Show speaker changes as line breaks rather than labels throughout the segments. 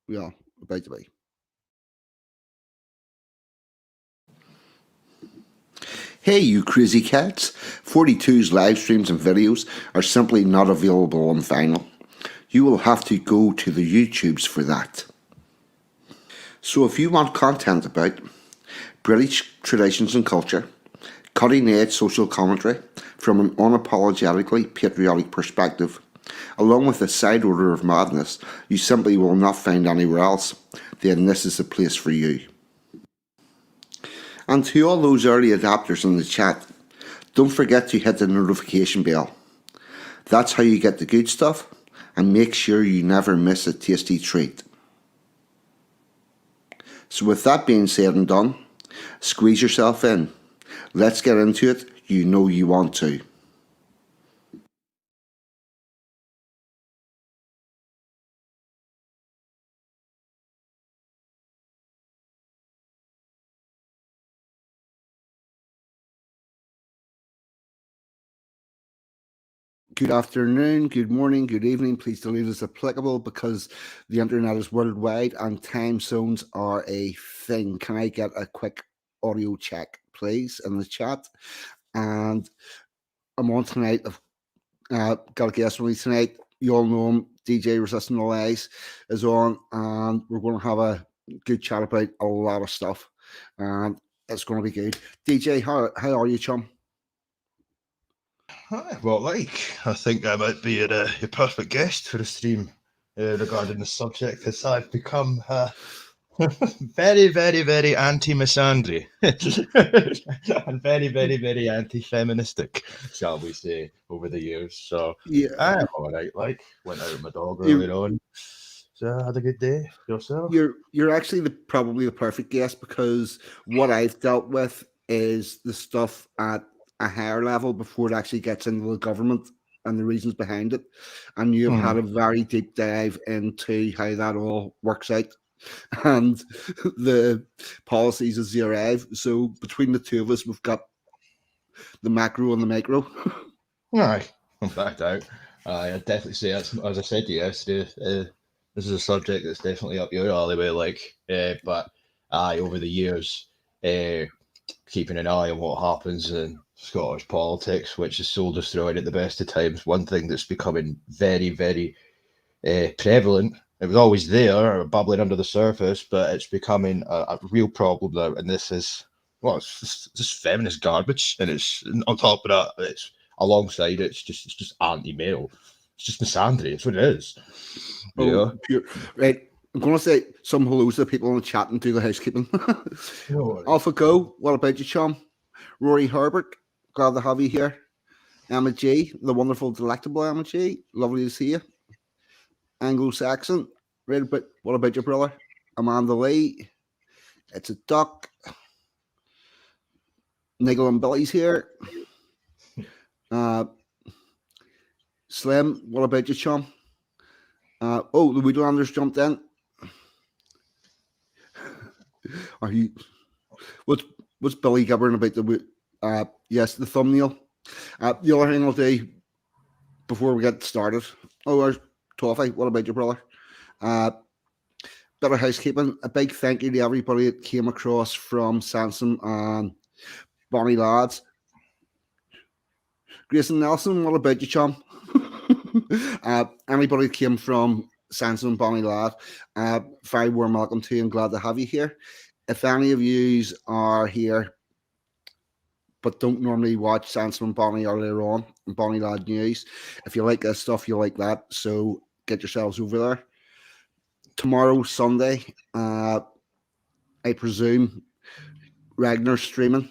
Yeah, about to be. Hey, you crazy cats! 42's live streams and videos are simply not available on vinyl. You will have to go to the YouTubes for that. So if you want content about British traditions and culture, cutting edge social commentary from an unapologetically patriotic perspective, along with a side order of madness you simply will not find anywhere else, then this is the place for you. And to all those early adopters in the chat, don't forget to hit the notification bell. That's how you get the good stuff and make sure you never miss a tasty treat. So with that being said and done, squeeze yourself in. Let's get into it. You know you want to. Good afternoon, good morning, good evening. Please delete as applicable because the internet is worldwide and time zones are a thing. Can I get a quick audio check, please, in the chat? And I'm on tonight. I've got a guest with me tonight. You all know him. DJ Resisting the Lies is on, and we're going to have a good chat about a lot of stuff. And it's going to be good. DJ, how are you, chum?
Hi, well, I think I might be a perfect guest for the stream regarding the subject, as I've become very, very, very anti-misandry and very, very, very anti-feministic, shall we say, over the years. So
Yeah,
I'm all right. Went out with my dog earlier on. So I had a good day. Yourself?
you're actually probably the perfect guest because what I've dealt with is the stuff at a higher level before it actually gets into the government and the reasons behind it, and you've had a very deep dive into how that all works out and the policies as they arrive. So between the two of us, we've got the macro and the micro.
Aye, I'm backed out. I'd definitely say that's, as I said to you yesterday, this is a subject that's definitely up your alleyway. But over the years, keeping an eye on what happens in Scottish politics, which is soul destroying at the best of times. One thing that's becoming very, very prevalent. It was always there, bubbling under the surface, but it's becoming a real problem now. And this is, well, it's just feminist garbage, and it's on top of that, it's alongside it, it's just anti-male. It's just misandry. It's what it is.
Pure. Right. I'm going to say some hellos to the people in the chat and do the housekeeping. Alpha Go, what about you, chum? Rory Herbert, glad to have you here. Emma G, the wonderful, delectable Emma G, lovely to see you. Anglo-Saxon, right, but what about your brother? Amanda Lee, it's a duck. Nigel and Billy's here. Slim, what about you, chum? The Weedlanders jumped in. Are you? What's Billy gibbering about the? Yes, the thumbnail. The other thing I'll do before we get started. Oh, there's Toffee. What about your brother? Bit of housekeeping. A big thank you to everybody that came across from Sansom and Bonnie Lads. Grayson Nelson, what about you, chum? Anybody that came from Sansom and Bonnie Lad, very warm welcome to you and glad to have you here. If any of you are here but don't normally watch Sansom and Bonnie earlier on and Bonnie Lad News, if you like this stuff, you'll like that. So get yourselves over there. Tomorrow, Sunday, I presume Ragnar's streaming.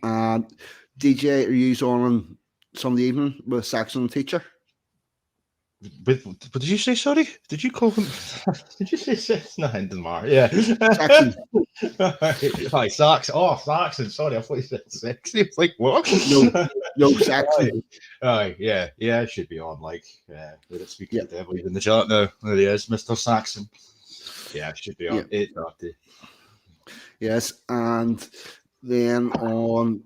DJ, are you on Sunday evening with Saxon Teacher?
What did you say? Sorry, did you call him? Did you say 6'9" tomorrow? Yeah,
Saxon.
Hi, Saxon. Oh, Saxon. Sorry, I thought you said 6. He was like, what?
No, Saxon.
Yeah, it should be on. We're speaking to the devil in the chat now. There he is, Mr. Saxon. Yeah, it should be on 8:30.
Yes, and then on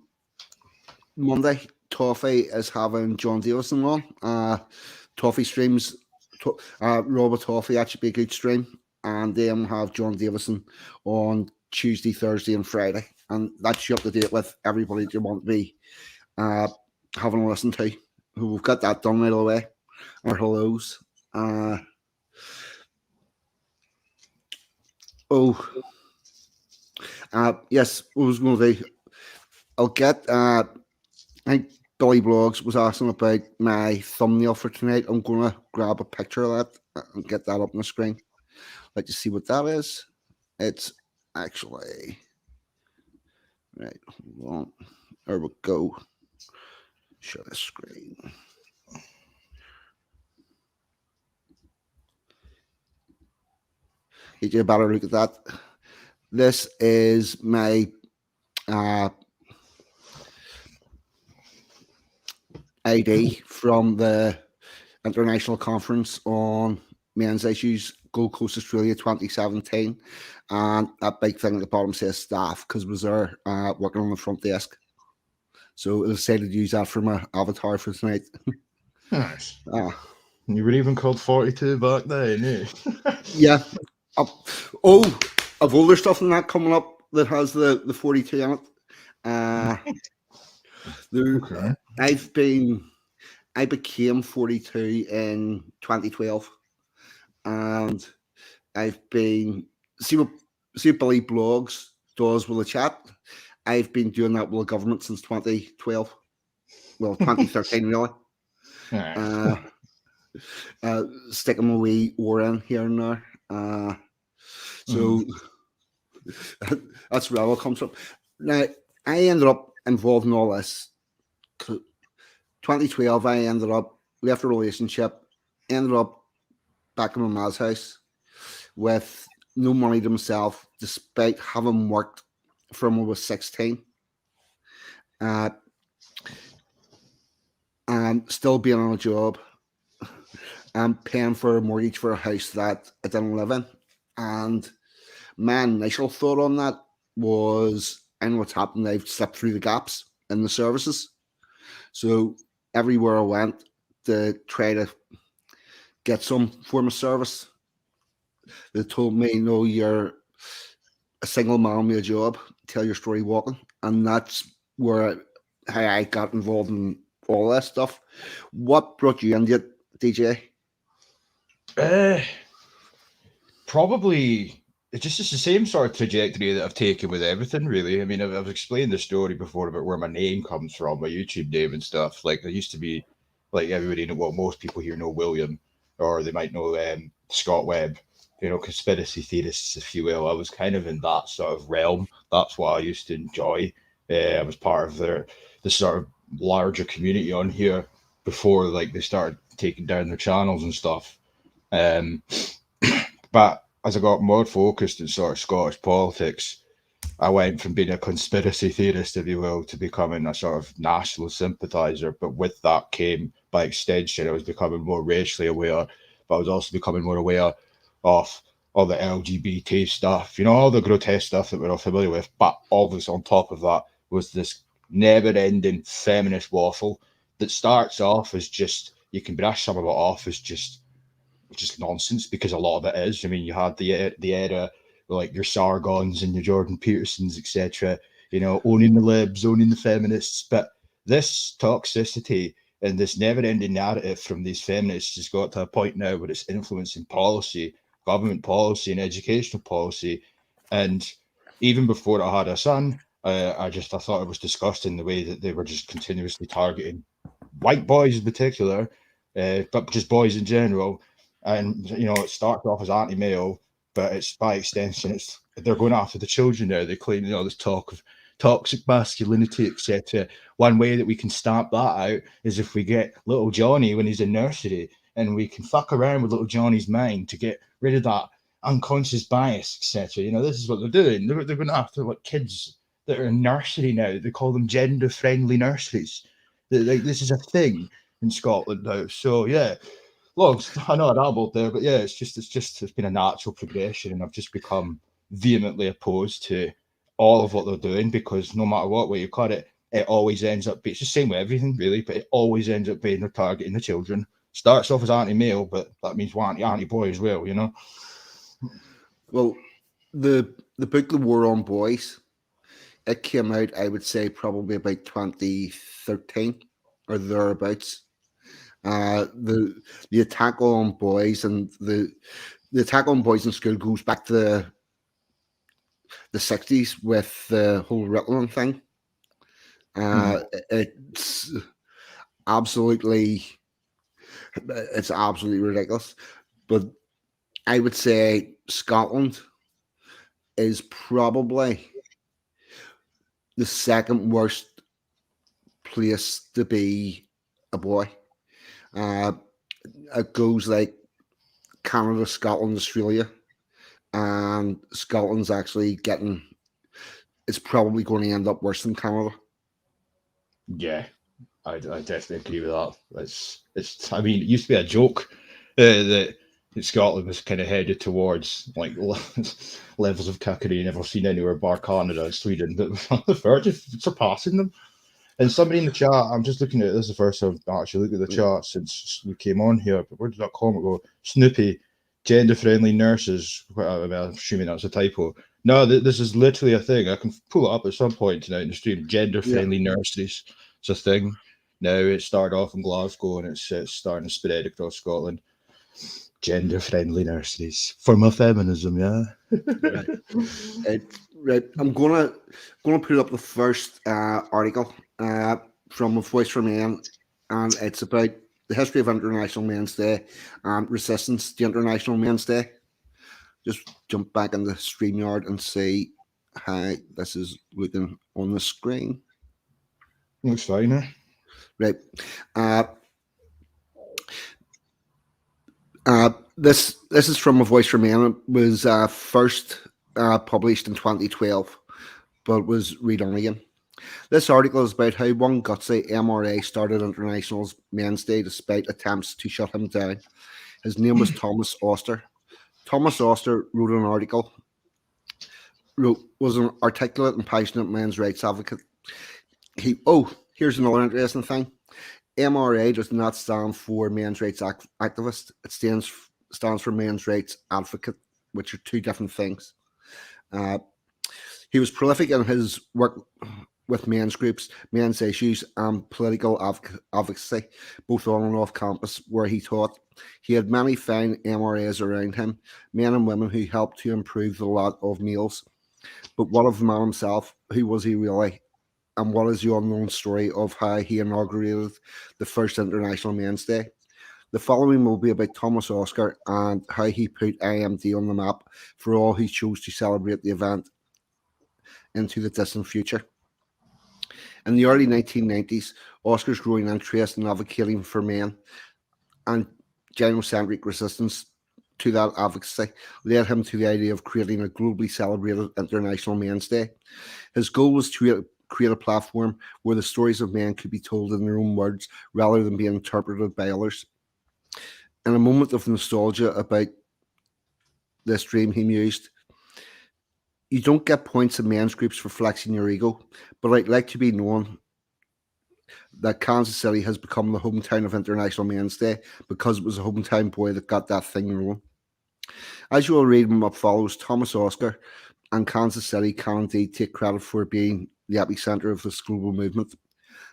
Monday, Toffee is having John Davison on. Toffee streams. Rob Toffee, that should be a good stream. and then have John Davison on Tuesday, Thursday, and Friday, and that's you up to date with everybody that you want to be having a listen to. We've got that done right away. Our hellos. Yes, what was going to do? I'll get. I think Billy Blogs was asking about my thumbnail for tonight. I'm going to grab a picture of that and get that up on the screen. Let you see what that is. It's actually right. Hold on. There we go. Share the screen. Get you a better look at that. This is my ID from the International Conference on Men's Issues, Gold Coast, Australia 2017. And that big thing at the bottom says staff because was there working on the front desk. So I decided to use that for my avatar for tonight.
Nice. You were even called 42 back then, eh?
Yeah. I've older stuff than that coming up that has the 42 on it. Okay. I became 42 in 2012, and I've been see what Billy Blogs does with the chat. I've been doing that with the government since 2012. Well, 2013 really.
Right.
Sticking my wee oar in here and there. So that's where it all comes from. Now, I ended up involved in all this. 2012, I ended up left a relationship, ended up back in my ma's house with no money to myself, despite having worked from when I was 16. And still being on a job and paying for a mortgage for a house that I didn't live in. And my initial thought on that was, I know what's happened, I've slipped through the gaps in the services. So everywhere I went to try to get some form of service, they told me, no, you're a single man with a job, tell your story walking. And that's where I got involved in all that stuff. What brought you into it, DJ?
Probably it's just the same sort of trajectory that I've taken with everything, really. I mean, I've explained the story before about where my name comes from, my YouTube name and stuff. Like, I used to be, like everybody know, well, most people here know William, or they might know Scott Webb, conspiracy theorists, if you will. I was kind of in that sort of realm. That's what I used to enjoy. I was part of the sort of larger community on here before, like, they started taking down their channels and stuff. But as I got more focused in sort of Scottish politics, I went from being a conspiracy theorist, if you will, to becoming a sort of national sympathiser. But with that came, by extension, I was becoming more racially aware, but I was also becoming more aware of all the LGBT stuff, all the grotesque stuff that we're all familiar with. But always on top of that was this never-ending feminist waffle that starts off as just, you can brush some of it off as just nonsense, because a lot of it is. I mean, you had the era like your Sargons and your Jordan Petersons, etc. Owning the libs, owning the feminists, but this toxicity and this never-ending narrative from these feminists has got to a point now where it's influencing policy, government policy, and educational policy. And even before I had a son, I thought it was disgusting the way that they were just continuously targeting white boys in particular, but just boys in general. And it starts off as anti-male, but it's by extension, they're going after the children now. They claim this talk of toxic masculinity, etc. One way that we can stamp that out is if we get little Johnny when he's in nursery, and we can fuck around with little Johnny's mind to get rid of that unconscious bias, etc. This is what they're doing. They're going after like kids that are in nursery now. They call them gender-friendly nurseries. This is a thing in Scotland now. So yeah. Look, I know I dabbled there, but yeah, it's been a natural progression, and I've just become vehemently opposed to all of what they're doing, because no matter what way you cut it, it always ends up being, it's the same with everything really, but it always ends up being they're targeting the children. Starts off as anti-male, but that means anti-boy as well,
Well, the book The War on Boys, it came out, I would say, probably about 2013 or thereabouts. The attack on boys and the attack on boys in school goes back to the 60s with the whole Ritalin thing.
Mhm.
It's absolutely it's absolutely ridiculous. But I would say Scotland is probably the second worst place to be a boy. Uh, it goes like Canada, Scotland, Australia, and Scotland's actually getting. It's probably going to end up worse than Canada.
Yeah, I definitely agree with that. It's. I mean, it used to be a joke that Scotland was kind of headed towards like levels of cackery never seen anywhere bar Canada and Sweden, but we're on the verge of surpassing them. And somebody in the chat, I'm just looking at this is the first I've actually looked at the chat since we came on here. But where did that comment go? Snoopy, gender friendly nurses. Well, I'm assuming that's a typo. No, this is literally a thing. I can pull it up at some point tonight in the stream. Gender
Yeah,
friendly nurseries. It's a thing. Now it started off in Glasgow and it's starting to spread across Scotland. Gender friendly nurseries. For my feminism, yeah.
right. Right. I'm gonna put up the first article from a Voice for Men, and it's about the history of International Men's Day and resistance to International Men's Day. Just jump back in the StreamYard and see how this is looking on the screen.
Looks fine, eh?
Right. Uh, this is from a Voice for Men. It was first published in 2012, but was read on again. This article is about how one gutsy MRA started International Men's Day despite attempts to shut him down. His name was Thomas Auster. Thomas Auster wrote an article, was an articulate and passionate men's rights advocate. Here's another interesting thing. MRA does not stand for men's rights activist. It stands for men's rights advocate, which are two different things. Uh, he was prolific in his work with men's groups, men's issues, and political advocacy, both on and off campus, where he taught. He had many fine MRAs around him, men and women who helped to improve the lot of males. But what of the man himself? Who was he really? And what is the unknown story of how he inaugurated the first International Men's Day? The following will be about Thomas Oscar and how he put IMD on the map for all who chose to celebrate the event into the distant future. In the early 1990s, Oscar's growing interest in advocating for men and genocentric resistance to that advocacy led him to the idea of creating a globally celebrated International Men's Day. His goal was to create a platform where the stories of men could be told in their own words rather than being interpreted by others. In a moment of nostalgia about this dream, he mused, "You don't get points in men's groups for flexing your ego, but I'd like to be known that Kansas City has become the hometown of International Men's Day because it was a hometown boy that got that thing rolling." As you will read in what follows, Thomas Oscar and Kansas City can indeed take credit for being the epicenter of this global movement.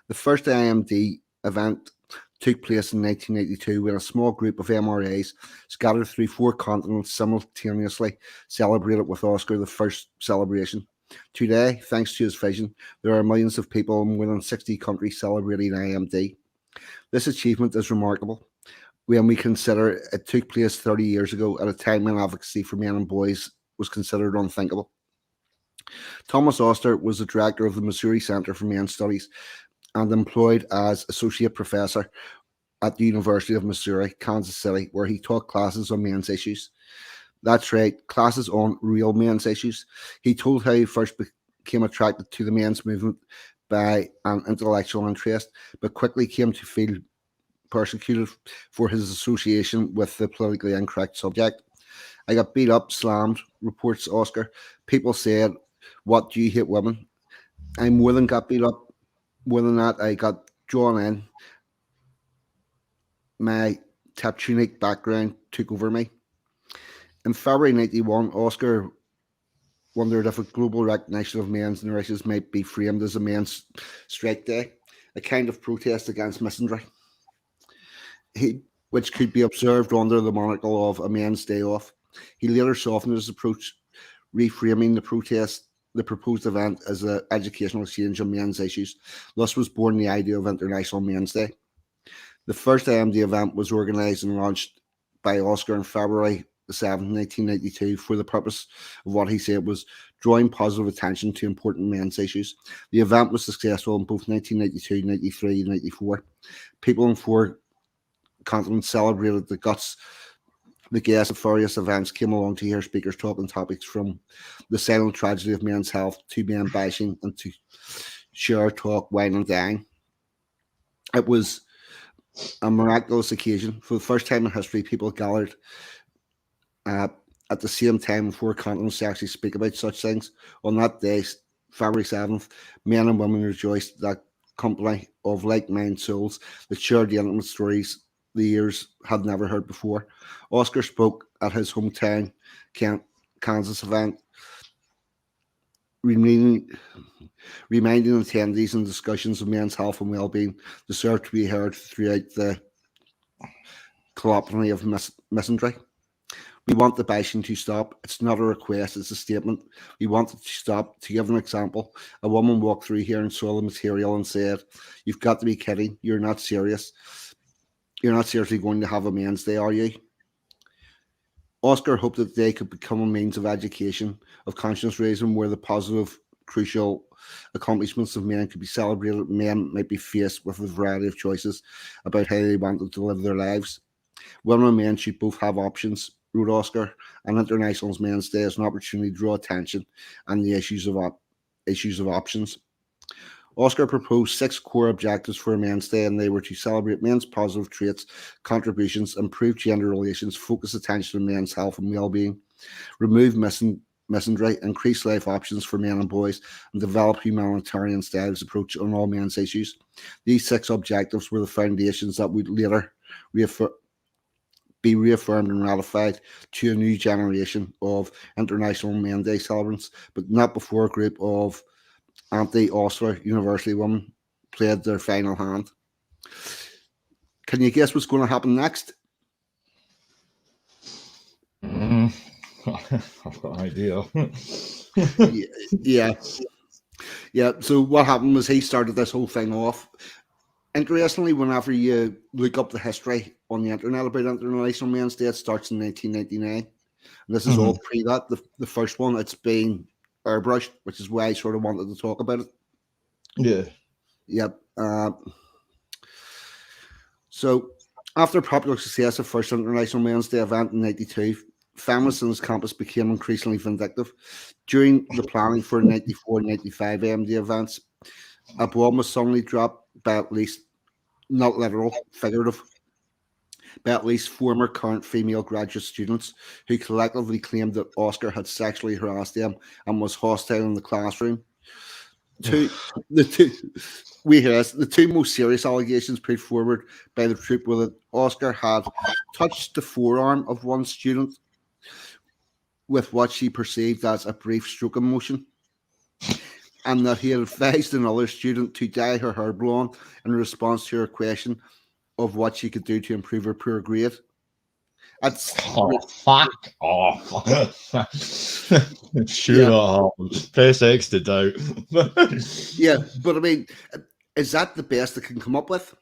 The first IMD event took place in 1982 when a small group of MRAs scattered through 4 continents simultaneously celebrated with Oscar the first celebration. Today, thanks to his vision, there are millions of people in more than 60 countries celebrating IMD. This achievement is remarkable when we consider it took place 30 years ago at a time when advocacy for men and boys was considered unthinkable. Thomas Oster was the director of the Missouri Center for Men's Studies and employed as associate professor at the University of Missouri, Kansas City, where he taught classes on men's issues. That's right, classes on real men's issues. He told how he first became attracted to the men's movement by an intellectual interest, but quickly came to feel persecuted for his association with the politically incorrect subject. "I got beat up, slammed," reports Oscar. "People said, 'What, do you hate women?' I more than got beat up. More than that, I got drawn in. My tap tunic background took over me." In February 91, Oscar wondered if a global recognition of men's races might be framed as a men's strike day, a kind of protest against misandry, which could be observed under the monocle of a men's day off. He later softened his approach, reframing the proposed event as an educational exchange on men's issues. Thus was born the idea of International Men's Day. The first AMD event was organised and launched by Oscar on February the 7th, 1992, for the purpose of what he said was drawing positive attention to important men's issues. The event was successful in both 1992, 93, and 94. People in 4 continents celebrated the guts. The guests of various events came along to hear speakers talk on topics from the silent tragedy of men's health to men bashing and to share, talk, wine, and dine. It was a miraculous occasion. For the first time in history, people gathered at the same time in 4 continents to actually speak about such things. On that day, February 7th, men and women rejoiced that company of like-minded souls that shared the intimate stories the years had never heard before. Oscar spoke at his hometown Kansas event, reminding attendees and discussions of men's health and well-being deserve to be heard throughout the cacophony of misandry. We want the bashing to stop. It's not a request, it's a statement. We want it to stop. To give an example, a woman walked through here and saw the material and said, "You've got to be kidding. You're not serious. You're not seriously going to have a men's day, are you?" Oscar hoped that they could become a means of education, of conscience raising, where the positive, crucial accomplishments of men could be celebrated. Men might be faced with a variety of choices about how they wanted to live their lives. Women and men should both have options, wrote Oscar, and International Men's Day is an opportunity to draw attention on the issues of options. Oscar proposed 6 core objectives for a Men's Day, and they were to celebrate men's positive traits, contributions, improve gender relations, focus attention on men's health and well-being, remove misandry, increase life options for men and boys, and develop humanitarian styles approach on all men's issues. These 6 objectives were the foundations that would later be reaffirmed and ratified to a new generation of International Men's Day celebrants, but not before a group of anti-Oscar University women played their final hand. Can you guess what's going to happen next?
I've got an idea.
Yeah. So what happened was he started this whole thing off. Interestingly, whenever you look up the history on the internet about International Men's Day, it starts in 1999. And this is all pre that. The first one, it's been airbrushed, which is why I sort of wanted to talk about it.
Yeah.
Yep. So after popular success of first International Men's Day event in 92, feminists on his campus became increasingly vindictive. During the planning for 94 and 95 AMD events, a bomb was suddenly dropped by at least, not literal, figurative, by at least former current female graduate students who collectively claimed that Oscar had sexually harassed them and was hostile in the classroom. The two most serious allegations put forward by the troop were that Oscar had touched the forearm of one student with what she perceived as a brief stroking motion, and that he had advised another student to dye her hair blonde in response to her question of what she could do to improve her poor grade. That's
fuck off. Sure. Press X to doubt.
Yeah, but I mean, is that the best they can come up with?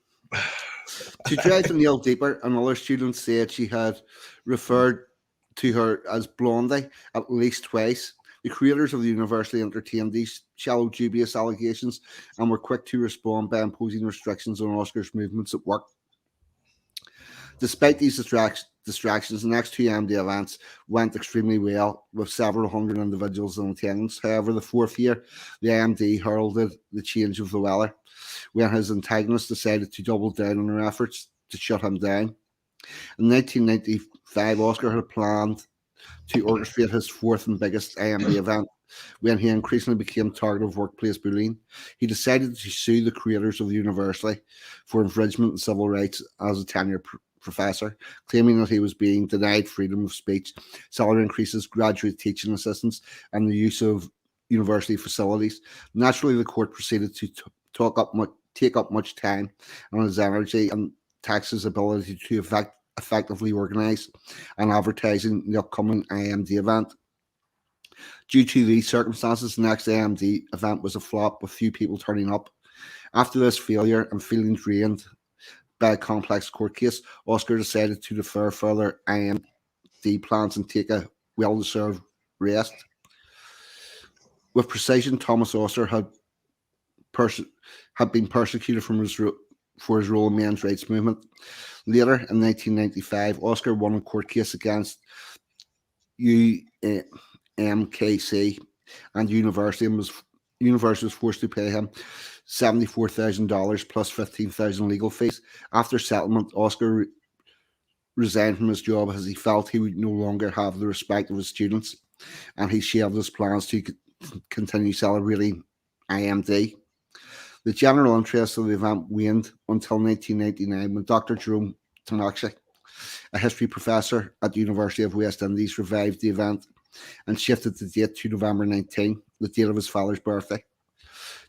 To try to nail deeper, another student said she had referred to her as Blondie at least twice. The creators of the university entertained these shallow, dubious allegations and were quick to respond by imposing restrictions on Oscar's movements at work. Despite these distractions, the next 2 AMD events went extremely well, with several hundred individuals in attendance. However, the 4th year, the AMD heralded the change of the weather when his antagonists decided to double down on their efforts to shut him down. In 1995, Oscar had planned to orchestrate his 4th and biggest AMD event when he increasingly became target of workplace bullying. He decided to sue the creators of the university for infringement of civil rights as a professor, claiming that he was being denied freedom of speech, salary increases, graduate teaching assistants, and the use of university facilities. Naturally, the court proceeded to take up much time and his energy and tax his ability to effectively organise and advertising the upcoming AMD event. Due to these circumstances, the next AMD event was a flop with few people turning up. After this failure and feeling drained by a complex court case, Oscar decided to defer further AMD plans and take a well-deserved rest. With precision, Thomas Oscar had been persecuted for his role in men's rights movement. Later, in 1995, Oscar won a court case against UMKC and university was forced to pay him $74,000 plus 15,000 legal fees. After settlement, Oscar resigned from his job as he felt he would no longer have the respect of his students, and he shelved his plans to continue celebrating AMD. The general interest of the event waned until 1999 when Dr. Jerome Tanaksha, a history professor at the University of West Indies, revived the event and shifted the date to November 19, the date of his father's birthday.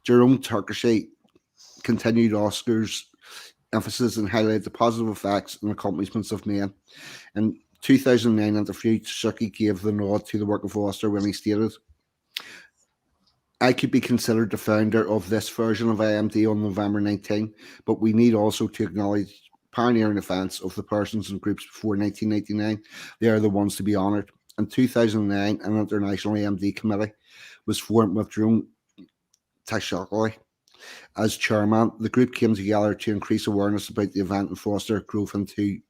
Jerome Tanaksha continued Oscar's emphasis and highlighted the positive effects and accomplishments of men. In 2009 interview, Suki gave the nod to the work of Oscar when he stated, "I could be considered the founder of this version of AMD on November 19, but we need also to acknowledge pioneering events of the persons and groups before 1999. They are the ones to be honoured." In 2009, an international AMD committee was formed with Jerome Tashakali as chairman. The group came together to increase awareness about the event and foster growth into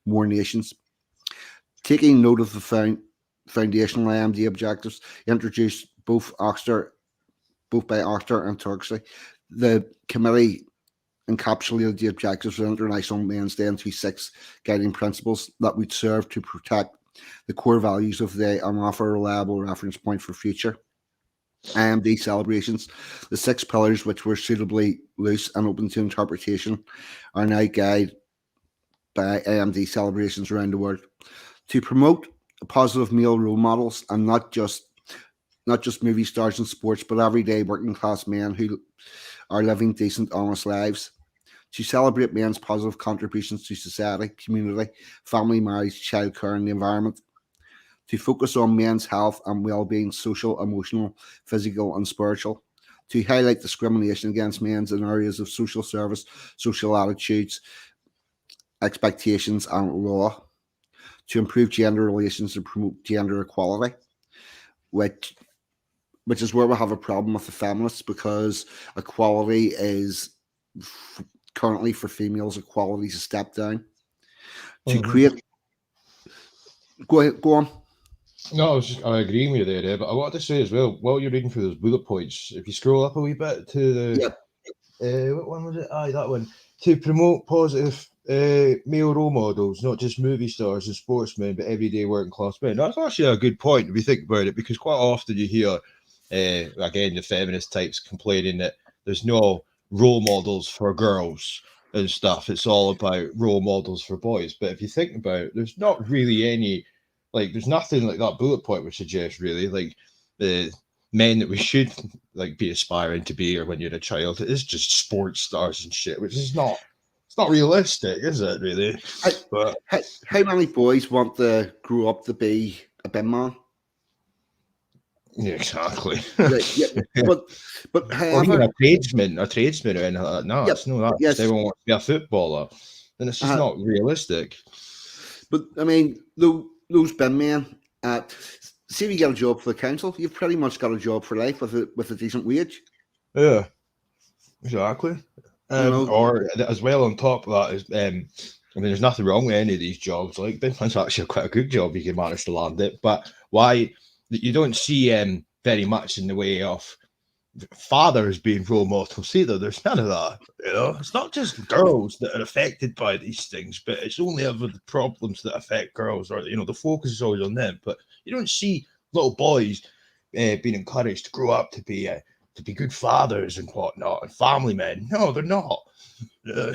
more nations. Taking note of the foundational AMD objectives, introduced both by Oxter and Turkey, the committee encapsulated the objectives of International Men's Day into 6 guiding principles that would serve to protect the core values of the day and offer a reliable reference point for future AMD celebrations. The 6 pillars, which were suitably loose and open to interpretation, are now guided by AMD celebrations around the world. To promote positive male role models and not just movie stars and sports, but everyday working class men who are living decent, honest lives. To celebrate men's positive contributions to society, community, family, marriage, childcare, and the environment. To focus on men's health and well-being, social, emotional, physical, and spiritual. To highlight discrimination against men in areas of social service, social attitudes, expectations, and law. To improve gender relations and promote gender equality, which is where we have a problem with the feminists, because equality is currently for females, equality is a step down. To create, go on.
No, I agree with you there, but I wanted to say as well, while you're reading through those bullet points, if you scroll up a wee bit to the, what one was it? Aye, that one. To promote positive male role models, not just movie stars and sportsmen, but everyday working class men. That's actually a good point if you think about it, because quite often you hear, again, the feminist types complaining that there's no role models for girls and stuff. It's all about role models for boys. But if you think about it, there's not really any, like, there's nothing like that bullet point would suggest, really. Like, the men that we should, like, be aspiring to be, or when you're a child, it is just sports stars and shit, which is not, it's not realistic, is it, really?
But how many boys want to grow up to be a bin man?
Yeah, exactly.
But however,
or even a tradesman or anything like that. No, it's not that.
Yes.
Everyone wants to be a footballer, then it's just not realistic.
But I mean, those bin men, see if you get a job for the council, you've pretty much got a job for life with a decent wage.
Yeah, exactly. Or as well, on top of that is, I mean, there's nothing wrong with any of these jobs. Like, bin man's actually quite a good job. You can manage to land it, but why? You don't see very much in the way of fathers being role models either. There's none of that. You know, it's not just girls that are affected by these things, but it's only ever the problems that affect girls, or the focus is always on them. But you don't see little boys being encouraged to grow up to be to be good fathers and whatnot and family men. No, they're not.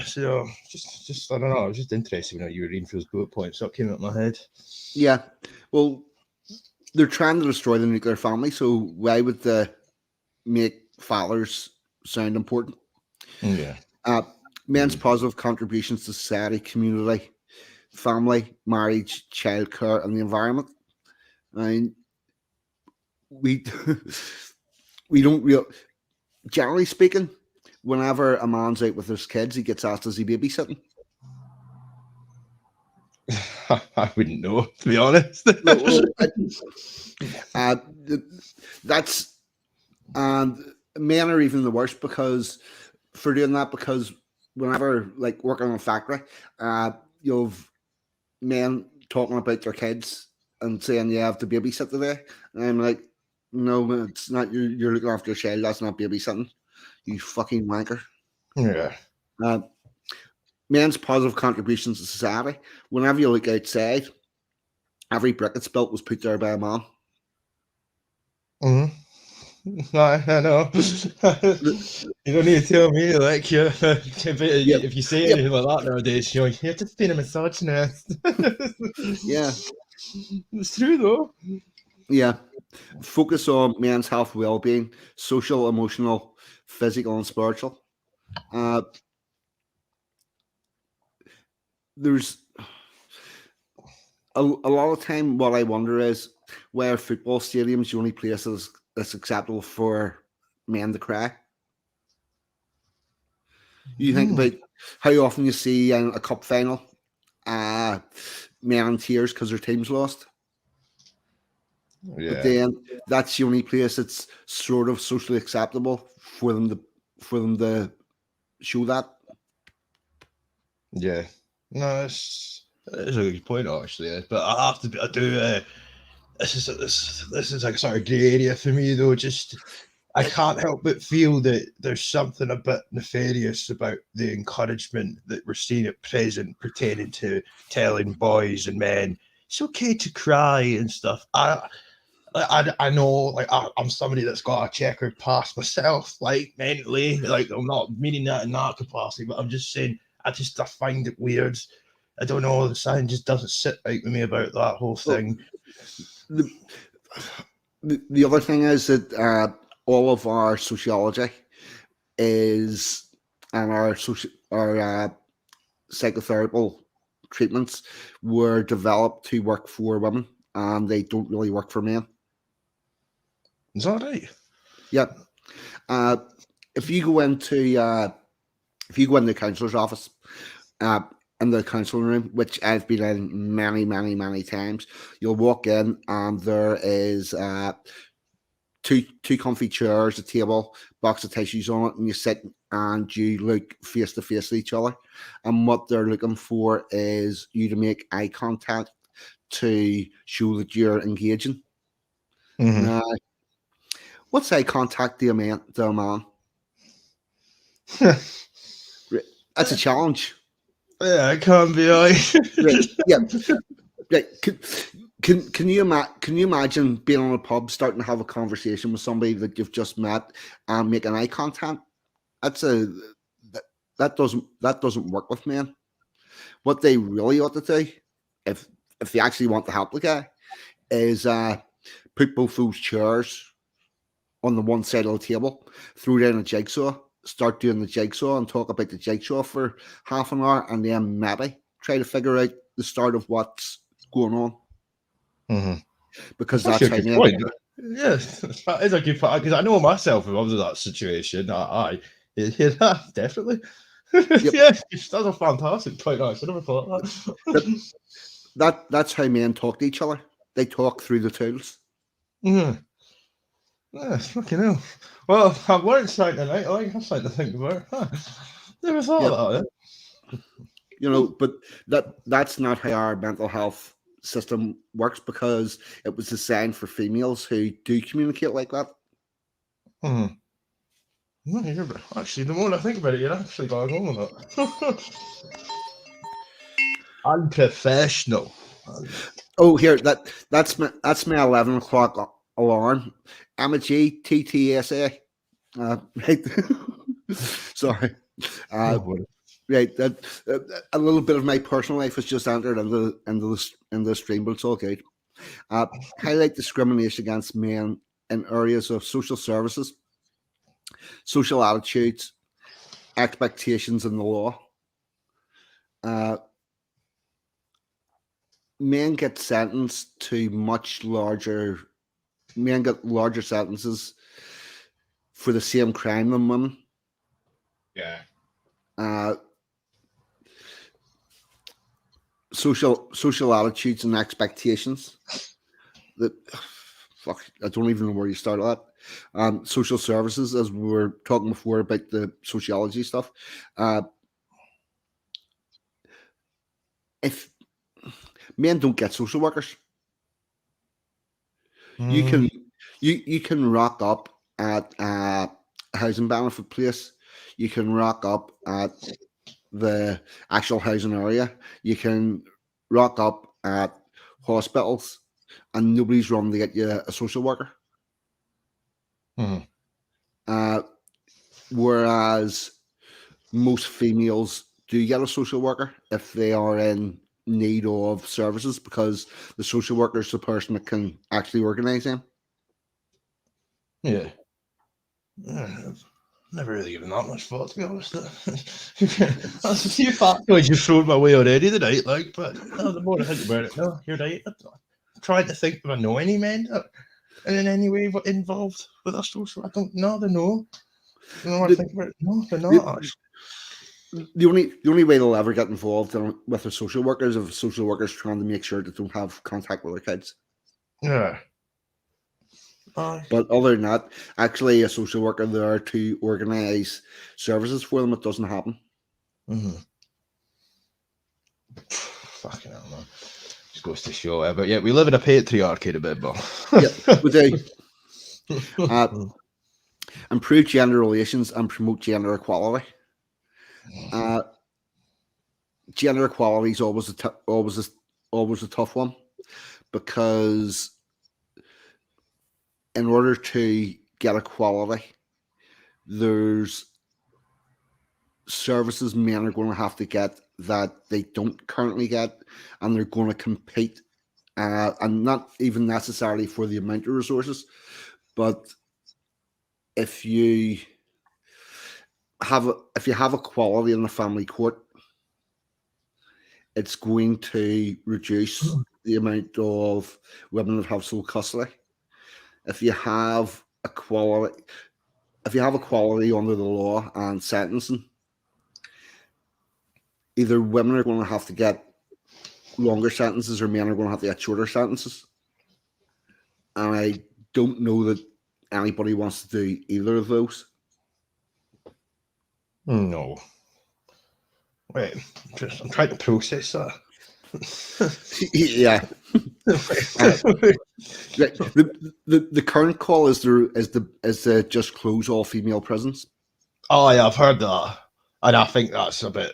So just I don't know. I was just interested when you were reading those bullet points. That came out my head.
Yeah. Well, they're trying to destroy the nuclear family, so why would they make fathers sound important?
Yeah.
Men's positive contributions to society, community, family, marriage, childcare, and the environment. I mean, we we don't real. Generally speaking, whenever a man's out with his kids, he gets asked, "Is he babysitting?"
I wouldn't know, to be honest.
That's and men are even the worst because for doing that because whenever like working in a factory, you've men talking about their kids and saying you have to babysit today, and I'm like, no, it's not. You're looking after your child. That's not babysitting. You fucking wanker.
Yeah.
Uh, Men's positive contributions to society. Whenever you look outside, every brick that's built was put there by a man.
Mm-hmm. I know. You don't need to tell me, like, if you say anything like that nowadays, you're just being a misogynist.
Yeah.
It's true, though.
Yeah. Focus on men's health, well-being, social, emotional, physical, and spiritual. There's a lot of time what I wonder is where football stadiums the only places that's acceptable for men to cry. You think about how often you see in a cup final men in tears because their team's lost.
Yeah.
But then that's the only place it's sort of socially acceptable for them to show that.
Yeah. No, it's a good point actually. But I have to. I do. This is like a sort of grey area for me though. Just I can't help but feel that there's something a bit nefarious about the encouragement that we're seeing at present, pertaining to telling boys and men it's okay to cry and stuff. I know, like I'm somebody that's got a checkered past myself, like mentally. Like I'm not meaning that in that capacity, but I'm just saying I find it weird. I don't know. The sign just doesn't sit right with me about that whole thing.
The other thing is that all of our sociology is and our psychotherapy treatments were developed to work for women, and they don't really work for men.
Is that right?
Yeah. If you go into the counsellor's office, in the counselling room, which I've been in many, many, many times, you'll walk in and there is two comfy chairs, a table, box of tissues on it, and you sit and you look face to face with each other. And what they're looking for is you to make eye contact to show that you're engaging.
Mm-hmm.
Now, what's eye contact to a man? That's a challenge.
Yeah, it can't be right.
Right. Yeah. Right. Can you imagine being on a pub, starting to have a conversation with somebody that you've just met, and making eye contact? That doesn't work with men. What they really ought to do, if they actually want to help the guy, is put both those chairs on the one side of the table, throw down a jigsaw, start doing the jigsaw, and talk about the jigsaw for half an hour, and then maybe try to figure out the start of what's going on.
Mm-hmm.
Because that's how men.
Point. Yes, that is a good point. Because I know myself, if I was in that situation, yeah, definitely.
Yep.
Yeah, that's a fantastic point. I should never thought that.
That's how men talk to each other. They talk through the tools.
Yeah. Yeah, fucking hell. Well, I've learned something tonight. I have something to think about. Never thought about it.
You know, but that's not how our mental health system works, because it was designed for females who do communicate like that.
Actually, the more I think about it, you're actually going on with it. Unprofessional.
Oh, here, that's my 11 o'clock alarm. I'm a GTTSA. Right. Sorry. Uh,
No worries.
right. That a little bit of my personal life has just entered into the stream, but it's all good. Highlight discrimination against men in areas of social services, social attitudes, expectations in the law. Uh, men get sentenced to much larger. Men get larger sentences for the same crime than women.
Yeah.
Uh, social attitudes and expectations that fuck, I don't even know where you start at. Social services, as we were talking before about the sociology stuff. Uh, if men don't get social workers, you
Mm,
can you can rock up at a housing benefit place. You can rock up at the actual housing area. You can rock up at hospitals, and nobody's running to get you a social worker.
mm,
Uh, whereas most females do get a social worker if they are in need of services because the social worker is the person that can actually organise them.
yeah. I've never really given that much thought, to be honest. That's a few factoids you've thrown my way already tonight, like, but no, the more I think about it, no, you're right. I'm trying to think if I know any men that are in any way involved with us. So I don't know. They know. The more I
The,
think about it, no, they're not
the,
actually.
the only way they'll ever get involved with their social workers if social workers trying to make sure they don't have contact with their kids.
Yeah. Aye.
But other than that, actually a social worker there to organise services for them, it doesn't happen.
Mm-hmm. Fucking hell, man. Just goes to show it. But yeah, we live in a patriarchy a bit, but
Yeah, we do. Improve gender relations and promote gender equality. Uh, Gender equality is always a tough one because in order to get equality, there's services men are going to have to get that they don't currently get, and they're going to compete, and not even necessarily for the amount of resources, but if you if you have equality in the family court, it's going to reduce the amount of women that have sole custody. If you have equality, if you have equality under the law and sentencing, either women are going to have to get longer sentences or men are going to have to get shorter sentences. And I don't know that anybody wants to do either of those.
no. Wait, I'm trying to process that.
Yeah. The current call is to just close all female prisons.
Oh yeah, I've heard that, and I think that's a bit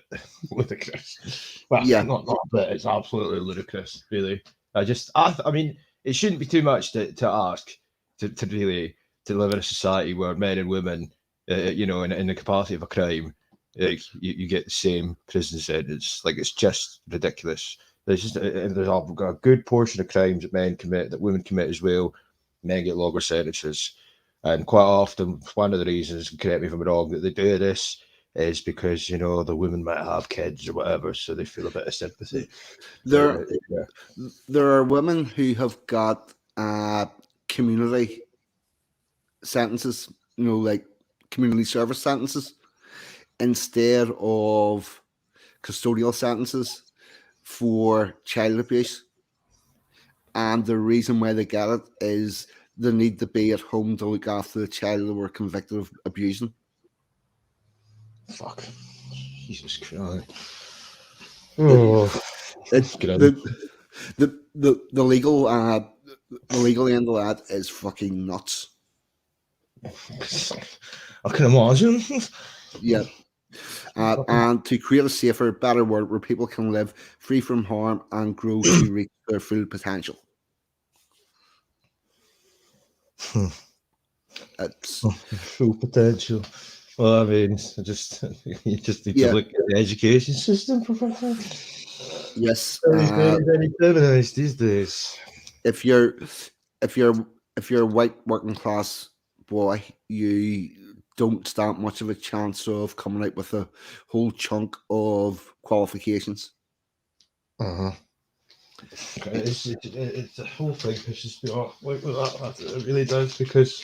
ludicrous. Well,
Yeah.
not a bit. It's absolutely ludicrous, really. I mean, it shouldn't be too much to ask to really to live in a society where men and women, in the capacity of a crime, like you get the same prison sentence. Like it's just ridiculous. There's a good portion of crimes that men commit that women commit as well. Men get longer sentences. And quite often, one of the reasons, correct me if I'm wrong, that they do this is because, the women might have kids or whatever, so they feel a bit of sympathy.
There
Yeah.
there are women who have got community sentences, like community service sentences instead of custodial sentences for child abuse. And the reason why they get it is they need to be at home to look after the child they were convicted of abusing.
Fuck. Jesus Christ.
It,
Oh,
it,
grim.
the legal end of that is fucking nuts.
I can imagine.
Yeah. And to create a safer, better world where people can live free from harm and grow to reach their full potential. It's
Full potential. Well, I mean, you just need to
yeah,
look at the education system.
yes.
Very, very feminized these days.
If you're if you're if you're a white working class boy, you don't stand much of a chance of coming out with a whole chunk of qualifications.
Uh-huh. It's the whole thing pisses me off. Like that, it really does, because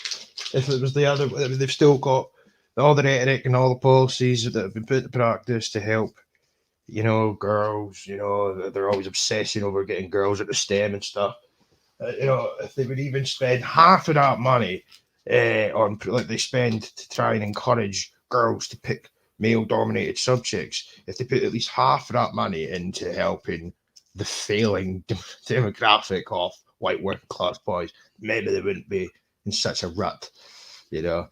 if it was the other, I mean, they've still got all the rhetoric and all the policies that have been put to practice to help, girls. They're always obsessing over getting girls into STEM and stuff. If they would even spend half of that money on, like they spend to try and encourage girls to pick male-dominated subjects, if they put at least half of that money into helping the failing demographic of white working-class boys, maybe they wouldn't be in such a rut, you know.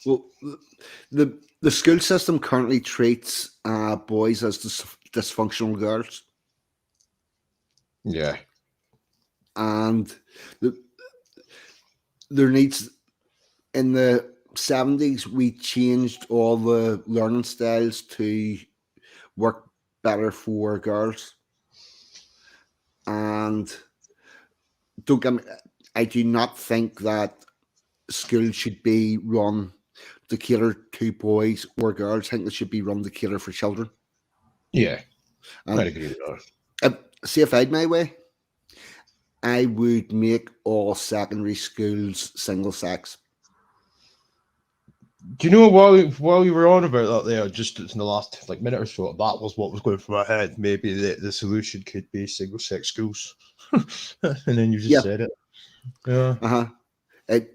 Well, the school system currently treats boys as dysfunctional girls,
Yeah.
and the, there needs in the 70s we changed all the learning styles to work better for girls. And don't get me, I do not think that schools should be run to cater to boys or girls. I think they should be run to cater for children.
Yeah,
And
I'd agree with that.
see, if I had my way, I would make all secondary schools single sex.
Do you know, while you were on about that there, just in the last minute or so, that was what was going through my head. Maybe the solution could be single sex schools, and then you just
Yeah,
said it. Yeah.
uh-huh. It,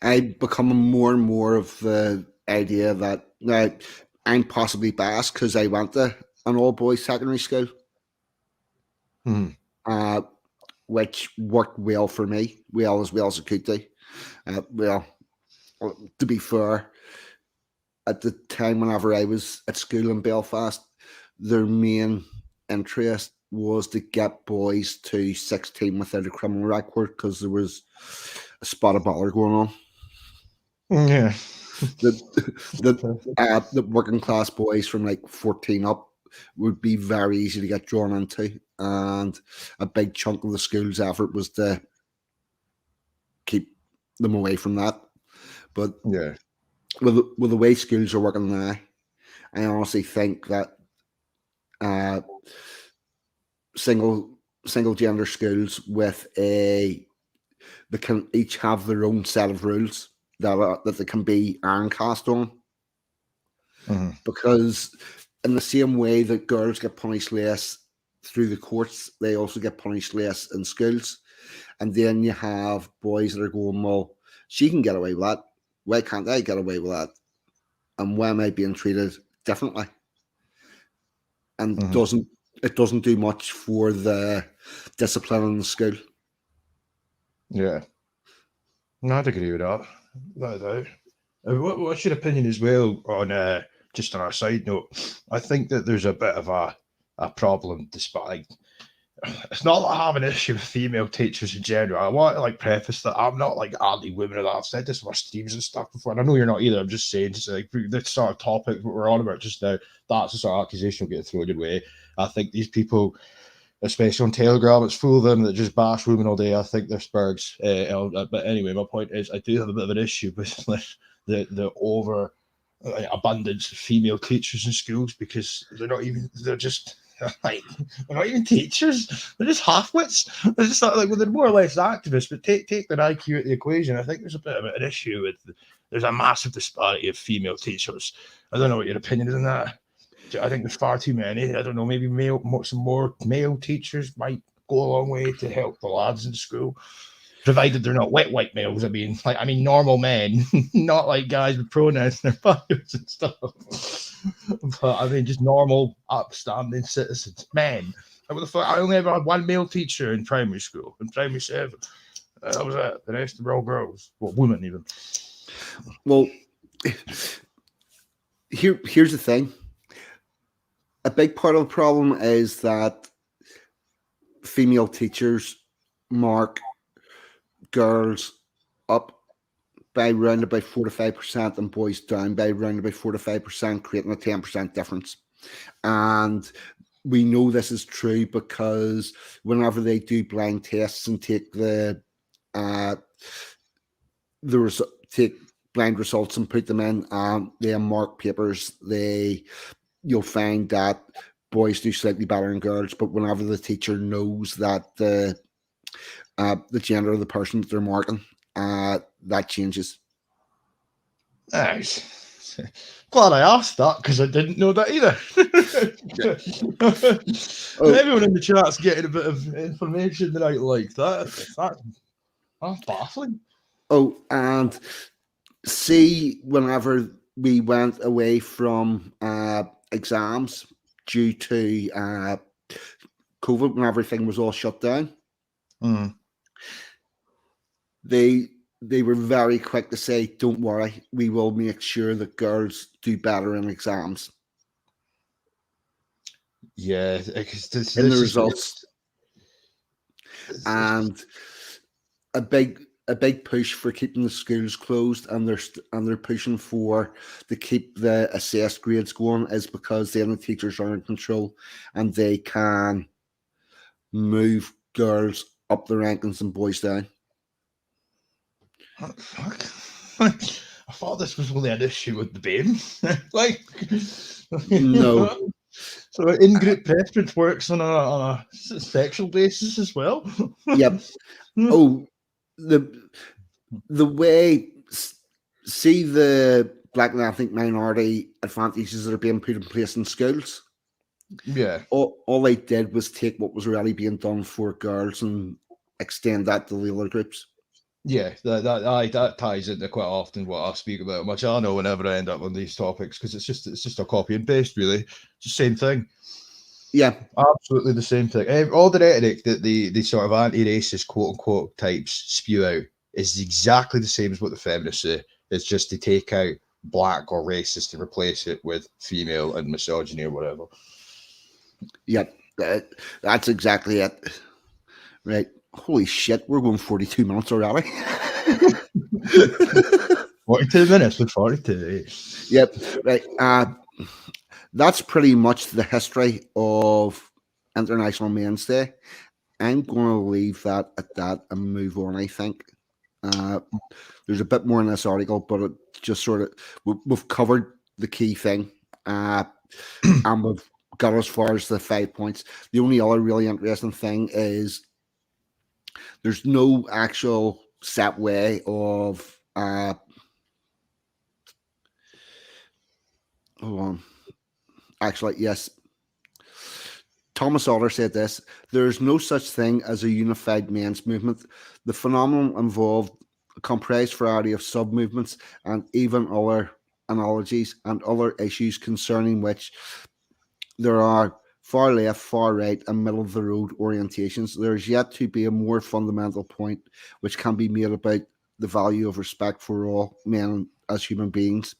I become more and more of the idea that now I'm possibly biased because I went to an all boys secondary school,
Hmm.
uh, which worked well for me, well as it could do. Well, to be fair, at the time whenever I was at school in Belfast, their main interest was to get boys to 16 without a criminal record because there was a spot of bother going on.
Yeah.
The the working class boys from like 14 up would be very easy to get drawn into, and a big chunk of the school's effort was to keep them away from that. But
Yeah.
with the way schools are working now, I honestly think that uh, single single gender schools with a they can each have their own set of rules that they can be iron cast on,
Hmm.
because in the same way that girls get punished less through the courts, they also get punished less in schools. And then you have boys that are going, well, she can get away with that. Why can't I get away with that? And why am I being treated differently? And
Hmm.
it doesn't do much for the discipline in the school.
Yeah. No, I'd agree with that. No doubt. What's your opinion as well on just on a side note? I think that there's a bit of a problem, despite it's not that I have an issue with female teachers in general. I want to preface that I'm not anti-women, or that. I've said this in my streams and stuff before, and I know you're not either. I'm just saying, just this sort of topic what we're on about just now, that's the sort of accusation will get thrown your way. I think these people, especially on Telegram, it's full of them that just bash women all day. I think they're spurgs. But anyway, my point is, I do have a bit of an issue with the over abundance of female teachers in schools, because they're just they're not even teachers. They're just half-wits. They're just they're more or less activists, but take their IQ out of the equation. I think there's a bit of an issue with there's a massive disparity of female teachers. I don't know what your opinion is on that. I think there's far too many. I don't know. Maybe some more male teachers might go a long way to help the lads in school, provided they're not wet white males. I mean normal men, not guys with pronouns in their bios and stuff. But I mean just normal, upstanding citizens, men. What the fuck? I only ever had one male teacher in primary school, in primary 7. That was it. The rest were all girls, well, women even.
Well, here's the thing. A big part of the problem is that female teachers mark girls up by around about 4 to 5% and boys down by around about 4 to 5%, creating a 10% difference. And we know this is true because whenever they do blind tests and take uh, take blind results and put them in, they mark papers, you'll find that boys do slightly better than girls. But whenever the teacher knows that the gender of the person that they're marking, that changes.
Nice. Glad I asked that because I didn't know that either. Everyone in the chat's getting a bit of information that I like that. That's baffling.
Oh, and see, whenever we went away from exams due to COVID, when everything was all shut down, they were very quick to say, "Don't worry, we will make sure that girls do better in exams."
Yeah, because
in the results, and a big push for keeping the schools closed, and they're pushing for to keep the assessed grades going, is because then the teachers are in control and they can move girls up the rankings and boys down.
Fuck. I thought this was only an issue with the baby. Like,
no.
So in-group preference works on a sexual basis as well.
Yep. Oh, the way, see the black and ethnic minority advantages that are being put in place in schools.
Yeah.
All they did was take what was already being done for girls and extend that to the other groups.
Yeah, that ties into quite often what I speak about, which I know whenever I end up on these topics, because it's just a copy and paste, really. It's the same thing.
Yeah,
absolutely the same thing. All the rhetoric that the sort of anti-racist quote unquote types spew out is exactly the same as what the feminists say. It's just to take out black or racist and replace it with female and misogyny or whatever.
Yep, that's exactly it. Right. Holy shit, we're going 42 minutes already.
42 minutes with 42.
Yep, right. That's pretty much the history of International Men's Day. I'm going to leave that at that and move on, I think. There's a bit more in this article, but it just sort of, we've covered the key thing. And we've got as far as the 5 points. The only other really interesting thing is there's no actual set way of hold on. Actually, yes. Thomas Otter said this: there is no such thing as a unified men's movement. The phenomenon involved a comprised variety of sub-movements and even other analogies and other issues concerning which there are far left, far right, and middle of the road orientations. There is yet to be a more fundamental point which can be made about the value of respect for all men as human beings.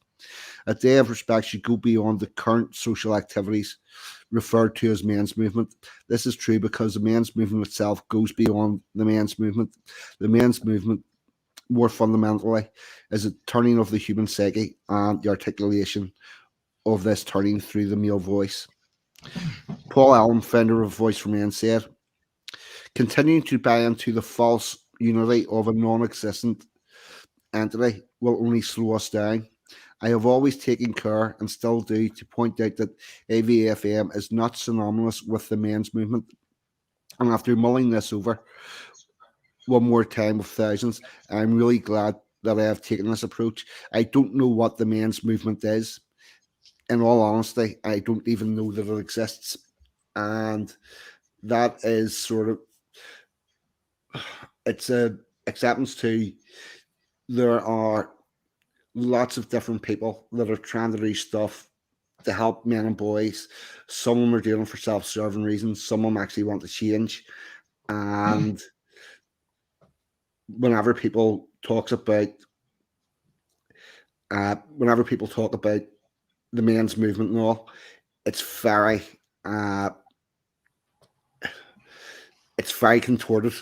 A day of respect should go beyond the current social activities referred to as men's movement. This is true because the men's movement itself goes beyond the men's movement. The men's movement, more fundamentally, is a turning of the human psyche and the articulation of this turning through the male voice. Paul Allen, founder of Voice for Men, said, continuing to buy into the false unity of a non-existent entity will only slow us down. I have always taken care, and still do, to point out that AVFM is not synonymous with the men's movement. And after mulling this over one more time with thousands, I'm really glad that I have taken this approach. I don't know what the men's movement is. In all honesty, I don't even know that it exists. And that is sort of, it's a acceptance to, there are lots of different people that are trying to do stuff to help men and boys. Some of them are doing it for self-serving reasons. Some of them actually want to change. And whenever people talk about the men's movement and all, it's very contorted,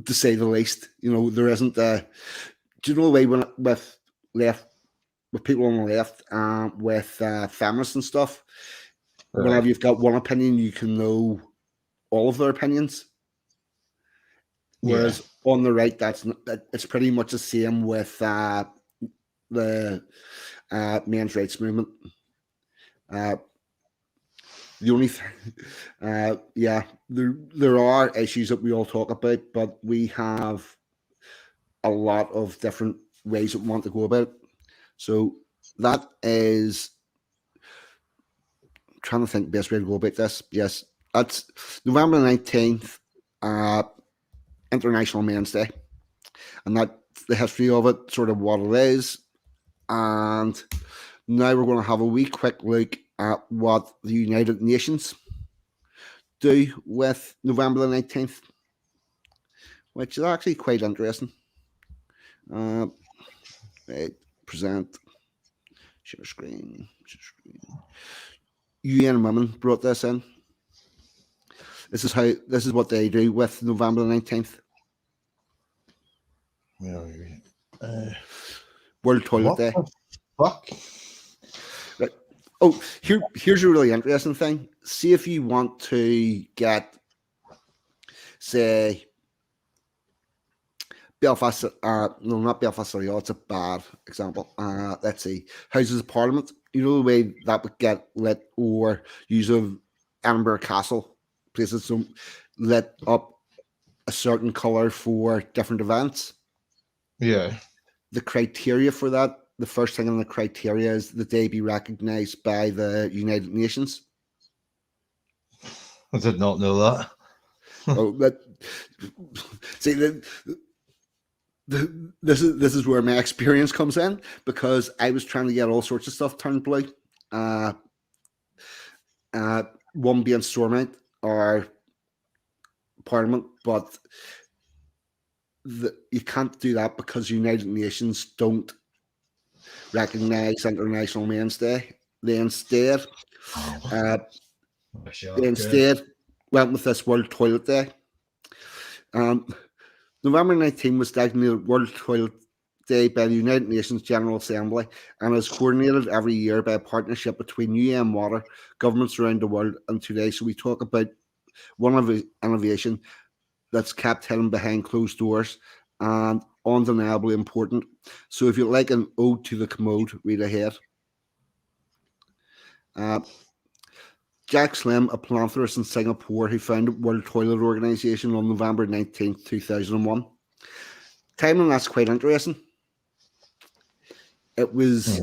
to say the least. You know, there isn't Do you know the way when with left with people on the left, with feminists and stuff?
Right.
Whenever you've got one opinion, you can know all of their opinions.
Yeah.
Whereas on the right, it's pretty much the same with the men's rights movement. Uh, the only thing, yeah, there are issues that we all talk about, but we have a lot of different ways that we want to go about it. So that is trying to think the best way to go about this. Yes, that's November 19th, uh, International Men's Day, and that the history of it, sort of what it is, and now we're going to have a wee quick look at what the United Nations do with November the 19th, which is actually quite interesting. Uh, right, present, share screen, share screen. UN Women brought this in. This is what they do with November the 19th.
Where are we?
World Toilet
What
Day.
the fuck?
Right. Oh, here's a really interesting thing. See if you want to get, say, Belfast, no, not Belfast City Hall, it's a bad example. Let's see, Houses of Parliament. You know the way that would get lit, or use of Edinburgh Castle, places so lit up a certain colour for different events.
Yeah.
The criteria for that, the first thing on the criteria is that they be recognised by the United Nations.
I did not know that.
Oh, that see this is where my experience comes in, because I was trying to get all sorts of stuff turned blue. One being Stormont or Parliament, but you can't do that because the United Nations don't recognise International Men's Day. They instead, uh,
Sure,
they instead went with this World Toilet Day. November 19 was designated World Toilet Day by the United Nations General Assembly and is coordinated every year by a partnership between UN Water, governments around the world, and today. So we talk about one of the innovation that's kept hidden behind closed doors and undeniably important. So if you like an ode to the commode, read ahead. Jack Slim, a philanthropist in Singapore who founded World Toilet Organization on November 19th, 2001. Timing, that's quite interesting. It was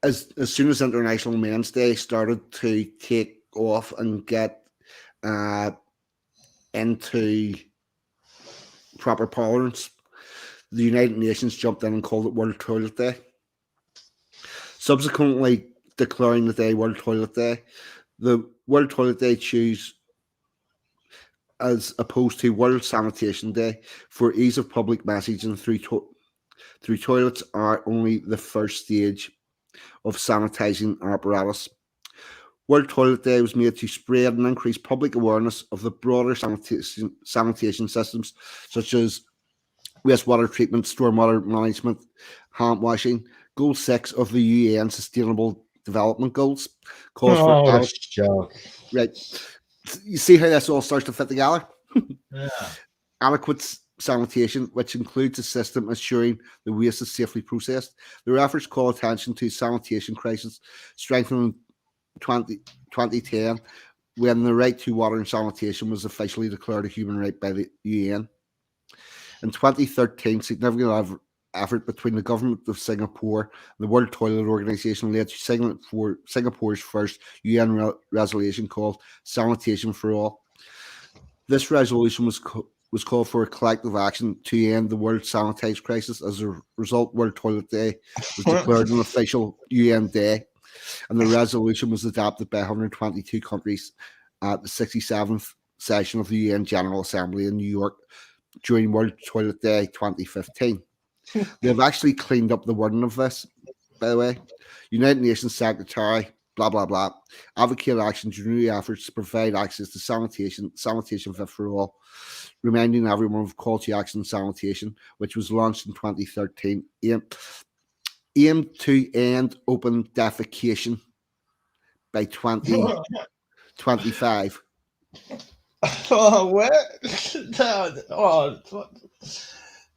as soon as International Men's Day started to take off and get into proper parlance, the United Nations jumped in and called it World Toilet Day. Subsequently declaring the day World Toilet Day, the World Toilet Day choose as opposed to World Sanitation Day for ease of public messaging through toilets are only the first stage of sanitising apparatus. World Toilet Day was made to spread and increase public awareness of the broader sanitation systems, such as wastewater treatment, stormwater management, hand washing. Goal 6 of the UN Sustainable Development Goals calls for right. You see how this all starts to fit together?
Yeah.
Adequate sanitation, which includes a system ensuring the waste is safely processed. Their efforts call attention to sanitation crisis, strengthening 2010 when the right to water and sanitation was officially declared a human right by the UN. In 2013, significant effort between the government of Singapore and the World Toilet Organization led to Singapore's first UN resolution called Sanitation for All. This resolution was called for a collective action to end the world sanitized crisis. As a result, World Toilet Day was declared an official UN day, and the resolution was adopted by 122 countries at the 67th session of the UN General Assembly in New York during World Toilet Day 2015. They've actually cleaned up the wording of this, by the way. United Nations Secretary blah blah blah. Advocate action to new efforts to provide access to sanitation fit for all, reminding everyone of call to action sanitation, which was launched in 2013, aimed to end open defecation by 2025.
Oh, what? Oh, what?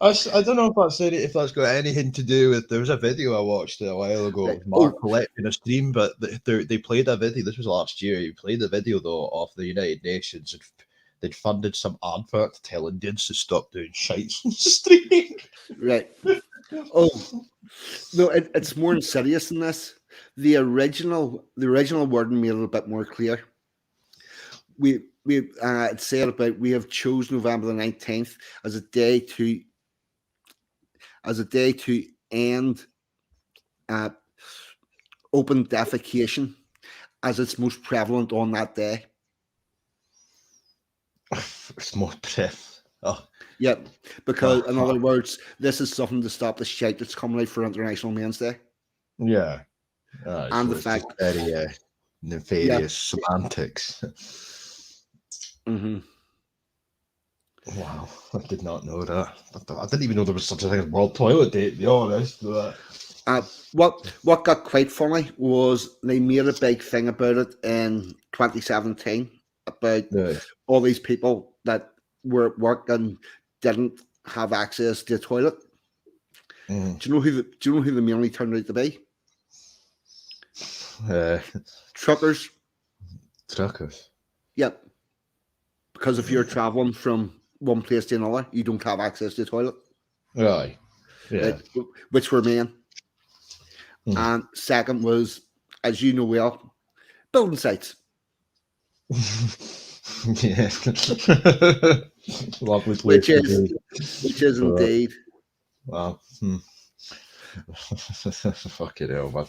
I don't know if that's got anything to do with. There was a video I watched a while ago
Right.
of Mark collecting a stream, but they played a video. This was last year. He played a video though of the United Nations, and they'd funded some advert to tell Indians to stop doing shite on the stream.
Right. Oh no, it's more insidious than this. The original wording made it a bit more clear. We it said about we have chosen November the 19th as a day to end open defecation as it's most prevalent on that day.
It's more pref. Oh.
Yep, because in other words, this is something to stop the shite that's coming out for International Men's Day.
Yeah,
and
so
the fact
very nefarious semantics.
Mm-hmm.
Wow, I did not know that. I didn't even know there was such a thing as World Toilet Day, to be honest.
What got quite funny was they made a big thing about it in 2017 about all these people that were at work and didn't have access to a toilet.
Mm.
Do you know who they mainly turned out to be? Truckers.
Truckers.
Yep. Because if you're traveling from one place to another, you don't have access to a toilet.
Right. Yeah.
Which were men. Mm. And second was, as you know well, building sites.
Yeah. Lovely place.
Which is indeed.
Wow. Fucking hell, man.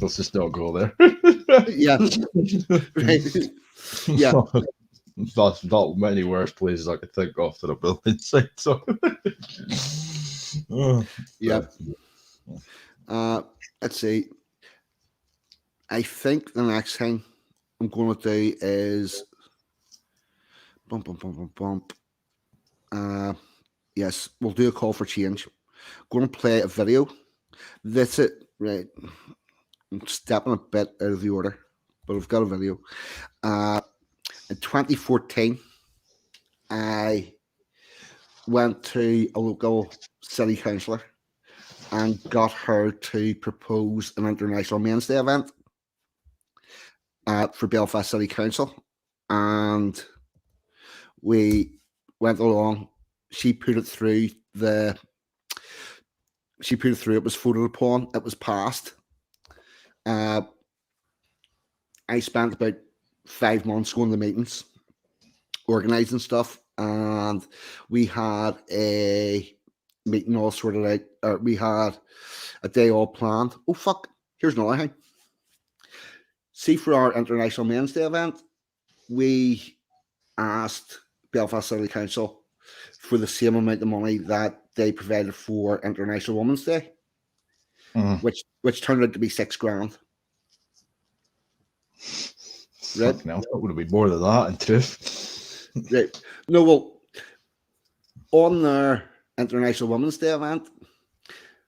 Let's just not go there.
Yeah. Right. Yeah.
That's not many worse places I could think of than a building site. So.
Yeah. Let's see. I think the next thing I'm going to do is yes, we'll do a call for change. I'm going to play a video. That's it, right? I'm stepping a bit out of the order, but I've got a video. In 2014, I went to a local city councillor and got her to propose an International Men's Day event for Belfast City Council, and we went along. She put it through. It was voted upon. It was passed. I spent about 5 months going to meetings, organising stuff, and we had a meeting all sorted out. We had a day all planned. Oh fuck! Here's another thing. See, for our International Men's Day event, we asked Belfast City Council for the same amount of money that they provided for International Women's Day, which turned out to be $6,000. Right?
No, it would have been more than that in truth.
Right. No, well, on their International Women's Day event,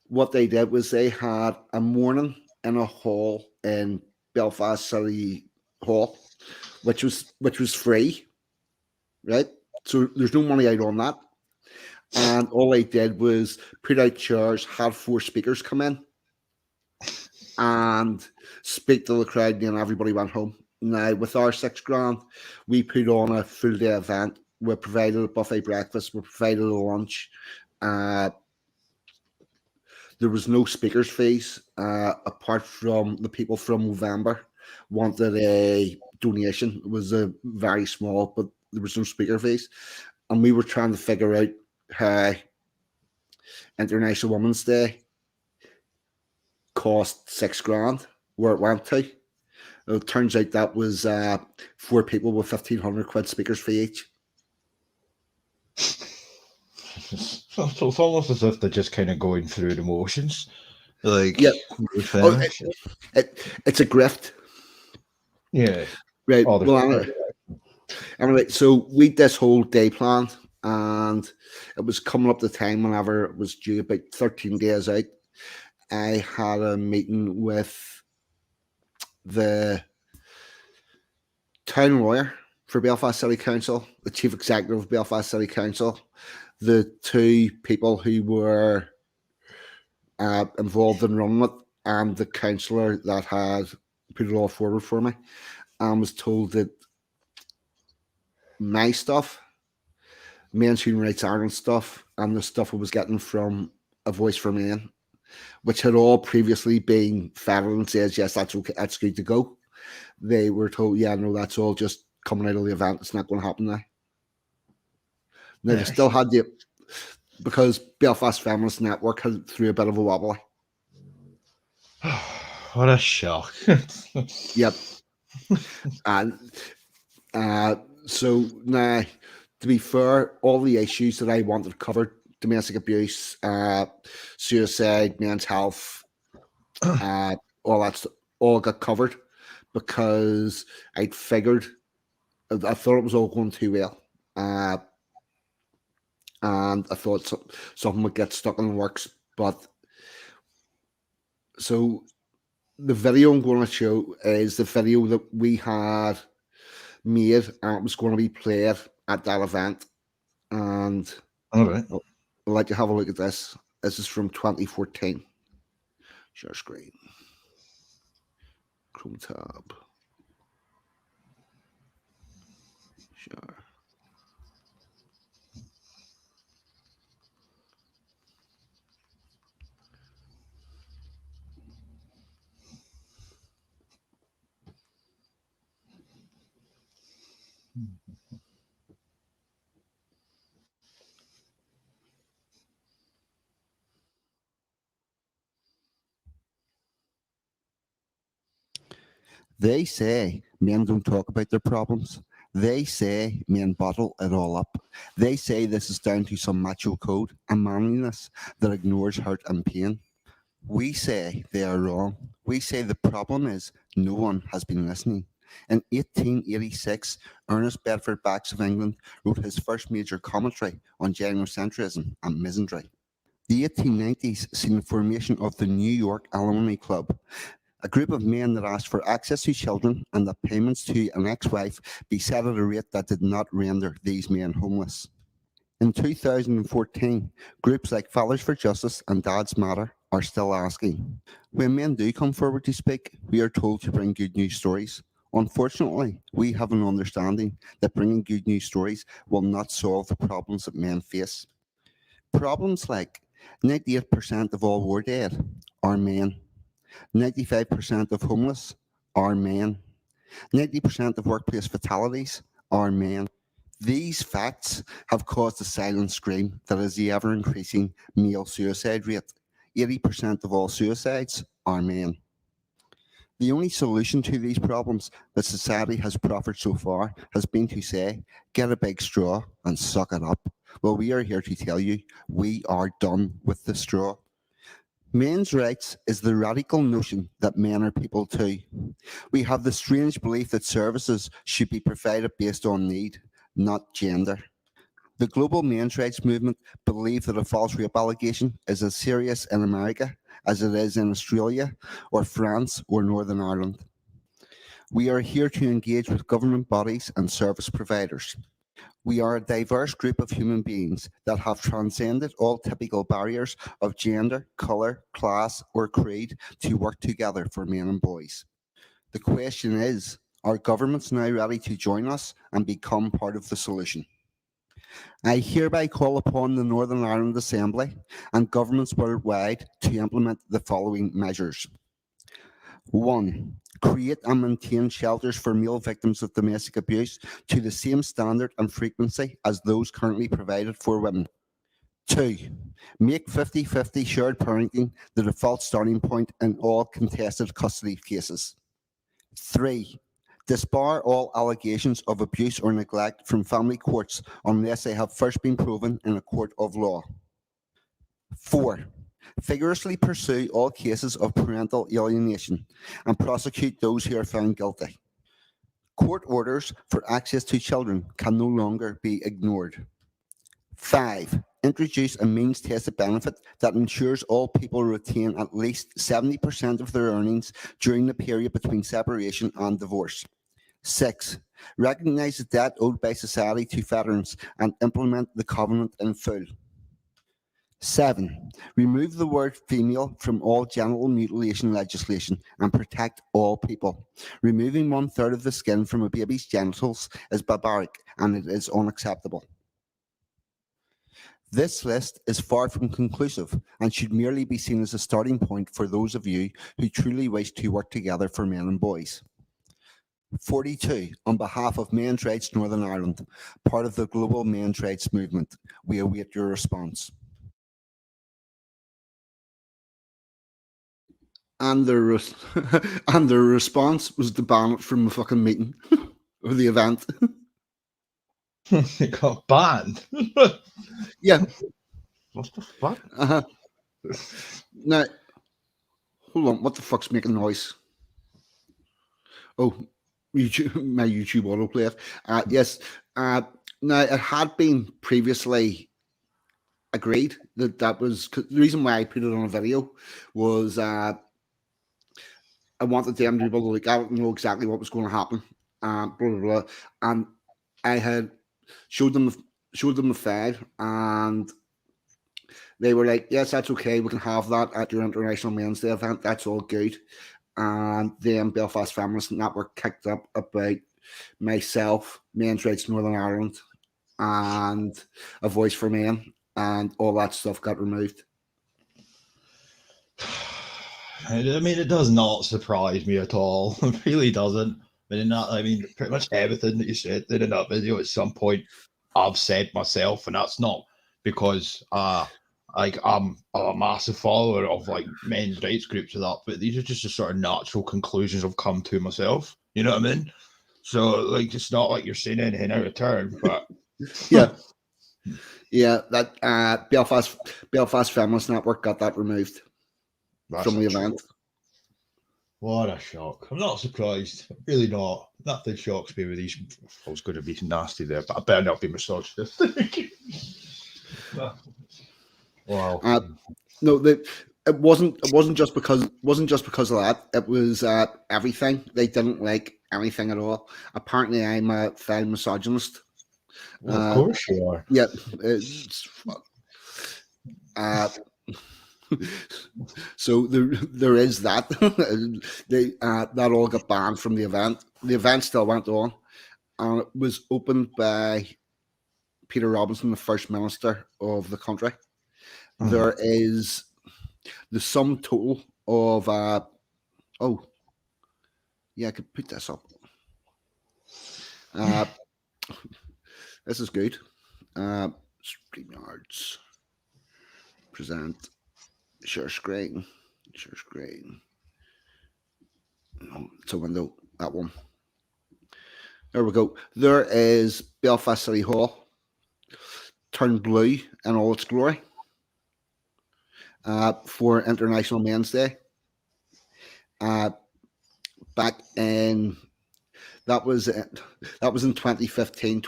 what they did was they had a morning in a hall in Belfast City Hall, which was free, right? So there's no money out on that. And all they did was put out chairs, had 4 speakers come in and speak to the crowd, and then everybody went home. Now, with our $6,000, we put on a full day event. We provided a buffet breakfast. We provided a lunch. There was no speakers fees, apart from the people from November wanted a donation. It was a very small, but there was no speaker fees. And we were trying to figure out how International Women's Day cost $6,000, where it went to. It turns out that was 4 people with 1,500 quid speakers fee each.
So it's almost as if they're just kind of going through the motions. Like,
yeah. It's a grift.
Yeah.
Right.
Oh, there's
Well,
no doubt.
anyway, so we had this whole day planned, and it was coming up the time whenever it was due, about 13 days out. I had a meeting with the town lawyer for Belfast City Council, the chief executive of Belfast City Council, the two people who were involved in running it, and the councillor that had put it all forward for me, and was told that my stuff, Men's Human Rights Ireland stuff, and the stuff I was getting from A Voice for Men, which had all previously been federal and says, yes, that's okay, that's good to go. They were told, yeah, no, that's all just coming out of the event. It's not going to happen now. Now, they
Yeah.
still had the, because Belfast Feminist Network had threw a bit of a wobbly.
What a shock.
Yep. And uh, so now, to be fair, all the issues that I wanted covered, domestic abuse, suicide, men's health, all that stuff, all got covered because I'd figured, I thought it was all going too well. And I thought something would get stuck in the works. But so the video I'm going to show is the video that we had made, and it was going to be played at that event. And
All right.
I'll let you have a look at this. This is from 2014. Share screen. Chrome tab. Share. They say men don't talk about their problems. They say men bottle it all up. They say this is down to some macho code and manliness that ignores hurt and pain. We say they are wrong. We say the problem is no one has been listening. In 1886, Ernest Bedford Bax of England wrote his first major commentary on genocentrism and misandry. The 1890s seen the formation of the New York Alumni Club, a group of men that asked for access to children and that payments to an ex-wife be set at a rate that did not render these men homeless. In 2014, groups like Fathers for Justice and Dads Matter are still asking. When men do come forward to speak, we are told to bring good news stories. Unfortunately, we have an understanding that bringing good news stories will not solve the problems that men face. Problems like 98% of all war dead are men, 95% of homeless are men, 90% of workplace fatalities are men. These facts have caused a silent scream that is the ever increasing male suicide rate. 80% of all suicides are men. The only solution to these problems that society has proffered so far has been to say, get a big straw and suck it up. Well, we are here to tell you, we are done with the straw. Men's rights is the radical notion that men are people too. We have the strange belief that services should be provided based on need, not gender. The global men's rights movement believe that a false rape allegation is as serious in America as it is in Australia or France or Northern Ireland. We are here to engage with government bodies and service providers. We are a diverse group of human beings that have transcended all typical barriers of gender, colour, class, or creed to work together for men and boys. The question is, are governments now ready to join us and become part of the solution? I hereby call upon the Northern Ireland Assembly and governments worldwide to implement the following measures. 1. Create and maintain shelters for male victims of domestic abuse to the same standard and frequency as those currently provided for women. 2. Make 50-50 shared parenting the default starting point in all contested custody cases. 3. Disbar all allegations of abuse or neglect from family courts unless they have first been proven in a court of law. 4. Vigorously pursue all cases of parental alienation and prosecute those who are found guilty. Court orders for access to children can no longer be ignored. 5. Introduce a means tested benefit that ensures all people retain at least 70% of their earnings during the period between separation and divorce. 6. Recognise the debt owed by society to veterans and implement the covenant in full. 7. Remove the word female from all genital mutilation legislation and protect all people. Removing 1/3 of the skin from a baby's genitals is barbaric and it is unacceptable. This list is far from conclusive and should merely be seen as a starting point for those of you who truly wish to work together for men and boys. 42. On behalf of Men's Rights Northern Ireland, part of the global men's rights movement, we await your response. And their and their response was to ban it from the fucking meeting or the event.
It got banned.
Yeah.
What the fuck?
Now, hold on. What the fuck's making noise? Oh, YouTube, my YouTube autoplay. Yes. Now, it had been previously agreed that was the reason why I put it on a video was I wanted them to be able to look at it and know exactly what was going to happen. Blah blah blah. And I had showed them the file, and they were like, "Yes, that's okay. We can have that at your International Men's Day event. That's all good." And then Belfast Feminist Network kicked up about myself, Men's Rights Northern Ireland, and A Voice for Men, and all that stuff got removed.
I mean, it does not surprise me at all. It really doesn't. I mean, pretty much everything that you said in that video at some point, I've said myself, and that's not because like I'm a massive follower of like men's rights groups and that, but these are just the sort of natural conclusions I've come to myself. You know what I mean? So like, it's not like you're saying anything out of turn, but
yeah, yeah. That Belfast Feminist Network got that removed from the event.
What a shock. I'm not surprised. Really not. Nothing shocks me with these. I was going to be nasty there, but I better not be misogynist. Wow.
No, it wasn't just because of that. It was everything. They didn't like anything at all. Apparently, I'm a foul misogynist.
Well, of course you are.
Yeah. So there is that. That all got banned from the event. The event still went on, and it was opened by Peter Robinson, the First Minister of the country. There is the sum total of I could put this up. This is good. StreamYards. Present. Share screen. It's a window, that one. There we go. There is Belfast City Hall turned blue in all its glory for International Men's Day. Back in that was in 2014 and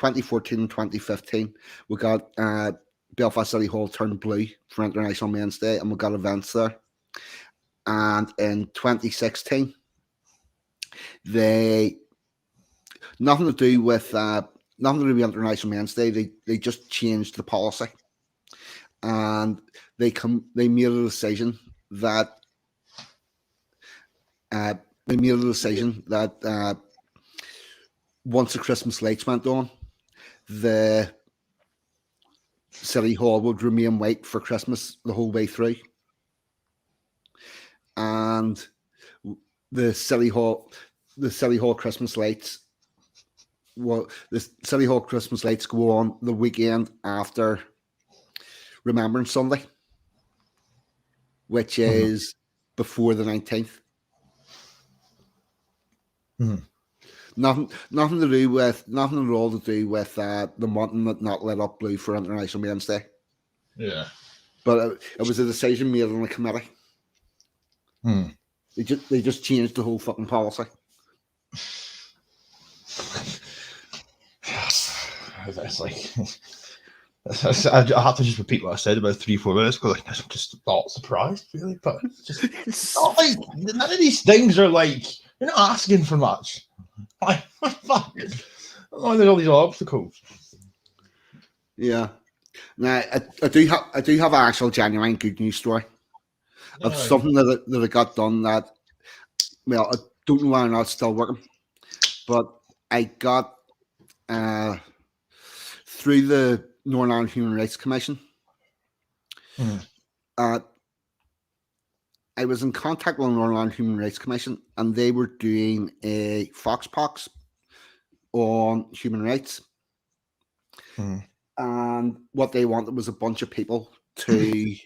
2015. We got Belfast City Hall turned blue for International Men's Day, and we got events there. And in 2016, they nothing to do with International Men's Day. They just changed the policy, and they made a decision that once the Christmas lights went on, the City Hall would remain white for Christmas the whole way through. And the City Hall Christmas lights, the City Hall Christmas lights go on the weekend after Remembrance Sunday, which is before the 19th. Nothing at all to do with the mountain that not lit up blue for International Men's Day.
Yeah,
but it was a decision made on the committee. They just changed the whole fucking policy.
It's like I have to just repeat what I said about 3-4 minutes because like, I'm just not surprised really, but it's not like none of these things are like you're not asking for much. Like fuck, why there's all these obstacles.
Yeah. Now, I do have an actual genuine good news story of
Yeah,
something that I got done that, well, I don't know why I'm not still working, but I got through the Northern Ireland Human Rights Commission. Uh, I was in contact with the Northern Ireland Human Rights Commission, and they were doing a Foxpox on human rights. And what they wanted was a bunch of people to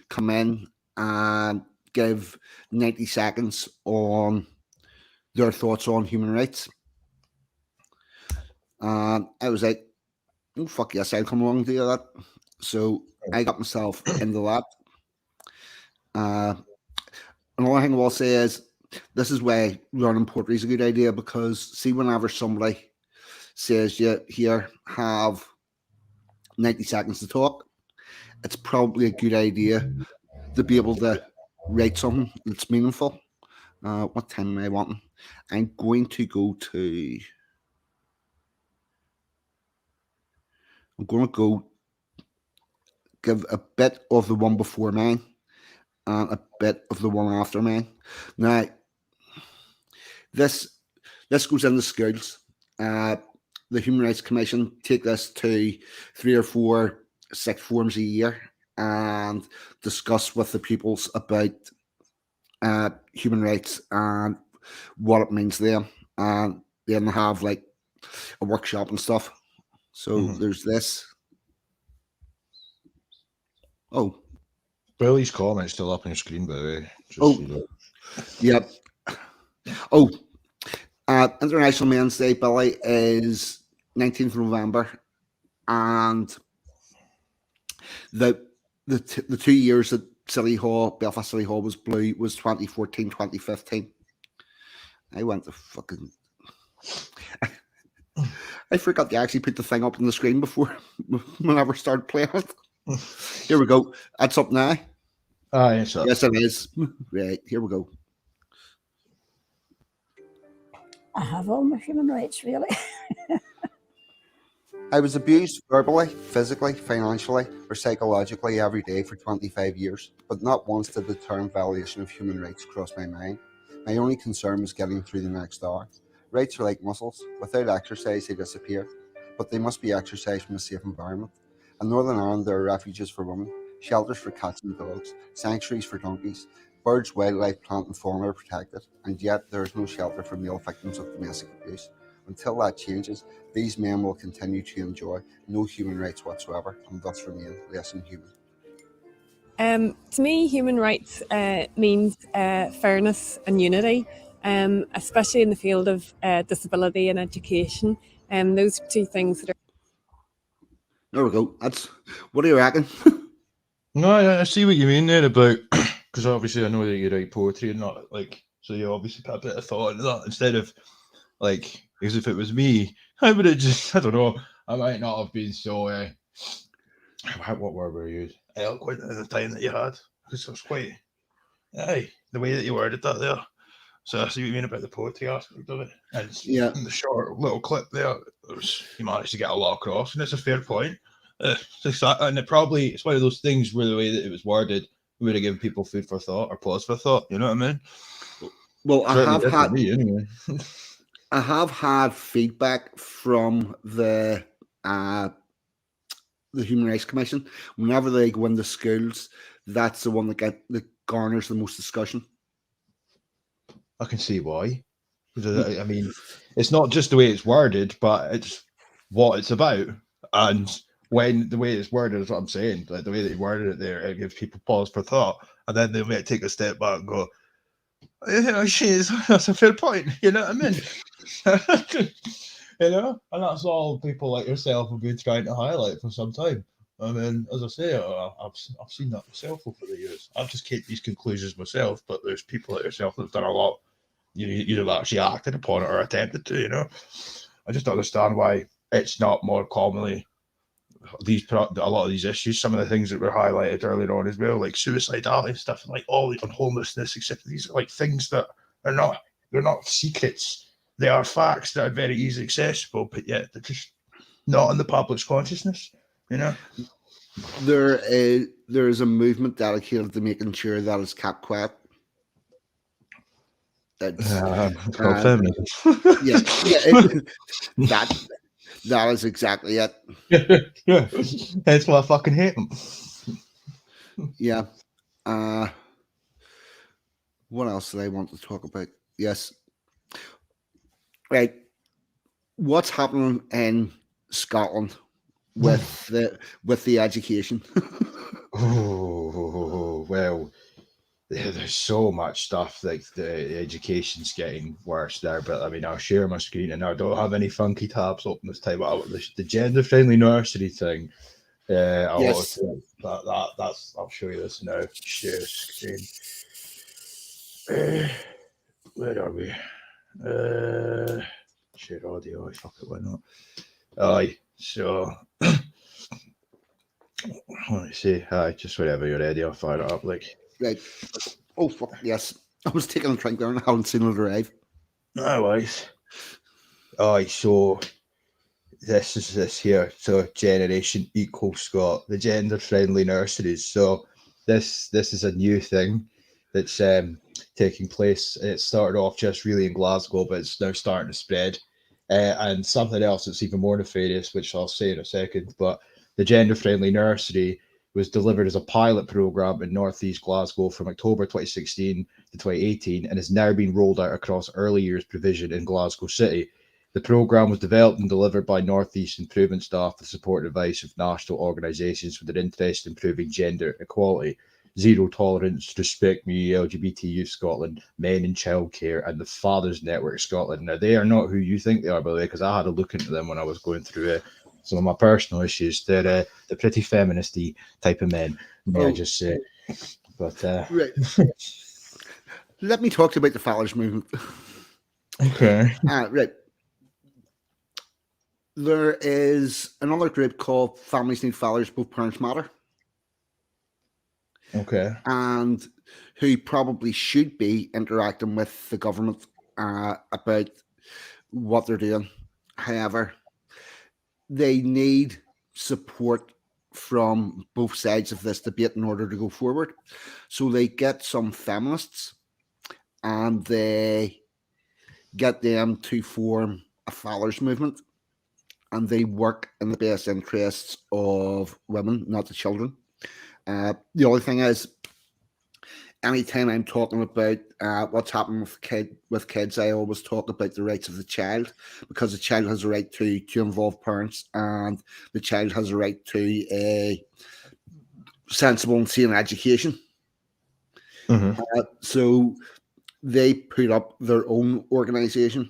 come in and give 90 seconds on their thoughts on human rights. And I was like, oh, fuck yes, I'll come along and do that. So I got myself into that. Another thing I will say is this is why learning poetry is a good idea, because see, whenever somebody says you here have 90 seconds to talk, it's probably a good idea to be able to write something that's meaningful. What time am I wanting? I'm going to go to. I'm going to go give a bit of the one before mine and a bit of the one after mine. Now, this goes into schools. The Human Rights Commission take this to 3 or 4 sixth forms a year and discuss with the pupils about human rights and what it means to them. And then they have like a workshop and stuff. So there's this. Oh.
Billy's comment's still up on your screen, by the way. Just,
Yep. Oh, International Men's Day, Billy, is 19th November, and the 2 years that Belfast City Hall was blue was 2014, 2015. I went to fucking. I forgot to actually put the thing up on the screen before whenever I started playing it. Here we go. That's up now.
Yes,
yes, it is. Right, here we go.
I have all my human rights, really.
I was abused verbally, physically, financially, or psychologically every day for 25 years, but not once did the term violation of human rights cross my mind. My only concern was getting through the next hour. Rights are like muscles. Without exercise, they disappear, but they must be exercised from a safe environment. In Northern Ireland, there are refuges for women, shelters for cats and dogs, sanctuaries for donkeys. Birds, wildlife, plant and fauna are protected, and yet there is no shelter for male victims of domestic abuse. Until that changes, these men will continue to enjoy no human rights whatsoever and thus remain less than human.
To me, human rights means fairness and unity, especially in the field of disability and education. Those 2 things that are.
There we go. What do you reckon?
No, I see what you mean there about, because obviously I know that you write poetry and not like, so you obviously put a bit of thought into that instead of like, because if it was me, I would have just, I don't know, I might not have been so, what word were you? Eloquent at the time that you had, because it was quite, the way that you worded that there. So I see what you mean about the poetry aspect of it. And in the short little clip there, you managed to get a lot across, and it's a fair point. And it's one of those things where the way that it was worded would have given people food for thought or pause for thought. You know what I mean?
Well, I have had
me anyway.
I have had feedback from the Human Rights Commission. Whenever they go into schools, that's the one that garners the most discussion.
I can see why. I mean, it's not just the way it's worded, but it's what it's about. And when the way it's worded is what I'm saying, like the way that you worded it there, it gives people pause for thought, and then they might take a step back and go, that's a fair point. You know what I mean? You know, and that's all people like yourself have been trying to highlight for some time. I mean, as I say, I've seen that myself over the years. I've just came to these conclusions myself, but there's people like yourself that've done a lot you'd have actually acted upon it or attempted to. You know, I just don't understand why it's not more commonly a lot of these issues. Some of the things that were highlighted earlier on as well, like suicidality and stuff, and like all the homelessness, etc. These are like things that are not they're not secrets. They are facts that are very easily accessible, but yet they're just not in the public's consciousness. You know.
There is a movement dedicated to making sure that it's kept quiet. It's
called feminism.
yeah, that is exactly it.
Yeah, that's why I fucking hate them.
Yeah. What else did I want to talk about? Yes. Right. What's happening in Scotland with the education?
Oh well, there's so much stuff. Like the education's getting worse there, but I mean, I'll share my screen, and I don't have any funky tabs open this time. The gender-friendly nursery thing.
Yes.
That's. I'll show you this now. Share screen. Where are we? Share audio. Fuck it, why not? Aye. So. Let me see. Aye, just whenever you're ready, I'll fire it up. Like.
Right. Oh fuck yes. I was taking a drink there and I haven't seen it arrive.
Anyways. Aye, so this is this here. So Generation Equal Scot, the gender friendly nurseries. So this is a new thing that's taking place. It started off just really in Glasgow, but it's now starting to spread. And something else that's even more nefarious, which I'll say in a second, but the gender friendly nursery was delivered as a pilot program in Northeast Glasgow from October 2016 to 2018 and is now being rolled out across early years provision in Glasgow City. The program was developed and delivered by Northeast Improvement staff with support and advice of national organisations with an interest in improving gender equality. Zero Tolerance, Respect Me, LGBT Youth Scotland, Men in Childcare, and the Fathers Network Scotland. Now, they are not who you think they are, by the way, because I had a look into them when I was going through some of my personal issues. They're pretty feministy type of men, may I just say. But
right. Let me talk to you about the Fathers movement.
Okay.
Right. There is another group called Families Need Fathers, Both Parents Matter.
Okay.
And who probably should be interacting with the government about what they're doing. However, they need support from both sides of this debate in order to go forward. So they get some feminists and they get them to form a fathers movement, and they work in the best interests of women, not the children. The only thing is, anytime I'm talking about what's happening with kids, I always talk about the rights of the child, because the child has a right to involve parents, and the child has a right to a sensible and sane education.
Mm-hmm.
So they put up their own organisation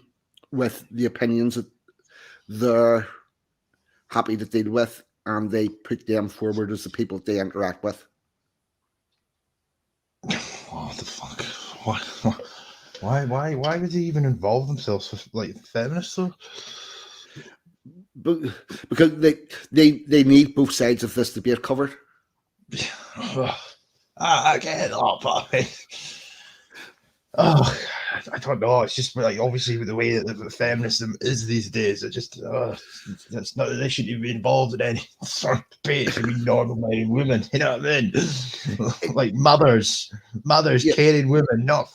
with the opinions that they're happy to deal with, and they put them forward as the people they interact with.
What the fuck? Why would they even involve themselves with like feminists though?
Because they need both sides of this debate covered.
I get that, but I don't know. It's just like obviously with the way that the feminism is these days, it just that's not. They shouldn't even be involved in any sort of debate. It should be normal-minded women. You know what I mean? Like mothers, yeah. Caring women, not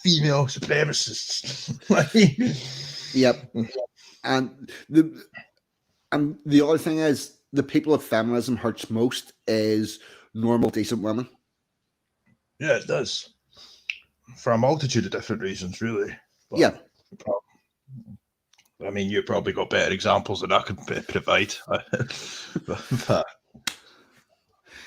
female supremacists.
Yep. And the other thing is, the people that feminism hurts most is normal, decent women.
Yeah, it does. For a multitude of different reasons, really. But,
yeah.
I mean, you've probably got better examples than I could provide. But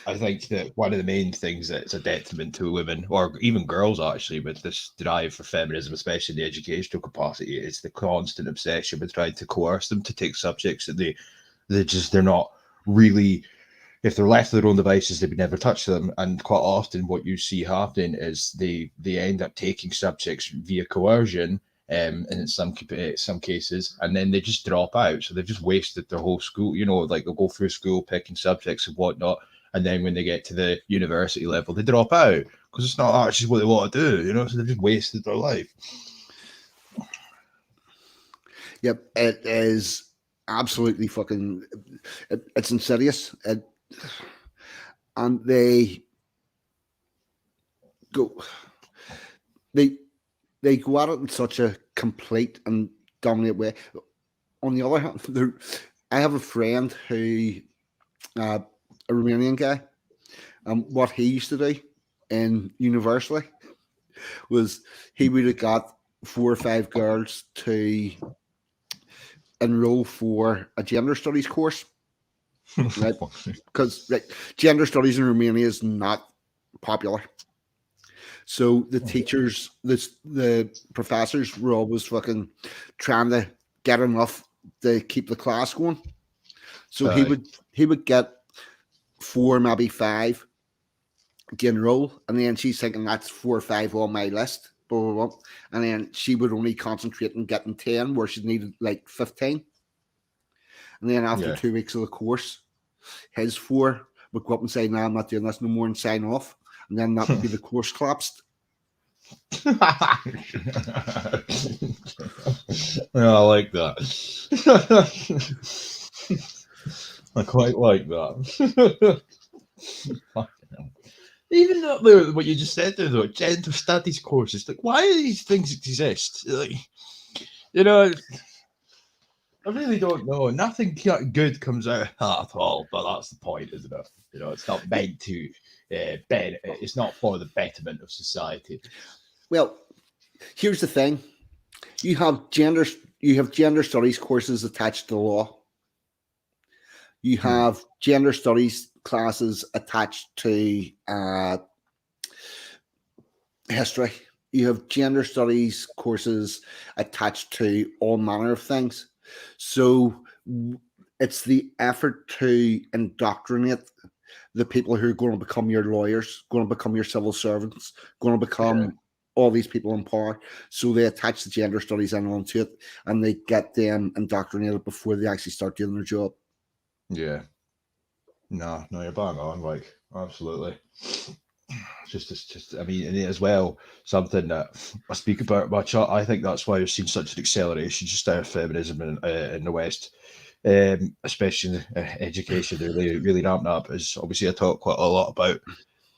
I think that one of the main things that's a detriment to women, or even girls actually, with this drive for feminism, especially in the educational capacity, is the constant obsession with trying to coerce them to take subjects that they're not really if they're left to their own devices, they would never touch them. And quite often, what you see happening is they end up taking subjects via coercion, and in some cases, and then they just drop out. So they've just wasted their whole school. You know, like they'll go through school picking subjects and whatnot, and then when they get to the university level, they drop out because it's not actually what they want to do. You know, so they've just wasted their life.
Yep, it is absolutely fucking. It's insidious, and they go. They go at it in such a complete and dominant way. On the other hand, I have a friend who, a Romanian guy, and what he used to do in university was he would have got 4 or 5 girls to enroll for a gender studies course, right? Because gender studies in Romania is not popular. So the teachers, the professors were always fucking trying to get enough to keep the class going. So he would get 4, maybe 5 to enroll, and then she's thinking that's 4 or 5 on my list, blah, blah, blah. And then she would only concentrate on getting 10 where she needed like 15. And then after 2 weeks of the course, his 4 would go up and say, "No, I'm not doing this no more," and sign off. And then that would be the course collapsed.
I like that. I quite like that. Even though what you just said there, though, gender studies courses, like, why do these things exist? Like, you know, I really don't know. Nothing good comes out of that at all, but that's the point, isn't it? You know, it's not meant to it's not for the betterment of society.
Well, here's the thing: you have gender studies courses attached to law. You have gender studies classes attached to history. You have gender studies courses attached to all manner of things. So it's the effort to indoctrinate the people who are going to become your lawyers, going to become your civil servants, going to become all these people in power. So they attach the gender studies in onto it, and they get them indoctrinated before they actually start doing their job.
Yeah. No, you're bang on, like, absolutely. Just, I mean, and as well, something that I speak about much. I think that's why we've seen such an acceleration just out of feminism in the West, especially in education. They're really ramping up. Is obviously I talk quite a lot about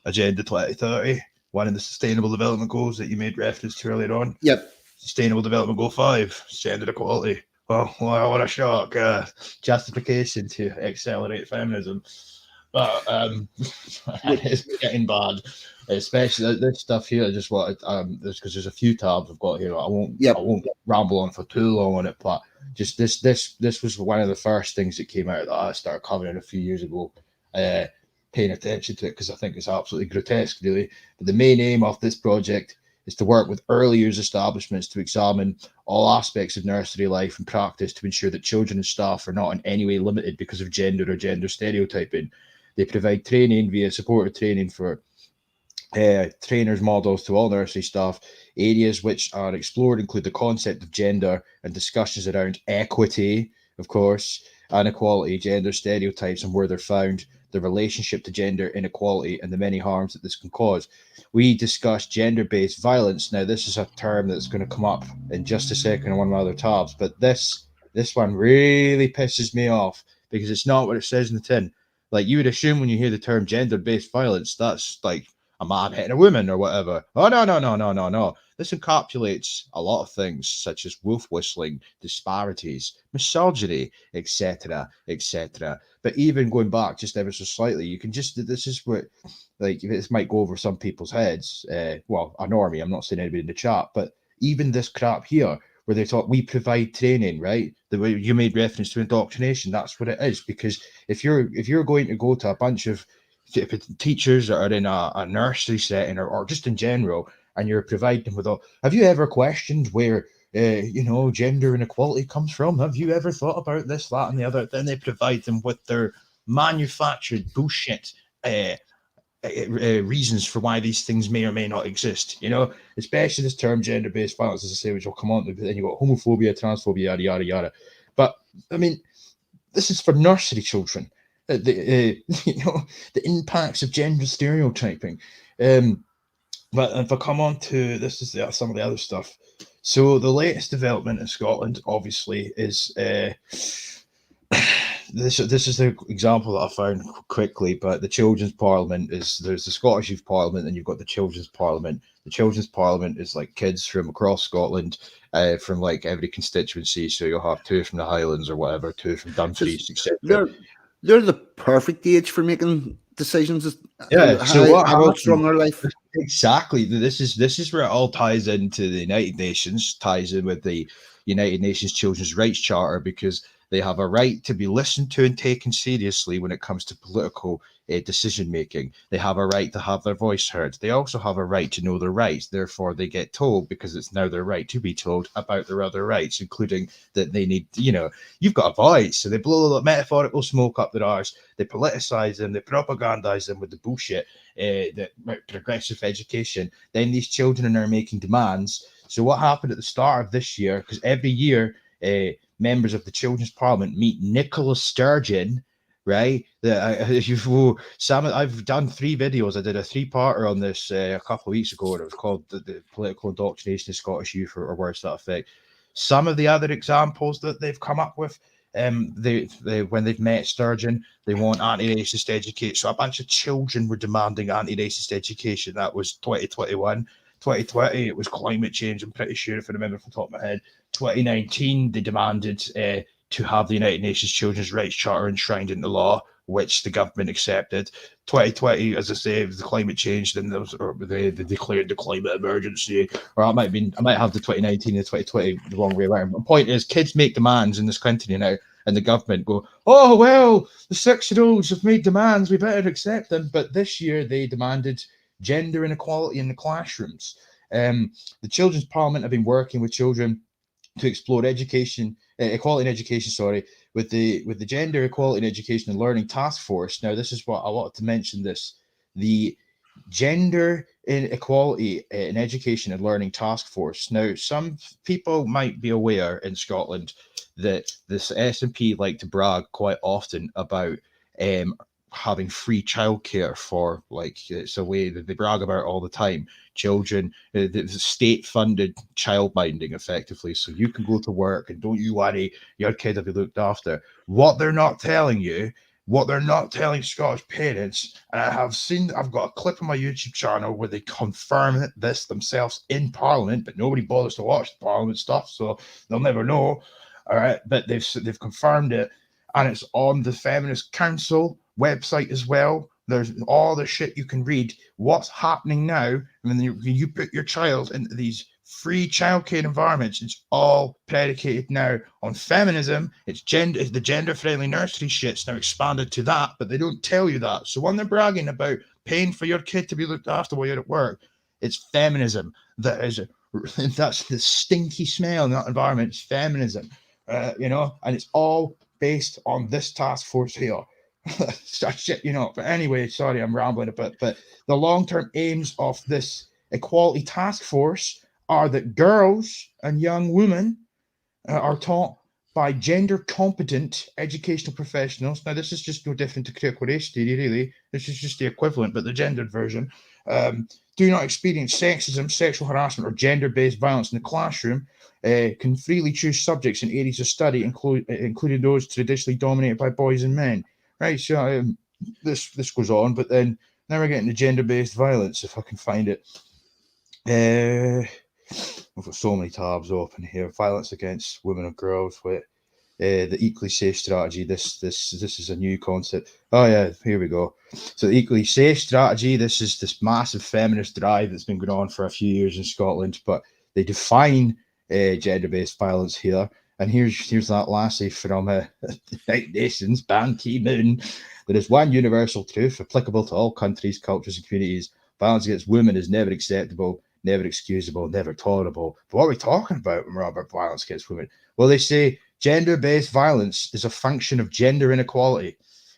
Agenda 2030, one of the Sustainable Development Goals that you made reference to earlier on.
Yep.
Sustainable Development Goal 5, gender equality. Oh, wow, what a shock. Justification to accelerate feminism. But it's getting bad, especially this stuff here. I just want because there's a few tabs I've got here. I won't ramble on for too long on it, but just this was one of the first things that came out that I started covering a few years ago, paying attention to it because I think it's absolutely grotesque, really. But the main aim of this project is to work with early years establishments to examine all aspects of nursery life and practice to ensure that children and staff are not in any way limited because of gender or gender stereotyping. They provide training via supported training for trainers models to all nursery staff. Areas which are explored include the concept of gender and discussions around equity, of course, inequality, gender stereotypes and where they're found, the relationship to gender inequality and the many harms that this can cause. We discuss gender-based violence. Now, this is a term that's going to come up in just a second on one of my other tabs, but this one really pisses me off because it's not what it says in the tin. Like, you would assume when you hear the term gender-based violence, that's like a man hitting a woman or whatever. Oh, no. This encapsulates a lot of things such as wolf whistling, disparities, misogyny, etc., etc. But even going back just ever so slightly, you can just, this is what, like, this might go over some people's heads. Well, a normie, I'm not saying anybody in the chat, but even this crap here, where they talk, we provide training, right? The way you made reference to indoctrination, that's what it is. Because if you're going to go to a bunch of teachers that are in a nursery setting or just in general, and you're providing them with all, have you ever questioned where gender inequality comes from? Have you ever thought about this, that, and the other? Then they provide them with their manufactured bullshit reasons for why these things may or may not exist, you know, especially this term gender-based violence, as I say, which will come on to, but then you've got homophobia, transphobia, yada, yada, yada. But, I mean, this is for nursery children. You know, the impacts of gender stereotyping. But if I come on to this, is some of the other stuff. So the latest development in Scotland, obviously, is this is the example that I found quickly. But the Children's Parliament there's the Scottish Youth Parliament, and you've got the Children's Parliament. The Children's Parliament is like kids from across Scotland, from like every constituency. So you'll have 2 from the Highlands or whatever, 2 from Dumfries, etc.
They're the perfect age for making decisions as
Yeah. So what
how
happens?
strong their life.
Exactly. This is where it all ties into the United Nations, ties in with the United Nations Children's Rights Charter, because they have a right to be listened to and taken seriously when it comes to political decision making. They have a right to have their voice heard. They also have a right to know their rights. Therefore, they get told, because it's now their right to be told about their other rights, including that they need, you know, you've got a voice. So they blow the metaphorical smoke up their arse. They politicize them. They propagandize them with the bullshit that progressive education. Then these children are now making demands. So what happened at the start of this year, because every year members of the Children's Parliament meet Nicola Sturgeon, right? I've done 3 videos. I did a 3-parter on this a couple of weeks ago, and it was called the Political Indoctrination of Scottish Youth, or words to that effect. Some of the other examples that they've come up with, they when they've met Sturgeon, they want anti-racist education. So a bunch of children were demanding anti-racist education. That was 2021. 2020, it was climate change, I'm pretty sure, if I remember from the top of my head. 2019, they demanded to have the United Nations Children's Rights Charter enshrined into law, which the government accepted. 2020, as I say, was the climate change, then they declared the climate emergency. Or I might have the 2019 and 2020 the wrong way around. The point is, kids make demands in this country now, and the government go, oh, well, the 6-year-olds have made demands, we better accept them. But this year, they demanded gender inequality in the classrooms. The Children's Parliament have been working with children to explore education, equality in education, with the Gender Equality in Education and Learning Task Force. Now, this is what I wanted to mention this. The Gender Equality in Education and Learning Task Force. Now, some people might be aware in Scotland that this SNP like to brag quite often about having free childcare for, like, it's a way that they brag about all the time. Children, the state-funded childminding, effectively, so you can go to work and don't you worry, your kid will be looked after. What they're not telling you, what they're not telling Scottish parents, and I've got a clip on my YouTube channel where they confirm this themselves in Parliament, but nobody bothers to watch the Parliament stuff, so they'll never know. All right, but they've confirmed it, and it's on the Feminist Council website as well. There's all the shit you can read. What's happening now when you put your child into these free childcare environments? It's all predicated now on feminism. It's the gender-friendly nursery shit's now expanded to that, but they don't tell you that. So when they're bragging about paying for your kid to be looked after while you're at work, it's feminism. That's the stinky smell in that environment. It's feminism, you know, and it's all based on this task force here. Shit, you know. But anyway, sorry, I'm rambling a bit. But the long-term aims of this equality task force are that girls and young women are taught by gender-competent educational professionals. Now, this is just no different to critical race theory, really. This is just the equivalent, but the gendered version. Do not experience sexism, sexual harassment, or gender-based violence in the classroom. Can freely choose subjects and areas of study, including those traditionally dominated by boys and men. Right, so this goes on, but then now we're getting to gender-based violence, if I can find it. I've got so many tabs open here. Violence against women and girls with the equally safe strategy. This is a new concept. Oh yeah, here we go. So the equally safe strategy. This is this massive feminist drive that's been going on for a few years in Scotland, but they define gender-based violence here. And here's that lassie from the United Nations, Ban Ki-moon. There is one universal truth applicable to all countries, cultures, and communities. Violence against women is never acceptable, never excusable, never tolerable. But what are we talking about when we're about violence against women? Well, they say gender-based violence is a function of gender inequality.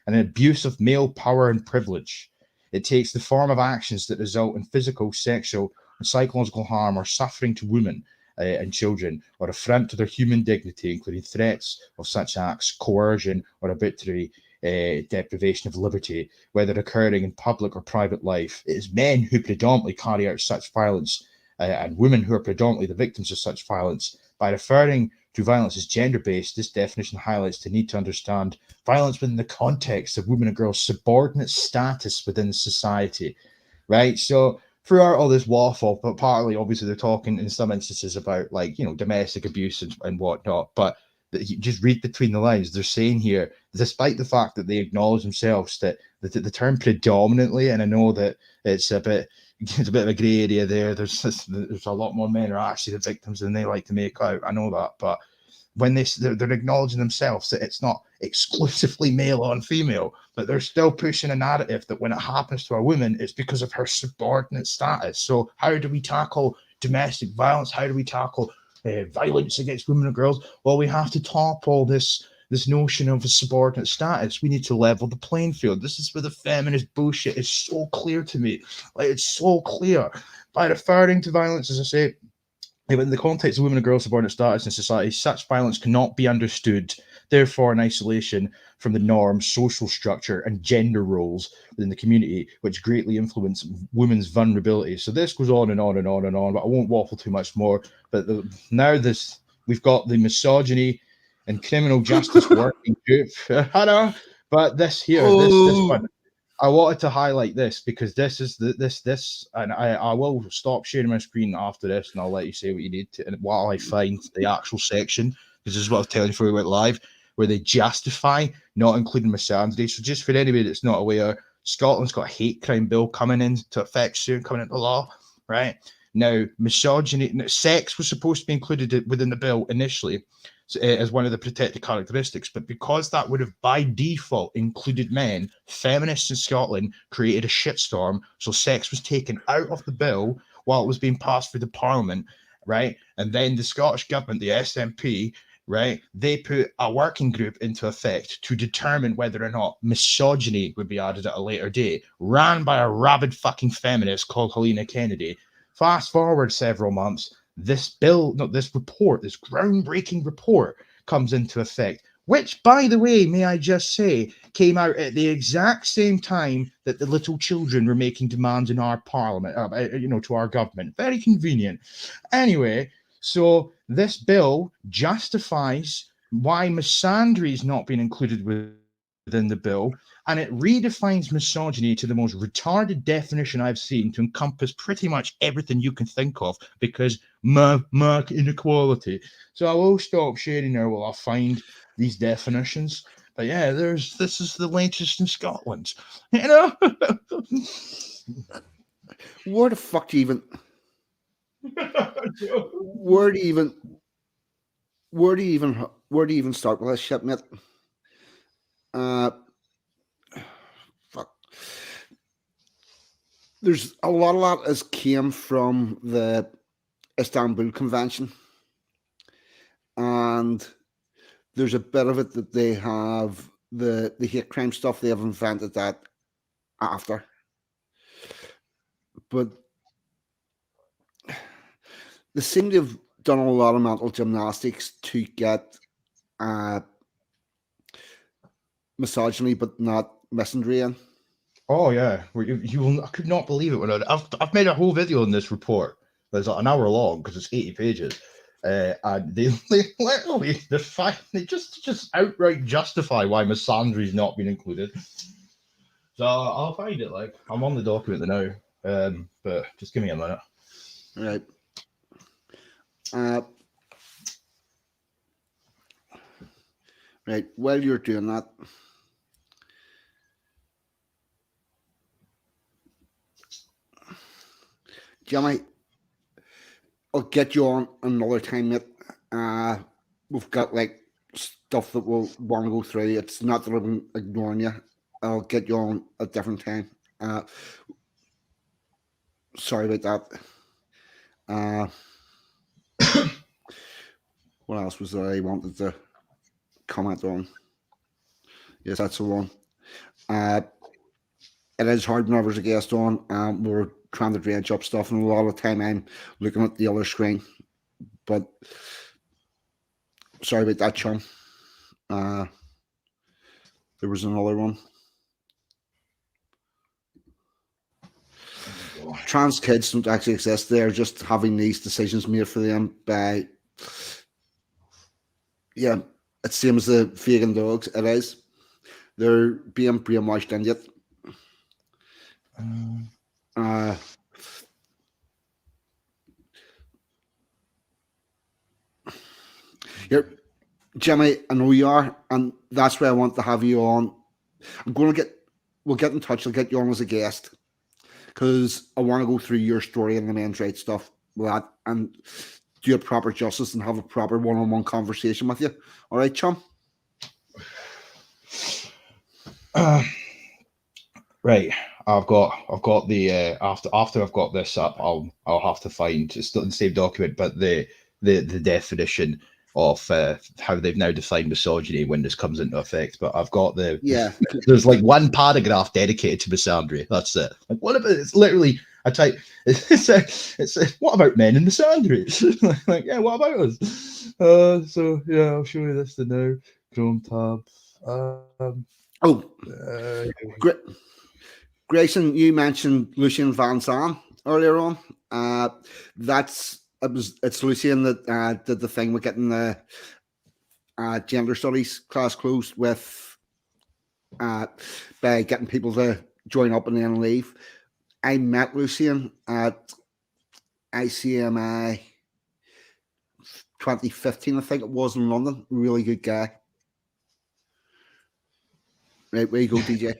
and an abuse of male power and privilege. It takes the form of actions that result in physical, sexual, and psychological harm or suffering to women and children, or affront to their human dignity, including threats of such acts, coercion, or arbitrary deprivation of liberty, whether occurring in public or private life. It is men who predominantly carry out such violence and women who are predominantly the victims of such violence. By referring to violence as gender-based, this definition highlights the need to understand violence within the context of women and girls' subordinate status within society, right? So throughout all this waffle, but partly obviously they're talking in some instances about like, domestic abuse and whatnot, but you just read between the lines. They're saying here, despite the fact that they acknowledge themselves that the term predominantly, and I know that it's a bit of a grey area there. There's a lot more men are actually the victims than they like to make out. I know that, but when they're acknowledging themselves that it's not exclusively male on female, but they're still pushing a narrative that when it happens to a woman, it's because of her subordinate status. So how do we tackle domestic violence? How do we tackle violence against women and girls? Well, we have to topple this notion of a subordinate status. We need to level the playing field. This is where the feminist bullshit is so clear to me. Like, it's so clear. By referring to violence, as I say, in the context of women and girls' subordinate status in society, such violence cannot be understood, therefore, in isolation from the norms, social structure, and gender roles within the community, which greatly influence women's vulnerability. So this goes on and on and on and on, but I won't waffle too much more. But we've got the misogyny and criminal justice working group. I know, but this one. I wanted to highlight this because this is this, and I will stop sharing my screen after this, and I'll let you say what you need to, and while I find the actual section, because this is what I was telling you before we went live, where they justify not including misogyny. So just for anybody that's not aware, Scotland's got a hate crime bill coming into effect soon, coming into law, right? Now, sex was supposed to be included within the bill initially as one of the protected characteristics, but because that would have by default included men, feminists in Scotland created a shitstorm, so sex was taken out of the bill while it was being passed through the Parliament, right? And then the Scottish Government, the SNP, right, they put a working group into effect to determine whether or not misogyny would be added at a later date, ran by a rabid fucking feminist called Helena Kennedy. Fast forward several months, this groundbreaking report comes into effect, which, by the way, may I just say, came out at the exact same time that the little children were making demands in our parliament, to our government. Very convenient. Anyway, so this bill justifies why misandry is not being included within the bill, and it redefines misogyny to the most retarded definition I've seen to encompass pretty much everything you can think of, because mark inequality. So I will stop sharing now while I find these definitions. But yeah, this is the latest in Scotland.
Where the fuck do you even where do you even start with this shit, mate? Fuck. There's a lot has came from the Istanbul Convention, and there's a bit of it that they have the hate crime stuff. They have invented that after, but they seem to have done a lot of mental gymnastics to get misogyny, but not misandry in.
Oh yeah, you will. I could not believe it when I've made a whole video on this report. That's like an hour long because it's 80 pages, and they literally they just outright justify why misandry's not been included. So I'll find it. Like, I'm on the document now, but just give me a minute.
Right. Right. While you're doing that, Jimmy, I'll get you on another time, mate. We've got like stuff that we'll want to go through. It's not that I'm ignoring you. I'll get you on a different time. Sorry about that. What else was there I wanted to comment on? Yes, that's the one. Uh, it is hard whenever there's a guest on. We're trying to dredge up stuff, and a lot of the time I'm looking at the other screen. But sorry about that, chum. There was another one. Trans kids don't actually exist. They're just having these decisions made for them by, yeah, it's the same as the vegan dogs. It is. They're being brainwashed into it. Here, Jimmy, I know you are, and that's why I want to have you on. We'll get in touch. I'll get you on as a guest because I want to go through your story and the men's rights stuff with that and do it proper justice and have a proper one-on-one conversation with you. All right, chum?
Right. I've got the after I've got this up, I'll have to find, it's still in the same document, but the definition of how they've now defined misogyny when this comes into effect. But I've got there's like one paragraph dedicated to misandry. That's it. Like, what about, it's literally a type. It's what about men in misandry? Like, yeah, what about us? So yeah, I'll show you this now. Chrome tab.
Grayson, you mentioned Lucien Van Zandt earlier on. It's Lucien that did the thing with getting the gender studies class closed with by getting people to join up and then leave. I met Lucien at ICMI 2015, I think it was, in London. Really good guy. Right, where you go, DJ?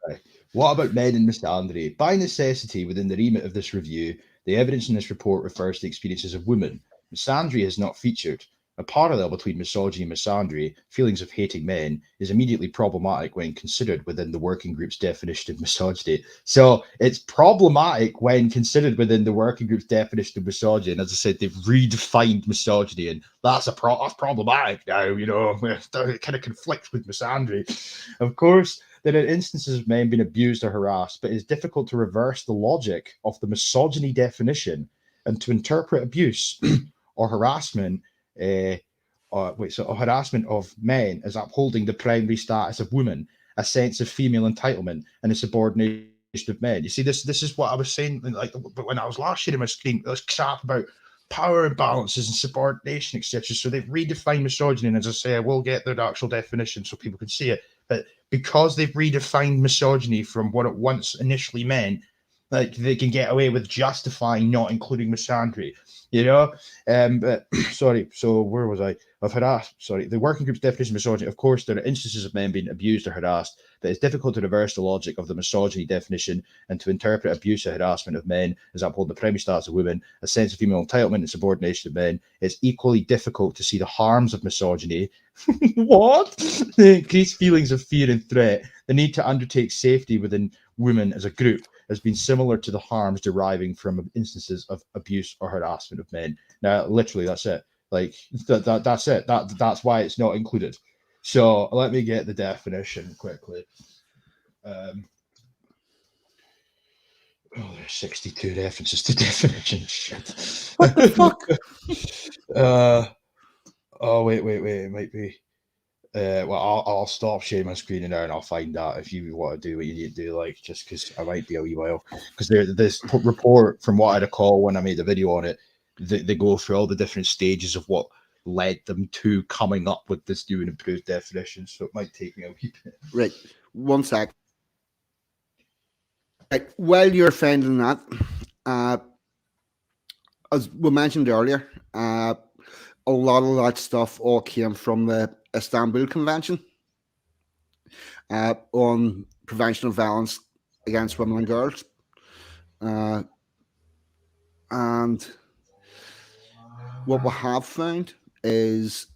Right. What about men in misandry? By necessity, within the remit of this review, the evidence in this report refers to the experiences of women. Misandry is not featured. A parallel between misogyny and misandry, feelings of hating men, is immediately problematic when considered within the working group's definition of misogyny. So it's problematic when considered within the working group's definition of misogyny. And as I said, they've redefined misogyny, and that's problematic now. You know, it kind of conflicts with misandry. Of course, there are instances of men being abused or harassed, but it's difficult to reverse the logic of the misogyny definition and to interpret abuse or harassment harassment of men as upholding the primary status of women, a sense of female entitlement, and a subordination of men. You see, this is what I was saying, like when I was last sharing my screen, this crap about power imbalances and subordination, etc. So they've redefined misogyny, and as I say, I will get their actual definition so people can see it. But because they've redefined misogyny from what it once initially meant, like they can get away with justifying not including misandry, you know. But sorry, so where was I? Of harassed. Sorry, the working group's definition of misogyny. Of course, there are instances of men being abused or harassed, but it's difficult to reverse the logic of the misogyny definition and to interpret abuse or harassment of men as upholding the primary status of women, a sense of female entitlement and subordination of men. It's equally difficult to see the harms of misogyny. What? The increased feelings of fear and threat, the need to undertake safety within women as a group, has been similar to the harms deriving from instances of abuse or harassment of men. Now, literally, that's it. Like that's it. That's why it's not included. So let me get the definition quickly. There's 62 references to definitions. Shit.
What the fuck?
Oh wait. It might be. Well, I'll stop sharing my screen now and I'll find out if you want to do what you need to do, like, just because I might be a wee while. Because this report, from what I recall when I made a video on it, they go through all the different stages of what led them to coming up with this new and improved definition. So it might take me a wee bit.
Right, one sec. Right, while you're finding that, as we mentioned earlier, a lot of that stuff all came from the Istanbul Convention on prevention of violence against women and girls. And what we have found is,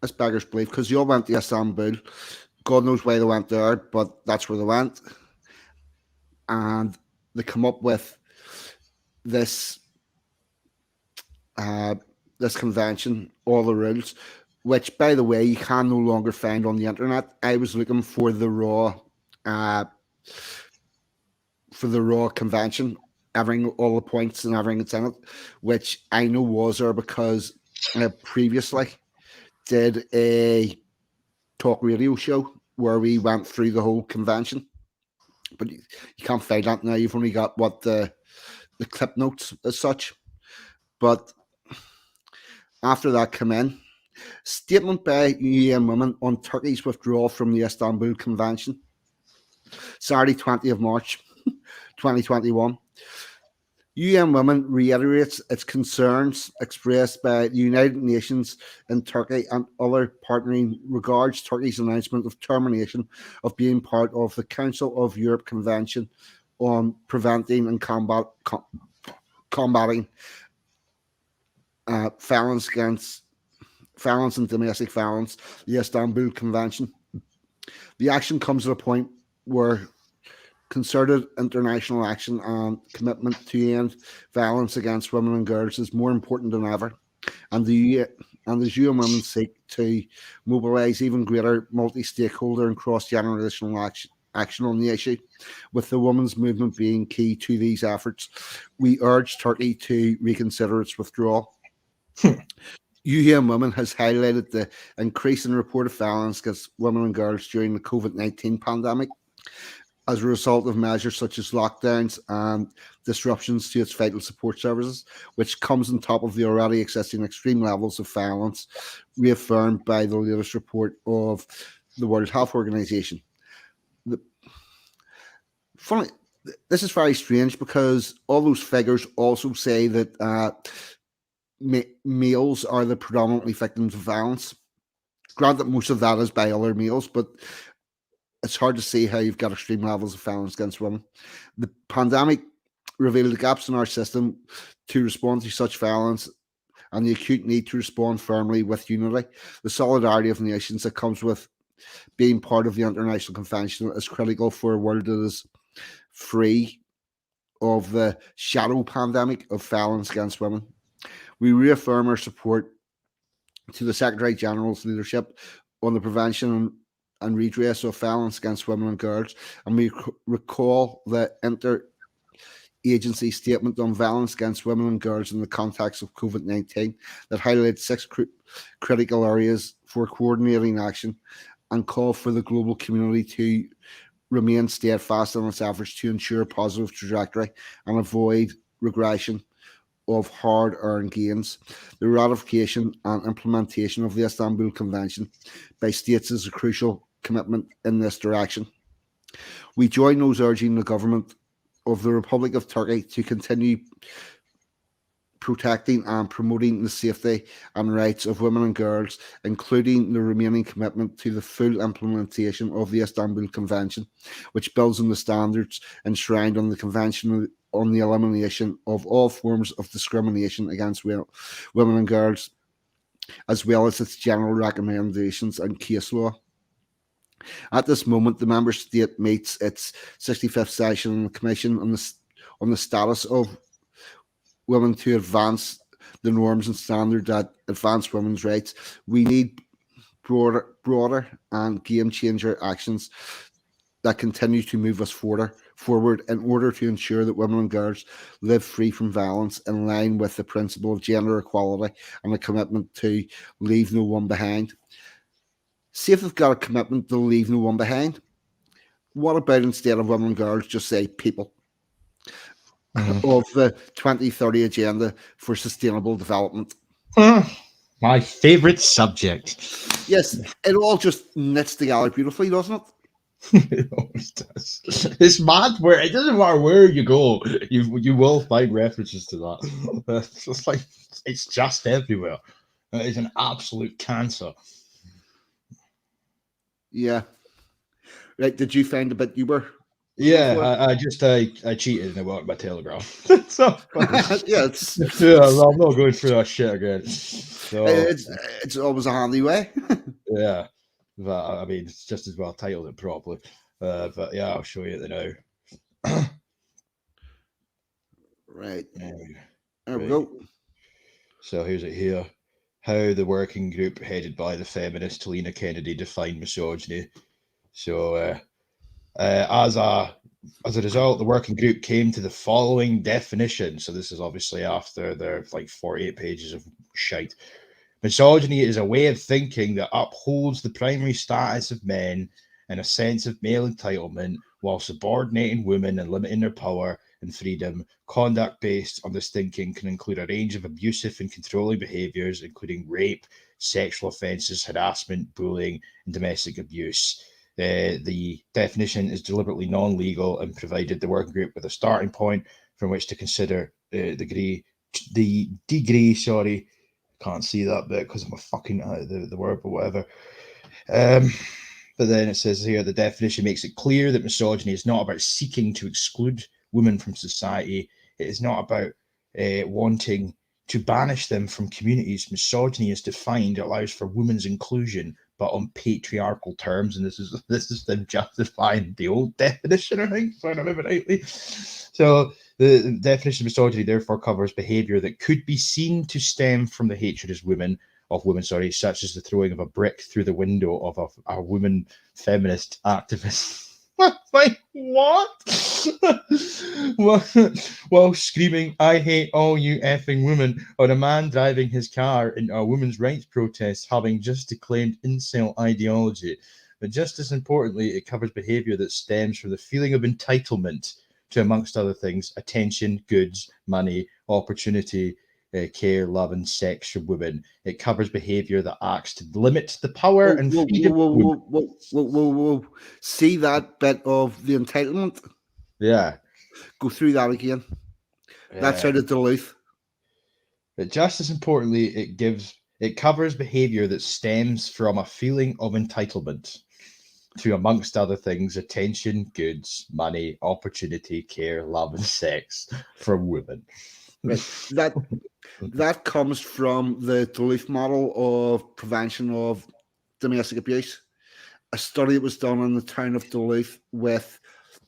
it's beggars belief, because you all went to Istanbul. God knows why they went there, but that's where they went. And they come up with this this convention, all the rules, which, by the way, you can no longer find on the internet. I was looking for the uh, raw convention, everything, all the points and everything that's in it, which I know was there because I previously did a talk radio show where we went through the whole convention. But you can't find that now. You've only got what the clip notes as such. But after that came in, statement by UN women on Turkey's withdrawal from the Istanbul Convention. Saturday, 20th of March, 2021. UN Women reiterates its concerns expressed by the United Nations in Turkey and other partnering regards Turkey's announcement of termination of being part of the Council of Europe Convention on Preventing and Combating Violence and Domestic Violence, the Istanbul Convention. The action comes at a point where concerted international action and commitment to end violence against women and girls is more important than ever, and as UN Women seek to mobilise even greater multi-stakeholder and cross-generational action on the issue, with the women's movement being key to these efforts, we urge Turkey to reconsider its withdrawal. UN Women has highlighted the increase in reported violence against women and girls during the COVID-19 pandemic as a result of measures such as lockdowns and disruptions to its vital support services, which comes on top of the already existing extreme levels of violence reaffirmed by the latest report of the World Health Organization. Funny, this is very strange because all those figures also say that males are the predominantly victims of violence. Granted, most of that is by other males, but it's hard to see how you've got extreme levels of violence against women. The pandemic revealed the gaps in our system to respond to such violence and the acute need to respond firmly with unity. The solidarity of nations that comes with being part of the International Convention is critical for a world that is free of the shadow pandemic of violence against women. We reaffirm our support to the Secretary General's leadership on the prevention and redress of violence against women and girls, and we recall the interagency statement on violence against women and girls in the context of COVID-19 that highlights 6 critical areas for coordinating action and call for the global community to remain steadfast in its efforts to ensure a positive trajectory and avoid regression of hard-earned gains. The ratification and implementation of the Istanbul Convention by states is a crucial commitment in this direction. We join those urging the government of the Republic of Turkey to continue protecting and promoting the safety and rights of women and girls, including the remaining commitment to the full implementation of the Istanbul Convention, which builds on the standards enshrined on the Convention on the elimination of all forms of discrimination against women and girls, as well as its general recommendations and case law. At this moment, the member state meets its 65th session in the Commission on the status of women to advance the norms and standards that advance women's rights. We need broader and game-changer actions that continue to move us forward in order to ensure that women and girls live free from violence in line with the principle of gender equality and a commitment to leave no one behind. See if they've got a commitment to leave no one behind. What about instead of women and girls, just say people? Of the 2030 Agenda for Sustainable Development.
My favourite subject.
Yes, it all just knits together beautifully, doesn't it?
It always does. It's mad where it doesn't matter where you go, you will find references to that. It's just like it's just everywhere. It's an absolute cancer.
Yeah. Right, did you find the bit you were?
Yeah, I cheated and it worked by Telegram. So
yeah,
I'm not going through that shit again. So
it's always a handy way.
yeah, but I mean, it's just as well titled it properly. But yeah, I'll show you it now.
Right.
There
we go.
So here's it here. how the working group headed by the feminist Helena Kennedy defined misogyny. So as a result, the working group came to the following definition. So this is obviously after their like 48 pages of shite. Misogyny is a way of thinking that upholds the primary status of men and a sense of male entitlement while subordinating women and limiting their power and freedom. Conduct based on this thinking can include a range of abusive and controlling behaviors, including rape, sexual offenses, harassment, bullying, and domestic abuse. The definition is deliberately non-legal and provided the working group with a starting point from which to consider the degree, can't see that bit because I'm a fucking the word, but whatever. But then it says here the definition makes it clear that misogyny is not about seeking to exclude women from society. It is not about wanting to banish them from communities. Misogyny is defined, it allows for women's inclusion, but on patriarchal terms. And this is them justifying the old definition, I think, if I remember rightly. So the definition of misogyny therefore covers behavior that could be seen to stem from the hatred of women, such as the throwing of a brick through the window of a woman feminist activist. Like, what? While screaming, "I hate all you effing women," or a man driving his car in a women's rights protest having just declaimed incel ideology. But just as importantly, it covers behavior that stems from the feeling of entitlement to, amongst other things, attention, goods, money, opportunity, care, love, and sex from women. It covers behavior that acts to limit the power and freedom.
Whoa. See that bit of the entitlement?
Yeah.
Go through that again. That's out of Duluth.
But just as importantly, it covers behavior that stems from a feeling of entitlement to, amongst other things, attention, goods, money, opportunity, care, love, and sex from women.
Right. That comes from the Duluth model of prevention of domestic abuse. A study that was done in the town of Duluth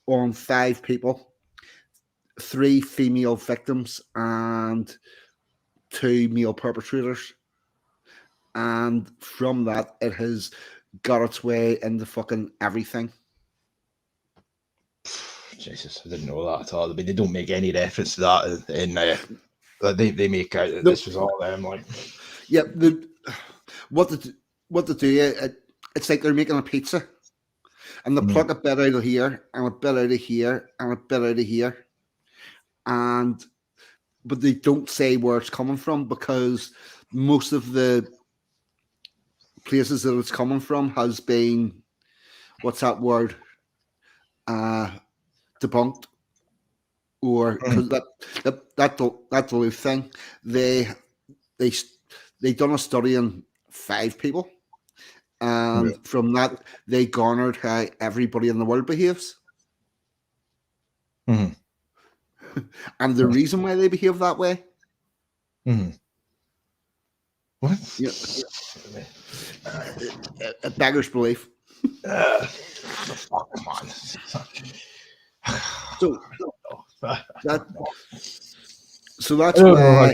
on 5 people, 3 female victims and 2 male perpetrators. And from that, it has got its way into fucking everything.
Jesus, I didn't know that at all. I mean, they don't make any reference to that in they make out that this was all them. Like,
yeah, what they do, it's like they're making a pizza, and they pluck a bit out of here, and a bit out of here, and a bit out of here, but they don't say where it's coming from, because most of the places that it's coming from has been, what's that word, debunked, or because that Duluth thing, they done a study on 5 people, and from that they garnered how everybody in the world behaves.
Mm-hmm.
And the reason why they behave that way,
what?
It beggars belief.
Fuck, man.
So that's why
I'm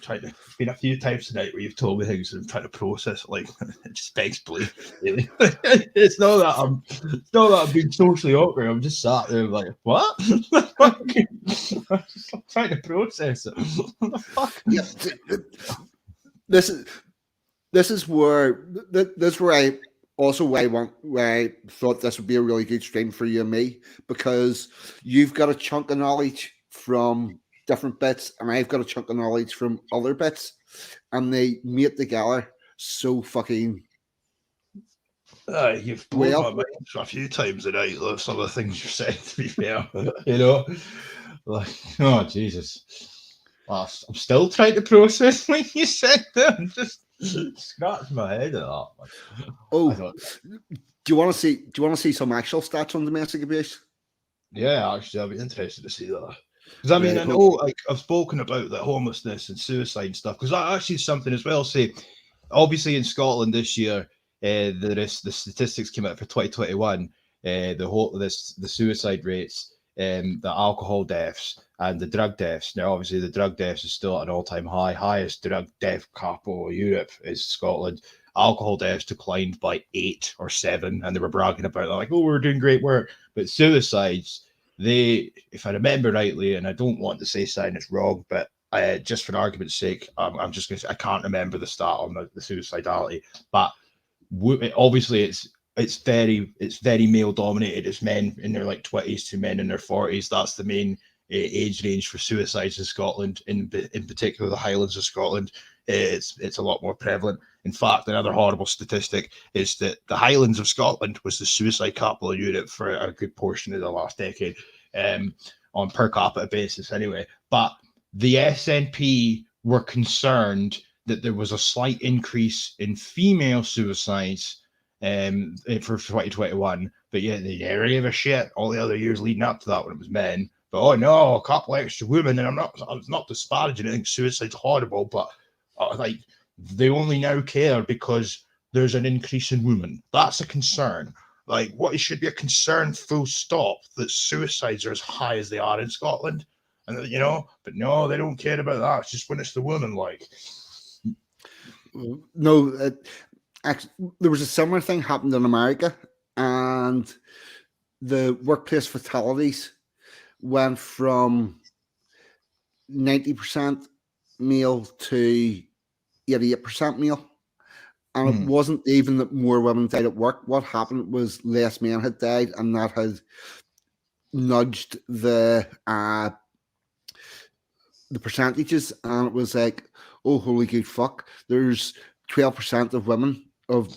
trying to. It's been a few times tonight where you've told me things and I'm trying to process it. Like, it just begs belief. Really, it's not that I'm being socially awkward. I'm just sat there like, what? I'm trying to process it. What the fuck?
Yeah, this is where I also why I thought this would be a really good stream for you and me, because you've got a chunk of knowledge from different bits and I've got a chunk of knowledge from other bits, and they meet together so fucking
you've blown my mind a few times tonight. Some of the things you said, to be fair, like, oh Jesus, well, I'm still trying to process what you said there. I'm just scratch my head at that.
Oh, do you want to see some actual stats on domestic abuse?
Yeah, actually, I'd be interested to see that. Because I mean, I know, like, I've spoken about the homelessness and suicide and stuff, because that actually is something as well. Say, obviously in Scotland this year, the statistics came out for 2021. The suicide rates the alcohol deaths and the drug deaths. Now, obviously, the drug deaths is still at an all-time high. Highest drug death capital of Europe is Scotland. Alcohol deaths declined by 8 or 7, and they were bragging about that, like, oh, we're doing great work. But suicides, they, if I remember rightly, and I don't want to say something that's wrong, but just for argument's sake, I'm just going to say I can't remember the stat on the suicidality, but obviously it's very male dominated. It's men in their like 20s to men in their 40s. That's the main age range for suicides in Scotland, in particular the Highlands of Scotland. It's a lot more prevalent. In fact, another horrible statistic is that the Highlands of Scotland was the suicide capital of Europe for a good portion of the last decade, on per capita basis anyway. But the SNP were concerned that there was a slight increase in female suicides for 2021, but yet they never gave a shit all the other years leading up to that when it was men. But oh no, a couple extra women, and I'm not disparaging. I think suicide's horrible, but like they only now care because there's an increase in women. That's a concern. Like what it should be a concern, full stop, that suicides are as high as they are in Scotland, and you know, but no, they don't care about that. It's just when it's the woman, like.
No, actually, there was a similar thing happened in America, and the workplace fatalities went from 90% male to 88% male. And it wasn't even that more women died at work. What happened was less men had died, and that had nudged the percentages. And it was like, oh, holy good fuck! There's 12% of women of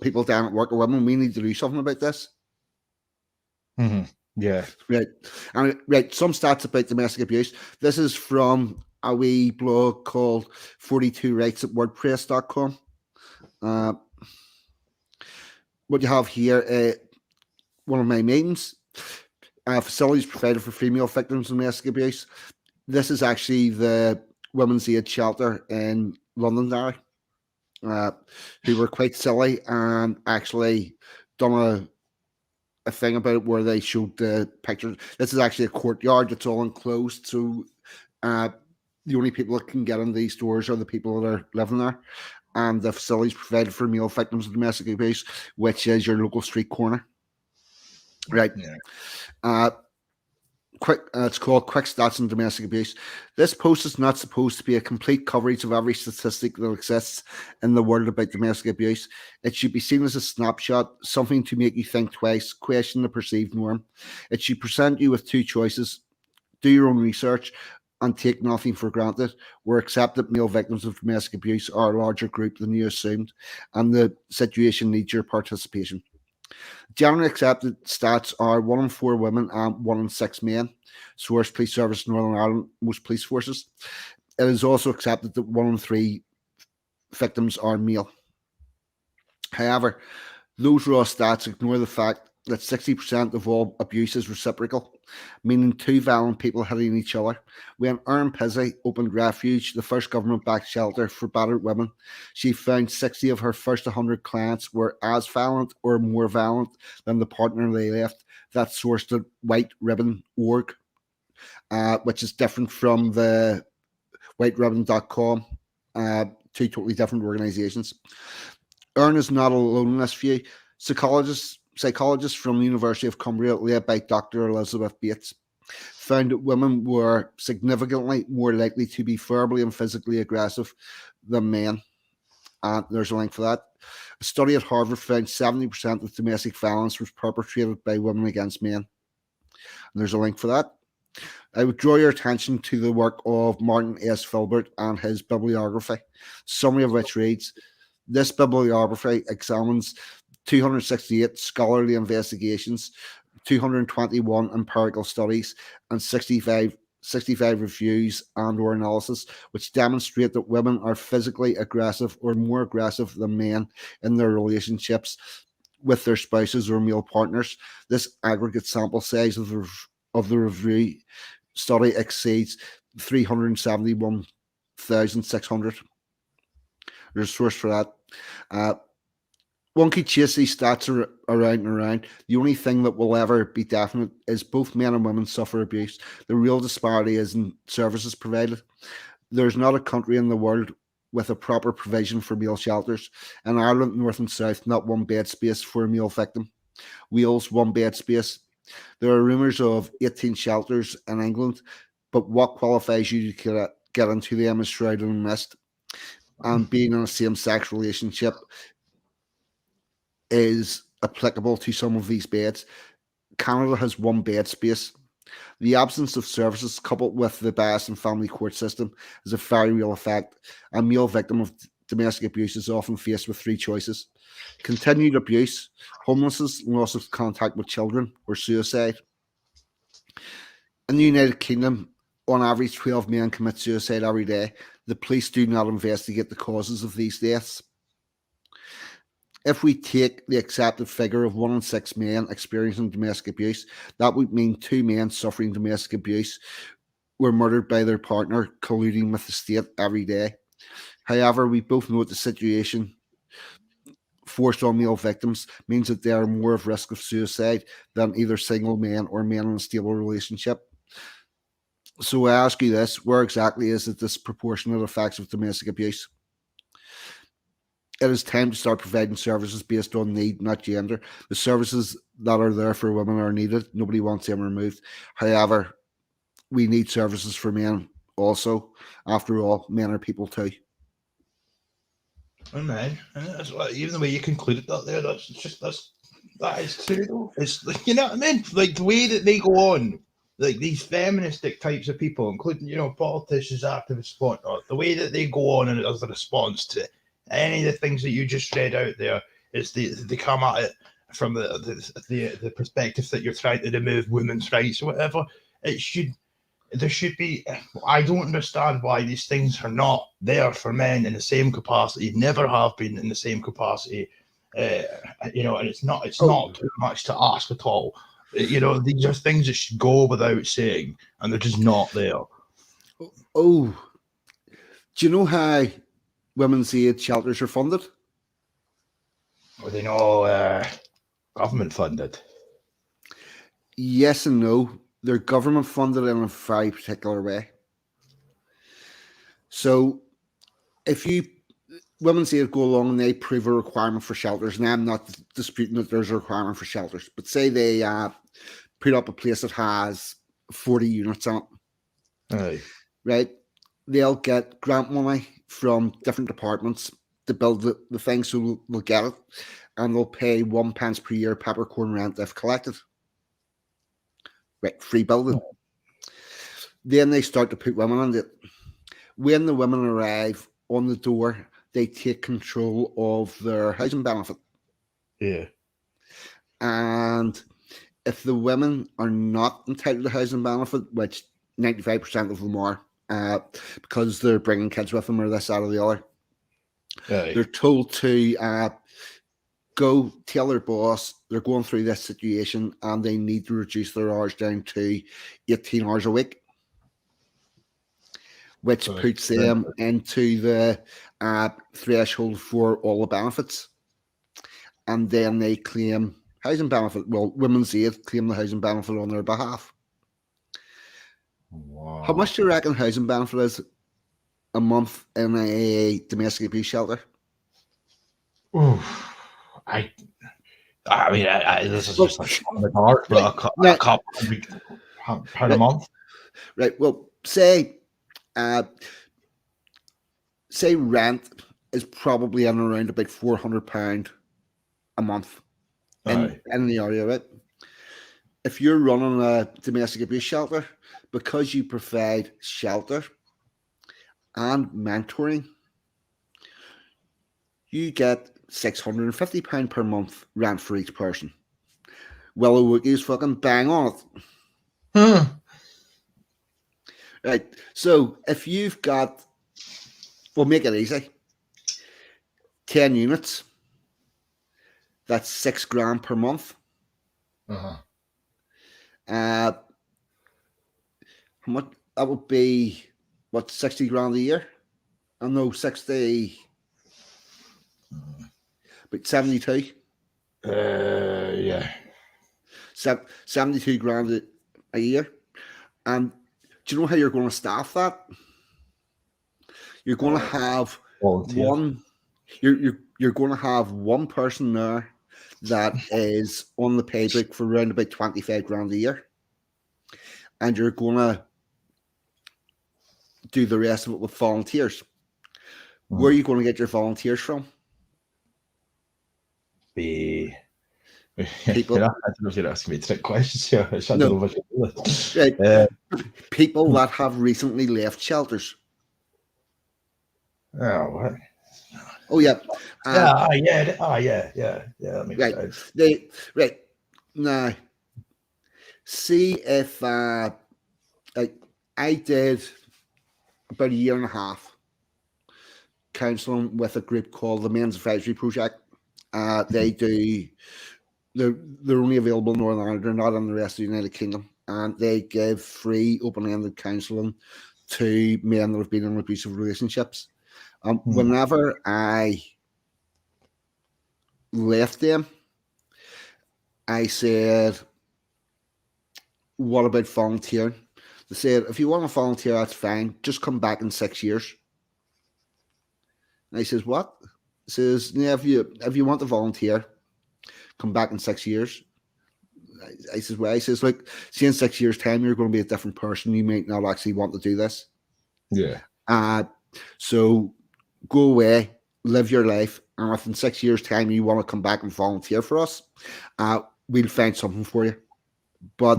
people down at work are women. We need to do something about this.
Mm-hmm. Yeah.
Right. And right, some stats about domestic abuse. This is from a wee blog called 42 rights at wordpress.com. What you have here, one of my meetings, facilities provided for female victims of domestic abuse. This is actually the Women's Aid Shelter in Londonderry, who were quite silly and actually done a thing about it where they showed the pictures. This is actually a courtyard that's all enclosed, so the only people that can get in these stores are the people that are living there. And the facilities provided for male victims of domestic abuse, which is your local street corner. Right. Yeah. It's called Quick Stats on Domestic Abuse. This post is not supposed to be a complete coverage of every statistic that exists in the world about domestic abuse. It should be seen as a snapshot, something to make you think twice, question the perceived norm. It should present you with two choices: do your own research and take nothing for granted, or accept that male victims of domestic abuse are a larger group than you assumed, and the situation needs your participation. Generally accepted stats are 1 in 4 women and 1 in 6 men. Source: Police Service Northern Ireland, most police forces. It is also accepted that 1 in 3 victims are male. However, those raw stats ignore the fact that 60% of all abuse is reciprocal, meaning two violent people hitting each other. When Erin Pizzey opened Refuge, the first government-backed shelter for battered women, she found 60 of her first 100 clients were as violent or more violent than the partner they left. That's sourced at whiteribbon.org, which is different from the whiteribbon.com, two totally different organizations. Erin is not alone in this view. Psychologists from the University of Cumbria, led by Dr. Elizabeth Bates, found that women were significantly more likely to be verbally and physically aggressive than men. And there's a link for that. A study at Harvard found 70% of domestic violence was perpetrated by women against men. And there's a link for that. I would draw your attention to the work of Martin S. Filbert and his bibliography, summary of which reads, this bibliography examines 268 scholarly investigations, 221 empirical studies, and 65 reviews and or analysis, which demonstrate that women are physically aggressive or more aggressive than men in their relationships with their spouses or male partners. This aggregate sample size of the review study exceeds 371,600. There's a source for that. one could chase these stats around and around. The only thing that will ever be definite is both men and women suffer abuse. The real disparity is in services provided. There's not a country in the world with a proper provision for male shelters. In Ireland, North and South, not one bed space for a male victim. Wales, one bed space. There are rumours of 18 shelters in England, but what qualifies you to get into them is shrouded in mist. And being in a same-sex relationship is applicable to some of these beds. Canada has one bed space. The absence of services coupled with the bias in family court system is a very real effect. A male victim of domestic abuse is often faced with three choices: continued abuse, homelessness, loss of contact with children, or suicide. In the United Kingdom, on average, 12 men commit suicide every day. The police do not investigate the causes of these deaths. If we take the accepted figure of 1 in 6 men experiencing domestic abuse, that would mean 2 men suffering domestic abuse were murdered by their partner, colluding with the state every day. However, we both know that the situation forced on male victims means that they are more at risk of suicide than either single men or men in a stable relationship. So I ask you this: where exactly is the disproportionate effects of domestic abuse? It is time to start providing services based on need, not gender. The services that are there for women are needed. Nobody wants them removed. However, we need services for men also. After all, men are people too.
Oh man, that's what, even the way you concluded that there, that is true though. It's like, you know what I mean? Like the way that they go on, like these feministic types of people, including, you know, politicians, activists, whatnot, the way that they go on and as a response to any of the things that you just read out there is they come at it from the perspective that you're trying to remove women's rights or whatever. There should be. I don't understand why these things are not there for men in the same capacity. Never have been in the same capacity. You know, and it's not too much to ask at all. You know, these are things that should go without saying, and they're just not there.
Oh, do you know how women's aid shelters are funded?
Are they not government funded?
Yes and no. They're government funded in a very particular way. So if women's aid go along and they prove a requirement for shelters, and I'm not disputing that there's a requirement for shelters, but say they put up a place that has 40 units on it,
Aye.
right? They'll get grant money from different departments to build the thing, so they'll get it, and they'll pay £1 per year peppercorn rent if collected. Right, free building. Then they start to put women on it. When the women arrive on the door, they take control of their housing benefit.
Yeah.
And if the women are not entitled to housing benefit, which 95% of them are, because they're bringing kids with them or this, that, or the other,
Aye.
they're told to go tell their boss they're going through this situation and they need to reduce their hours down to 18 hours a week, which puts them into the threshold for all the benefits. And then they claim housing benefit. Well, Women's Aid claim the housing benefit on their behalf.
Wow.
How much do you reckon housing benefit is a month in a domestic abuse shelter?
Oof. I mean, this is just a shot in the dark, but a couple £100 a month.
Right. Well, say rent is probably in around about £400 a month in the area, right? If you're running a domestic abuse shelter, because you provide shelter and mentoring, you get £650 per month rent for each person. Willow Wookie's fucking bang on it. Right. So if you've got, we'll make it easy, 10 units, that's £6,000 per month. How much that would be? What, 60 grand a year? I know 60, about About 72.
Yeah.
72 grand a year. And do you know how you're going to staff that? You're going to have
Volunteer.
you're going to have one person there that is on the pay book for around about 25 grand a year. And you're going to do the rest of it with volunteers. Where are you going to get your volunteers from?
Be
People.
I don't know if you're asking me trick questions here. I don't know if I should do this.
Right. People that have recently left shelters.
Oh, what?
Oh yeah.
Yeah. That makes sense.
Right. Now, see if like I did about a year and a half counselling with a group called the Men's Advisory Project. They do. They're only available in Northern Ireland. They're not in the rest of the United Kingdom, and they give free open-ended counselling to men that have been in abusive relationships. Whenever I left them, I said, "What about volunteering?" They said, "If you want to volunteer, that's fine. Just come back in 6 years." And I says, "What?" He says, "Yeah, if you want to volunteer, come back in 6 years." I says, "Well," I says, "Like, see, in 6 years' time, you're going to be a different person. You might not actually want to do this.
Yeah.
So go away, live your life, and if in 6 years' time you want to come back and volunteer for us, we'll find something for you. But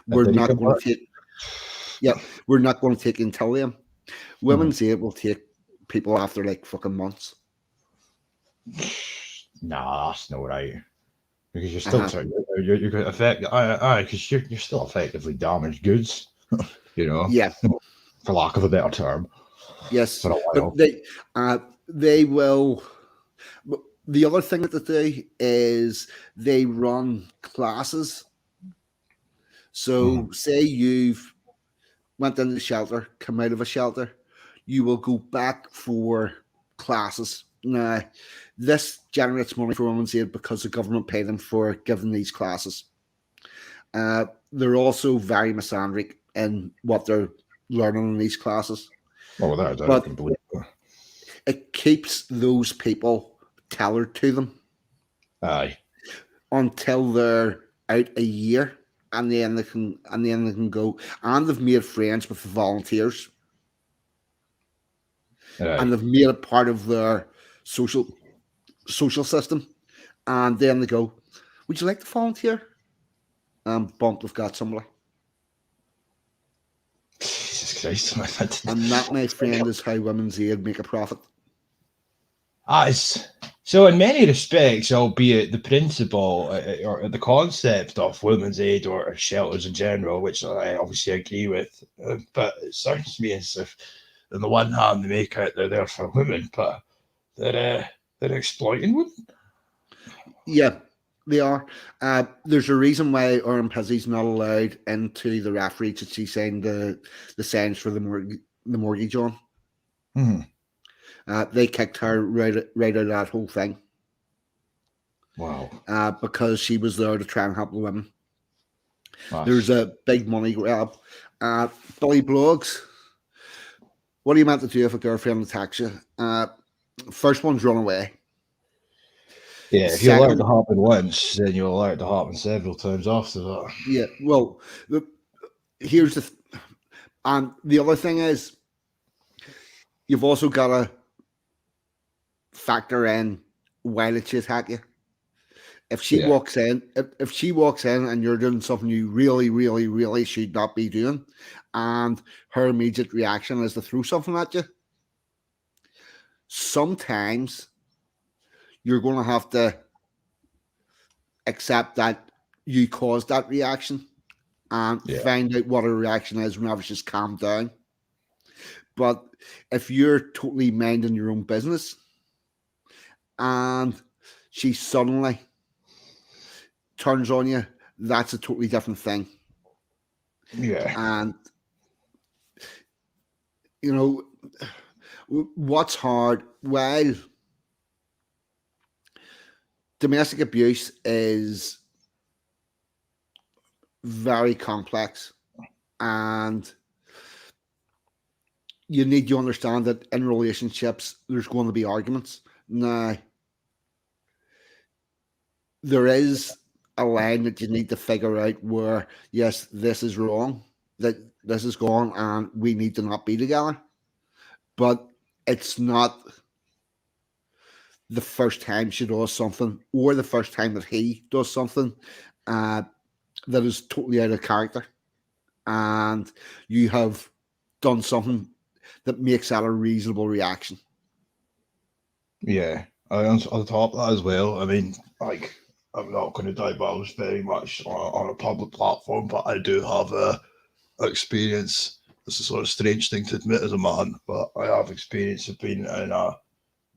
we're not going to take. Yeah, we're not going to take until then. Women's Aid will take people after like fucking months."
Nah, that's not right. Because you're still you're going to affect because you're still effectively damaged goods,
Yeah.
for lack of a better term.
Yes,
For a while.
but they will. The other thing that they do is they run classes. So, say you've went into the shelter, come out of a shelter, you will go back for classes. Now, this generates money for Women's Aid because the government pay them for giving these classes. They're also very misandric in what they're learning in these classes.
Oh, without a doubt, I can believe that.
It keeps those people tailored to them.
Aye.
Until they're out a year, and then they can go, and they've made friends with the volunteers.
Aye.
And they've made it part of their social system, and then they go, "Would you like to volunteer?" Bump, we've got somebody.
Jesus Christ.
And that, my friend, is how Women's Aid make a profit.
So in many respects, albeit the principle or the concept of women's aid or shelters in general, which I obviously agree with, but it sounds to me as if on the one hand they make out they're there for women, but they're exploiting women.
Yeah, they are. There's a reason why Erin Pizzy's not allowed into the referees that she signed the signs for the mortgage on. They kicked her right out of that whole thing.
Wow.
Because she was there to try and help the women.
Nice.
There's a big money grab. Billy Blogs, what are you meant to do if a girlfriend attacks you? First one's run away.
Yeah, if you allow it to happen once, then you'll allow it to happen several times after that.
Yeah, well, here's the and the other thing is, you've also got to factor in why did she attack you. If she walks in, if she walks in and you're doing something you really, really, really should not be doing, and her immediate reaction is to throw something at you, sometimes you're going to have to accept that you caused that reaction and find out what her reaction is whenever she's calmed down. But if you're totally minding your own business and she suddenly turns on you, that's a totally different thing.
Yeah.
And, you know, what's hard, while domestic abuse is very complex, and you need to understand that in relationships there's going to be arguments. Now, there is a line that you need to figure out where, yes, this is wrong, that this is gone, and we need to not be together. But it's not the first time she does something or the first time that he does something uh, that is totally out of character. And you have done something that makes that a reasonable reaction.
Yeah, on top of that as well. I mean, like, I'm not going to divulge very much on a public platform, but I do have a experience. It's a sort of strange thing to admit as a man, but I have experience of being in a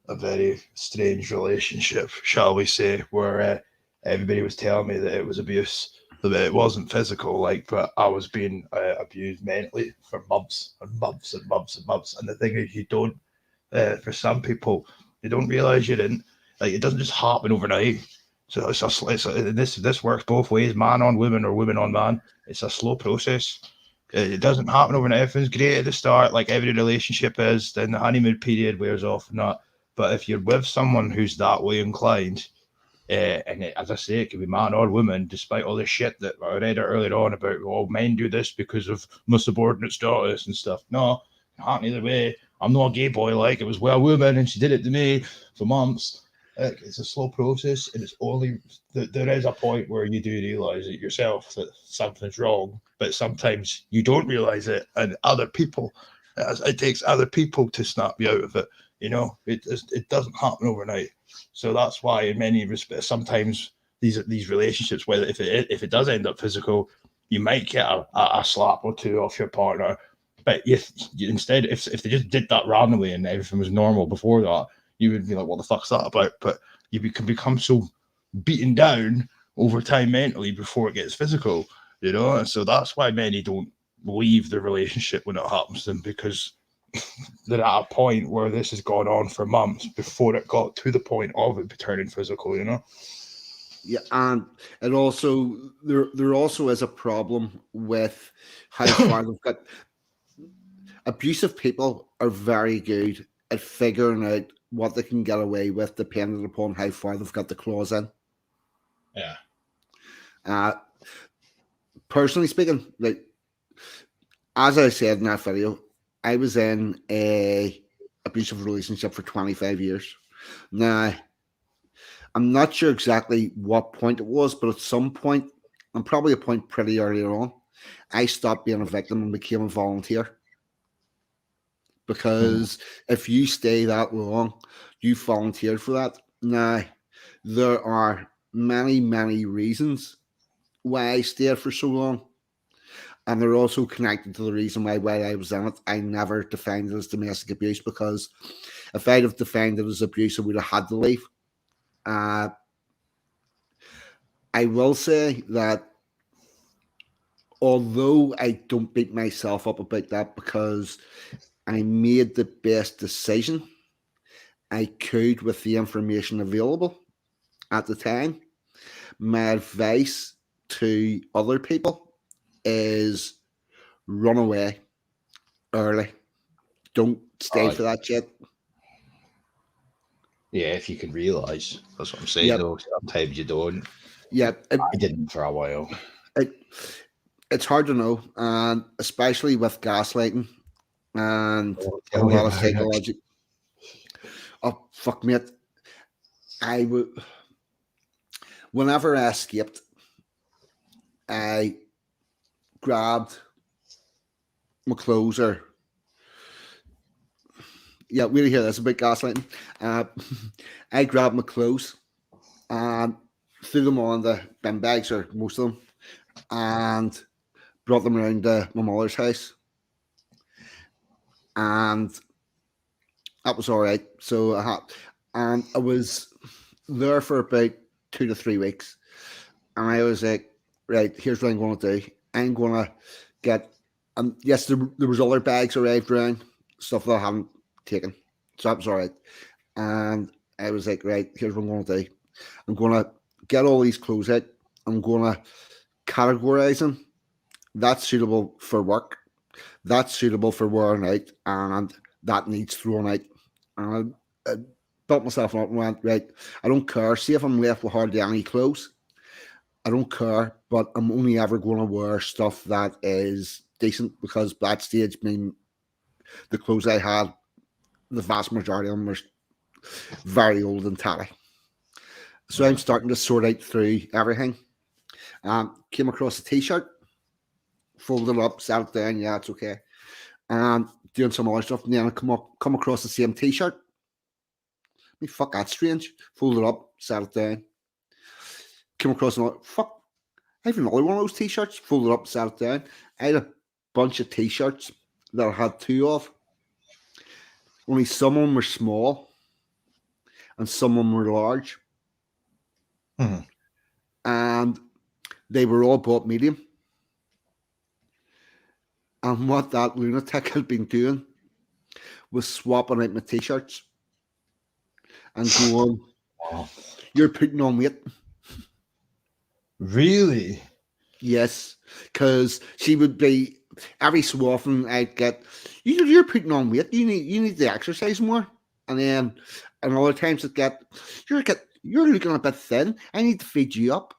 very strange relationship, shall we say, where everybody was telling me that it was abuse, that it wasn't physical, like, but I was being abused mentally for months and months and months and months. And the thing is, you don't, for some people, you don't realize you didn't. Like, it doesn't just happen overnight. So this works both ways, man on woman or woman on man. It's a slow process. It doesn't happen overnight. Everything's great at the start, like every relationship is. Then the honeymoon period wears off and that. But if you're with someone who's that way inclined, as I say, it can be man or woman, despite all the shit that I read earlier on about, oh, men do this because of my subordinate status and stuff. No, it happened either way. I'm not a gay boy, like, it was well a woman and she did it to me for months. It's a slow process, and it's only there is a point where you do realize it yourself that something's wrong, but sometimes you don't realize it, and other people, it takes other people to snap you out of it. You know, it doesn't happen overnight. So that's why, in many respects, sometimes these relationships, whether if it does end up physical, you might get a slap or two off your partner. But if instead, if they just did that randomly and everything was normal before that, you would be like, what the fuck's that about? But you can become so beaten down over time mentally before it gets physical, you know? And so that's why many don't leave the relationship when it happens to them, because they're at a point where this has gone on for months before it got to the point of it turning physical, you know?
Yeah, and it also there also is a problem with how far they've got. Abusive people are very good at figuring out what they can get away with, depending upon how far they've got the claws in.
Yeah.
Uh, Personally speaking, like as I said in that video, I was in a abusive relationship for 25 years. Now, I'm not sure exactly what point it was, but at some point, and probably a point pretty early on, I stopped being a victim and became a volunteer. Because if you stay that long, you volunteered for that. Now, there are many, many reasons why I stayed for so long. And they're also connected to the reason why I was in it. I never defined it as domestic abuse, because if I'd have defined it as abuse, I would have had to leave. I will say that although I don't beat myself up about that, because I made the best decision I could with the information available at the time, my advice to other people is run away early. Don't stay for that shit.
Yeah, if you can realise. That's what I'm saying,
Yep.
though. Sometimes you don't.
Yeah,
I didn't for a while.
It's hard to know, and especially with gaslighting and a
Tell me
lot of
about it.
psychology. Oh, fuck, mate. I would. Whenever I escaped, I grabbed my clothes, or yeah, we hear this about gaslighting. I grabbed my clothes and threw them on the bin bags, or most of them, and brought them around to my mother's house, and that was all right. So and I was there for about 2 to 3 weeks, and I was like, right, here's what I'm going to do. I'm going to get, yes, there was other bags arrived around, stuff that I haven't taken, so that was all right. And I was like, right, here's what I'm going to do. I'm going to get all these clothes out. I'm going to categorize them. That's suitable for work. That's suitable for wearing out, and that needs thrown out. And I built myself up and went, right, I don't care. See if I'm left with hardly any clothes. I don't care, but I'm only ever going to wear stuff that is decent, because that stage, the clothes I had, the vast majority of them were very old and tatty. So I'm starting to sort out through everything. Came across a t-shirt, folded it up, sat it down. Yeah, it's okay. Doing some other stuff, and then I come across the same t-shirt. Fuck, that's strange. Folded it up, sat it down. Came across another. Fuck, I have another one of those t-shirts. Folded up, sat it down. I had a bunch of t-shirts that I had two of. Only some of them were small, and some of them were large.
Mm-hmm.
And they were all bought medium. And what that lunatic had been doing was swapping out my t-shirts and going,
Wow.
"You're putting on weight."
Really?
Yes, because she would be every so often I'd get, "You're putting on weight. You need to exercise more." And then other times I'd get, "You're looking a bit thin. I need to feed you up."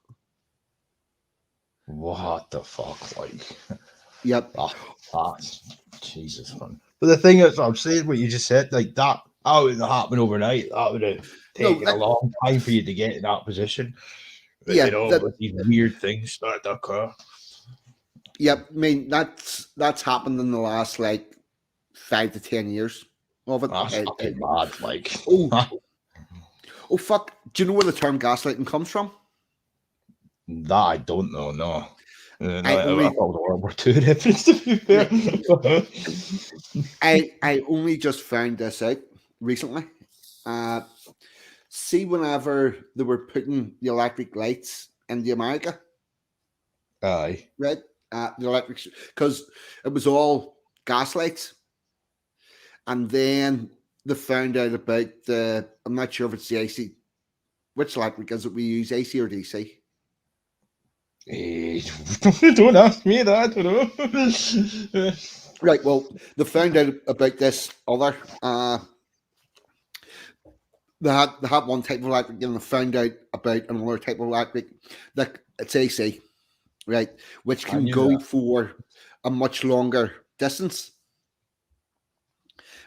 What the fuck? Like,
Yep.
Jesus, man. But the thing is, I'm saying what you just said, like that wouldn't happen overnight. That would have taken a long time for you to get in that position. But,
yeah,
with these weird things that occur.
Yep. That's happened in the last like 5 to 10 years of it.
That's fucking mad. Like,
oh fuck! Do you know where the term gaslighting comes from?
that I don't know. No.
I
thought it was World War II reference, to be fair.
I only just found this out recently. See, whenever they were putting the electric lights in the America,
Aye.
right? The electric, because it was all gas lights, and then they found out about the. I'm not sure if it's the AC. Which electric is it we use, AC or DC?
Don't ask me that. I don't know.
Right. Well, they found out about this other. They had one type of electric, and they found out about another type of electric that it's AC, right, which can go
that.
for a much longer distance.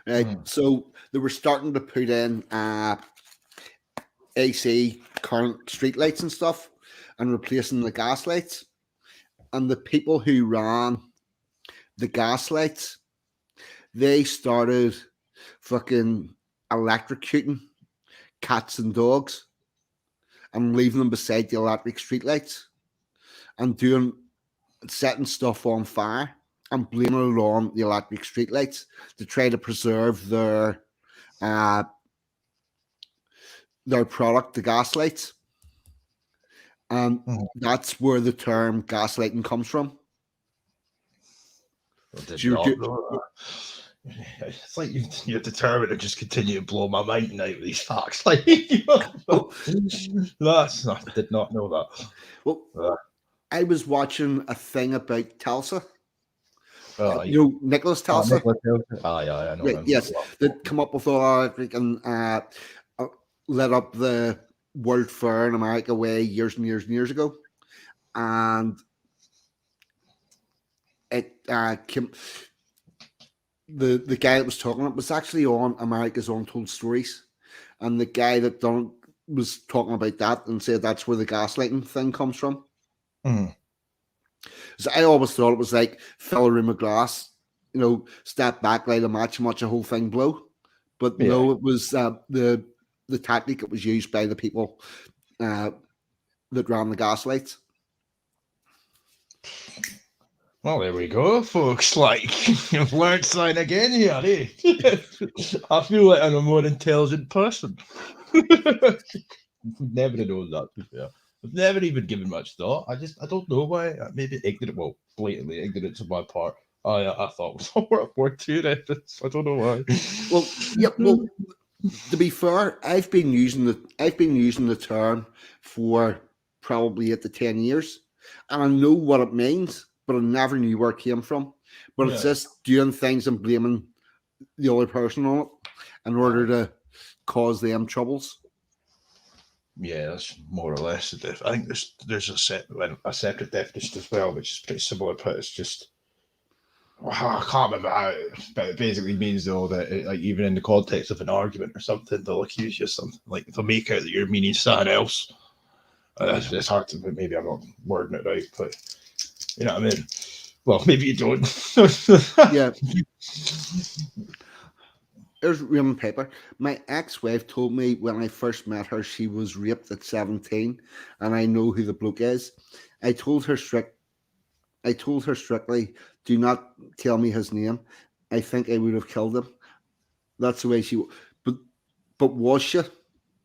Right. So they were starting to put in AC current street lights and stuff, and replacing the gas lights. And the people who ran the gas lights, they started fucking electrocuting cats and dogs and leaving them beside the electric streetlights and setting stuff on fire and blaming it on the electric streetlights to try to preserve their product, the gas lights. And that's where the term gaslighting comes from.
It's like you're determined to just continue to blow my mind now with these facts. Like, I did not know that.
Well, I was watching a thing about Telsa. Nicholas Telsa.
I know.
Right, yes, that come up with all and led up the World Fair in America way years and years and years ago, and it came. The guy that was talking it was actually on America's Untold Stories, and the guy that done was talking about that and said that's where the gaslighting thing comes from. So I always thought it was like fill a room of glass, step back, light a match, and watch the whole thing blow. But no, it was the tactic that was used by the people that ran the gas lights.
Well, there we go, folks. Like, you've learned something again here, eh? I feel like I'm a more intelligent person. Never known that, to be fair. I've never even given much thought. I don't know why. Maybe ignorant, blatantly ignorance on my part. I thought it was a World War II reference. I don't know why.
Well, To be fair, I've been using the term for probably 8 to 10 years, and I know what it means, but I never knew where it came from. But it's
Yeah.
just doing things and blaming the other person on it in order to cause them troubles.
Yeah, that's more or less the I think there's a separate definition as well, which is pretty similar, but it's just I can't remember how, but it basically means though that like even in the context of an argument or something, they'll accuse you of something, like they'll make out that you're meaning something else. It's hard to, maybe I'm not wording it right, but you know what I mean. Well, maybe you don't.
Yeah. There's Raymond Paper. My ex-wife told me when I first met her she was raped at 17, and I know who the bloke is. I told her strictly, do not tell me his name. I think I would have killed him. That's the way she. But was she,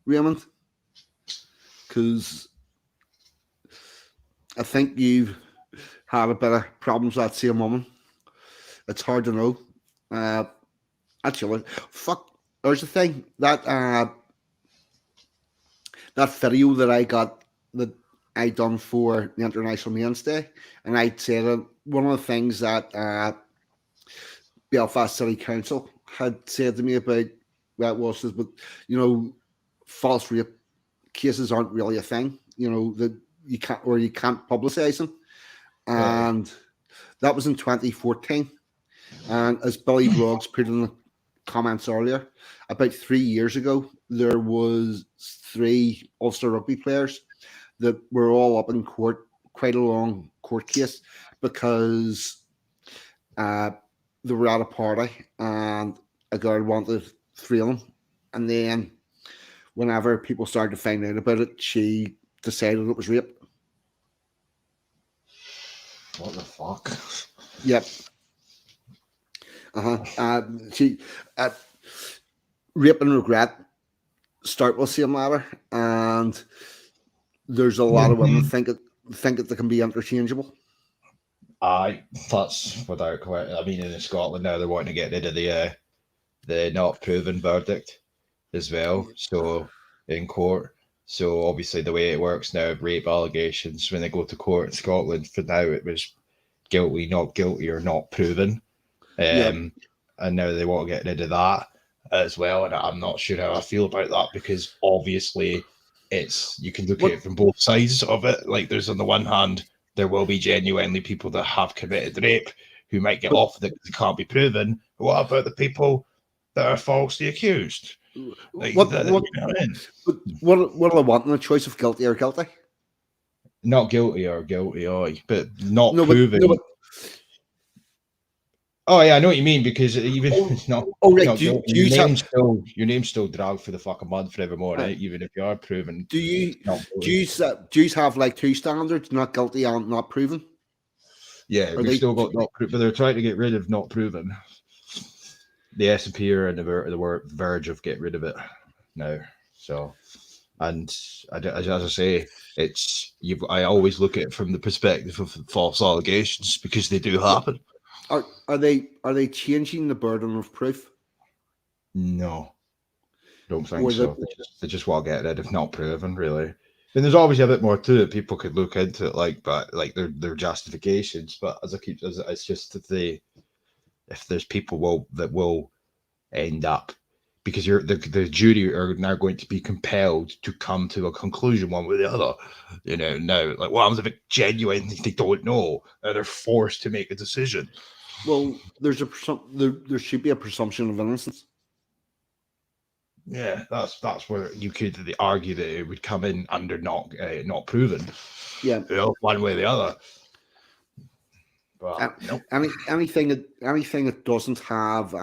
Raymond? Because I think you've had a bit of problems with that same woman. It's hard to know. Actually, fuck. There's the thing that video that I done for the International Men's Day, and I'd say that one of the things that Belfast City Council had said to me about that was, but false rape cases aren't really a thing. That you can't publicise them, and that was in 2014. And as Billy Broggs put in the comments earlier, about 3 years ago, there was 3 Ulster rugby players that were all up in court, quite a long court case, because they were at a party and a girl wanted 3 of them. And then whenever people started to find out about it, she decided it was rape.
What the fuck?
Yep. Rape and regret start with the same matter, and there's a lot of women think that they can be interchangeable.
Aye, that's without question. I mean, in Scotland now they're wanting to get rid of the not proven verdict as well. So in court, so obviously the way it works now, rape allegations when they go to court in Scotland, for now it was guilty, not guilty, or not proven. And now they want to get rid of that as well. And I'm not sure how I feel about that, because obviously you can look at it from both sides of it. Like, there's, on the one hand, there will be genuinely people that have committed rape who might get off that can't be proven. But what about the people that are falsely accused? Like,
what
do I
want in the choice of guilty or guilty?
Not guilty or guilty, but not proven. Oh yeah, I know what you mean, because even if it's not, your name's still dragged for the fucking month forevermore, right? Even if you are proven.
Do you have like 2 standards, not guilty and not proven?
Yeah, we've still got not proven, but they're trying to get rid of not proven. The SNP are on the verge of getting rid of it now. So, and as I say, I always look at it from the perspective of false allegations, because they do happen.
Are they changing the burden of proof?
No, don't think so. They just want to get rid of not proven, really. And there's obviously a bit more to it. People could look into it, but their justifications. But it's just that if there's people that will end up, because the jury are now going to be compelled to come to a conclusion one way or the other. Now, like, what happens if it genuinely they don't know and they're forced to make a decision?
Well, there should be a presumption of innocence.
Yeah, that's where you could argue that it would come in under not proven.
Yeah,
one way or the other.
But anything that doesn't have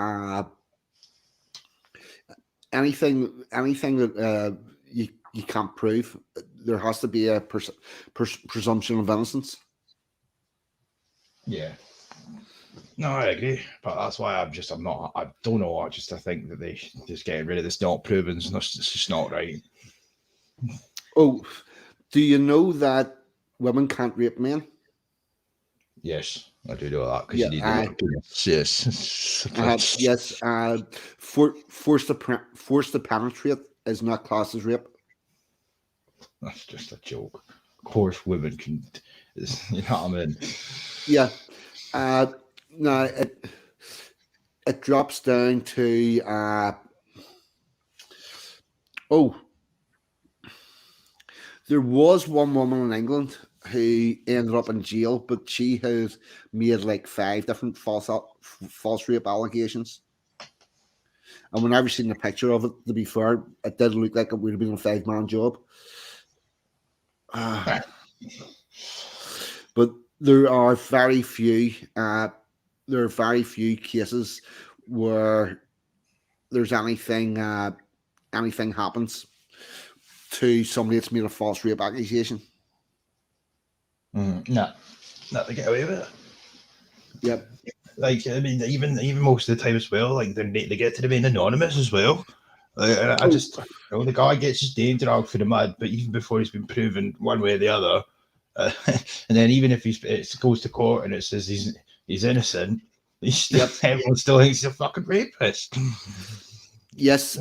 anything that you can't prove, there has to be a presumption of innocence.
Yeah. No, I agree, but that's why I don't know. I think that they just getting rid of this not proven. It's just not right.
Oh, do you know that women can't rape men?
Yes, I do know that because
Yeah,
you need the penis. Yes.
yes. Force to penetrate is not classed as rape.
That's just a joke. Of course, women can. You know what I mean?
Yeah. No, it drops down to oh, there was one woman in England who ended up in jail, but she has made like 5 different false rape allegations. And when I've seen a picture of it, to be fair, it did look like it would have been a 5-man job. But there are very few. There are very few cases where there's anything happens to somebody that's made a false rape accusation.
No, they get away with it.
Yep.
Like, I mean, even most of the time as well, like they get to remain anonymous as well. I just, the guy gets his name dragged for the mud, but even before he's been proven one way or the other, and then even if it goes to court and it says he's innocent, everyone still thinks he's a fucking rapist.
Yes.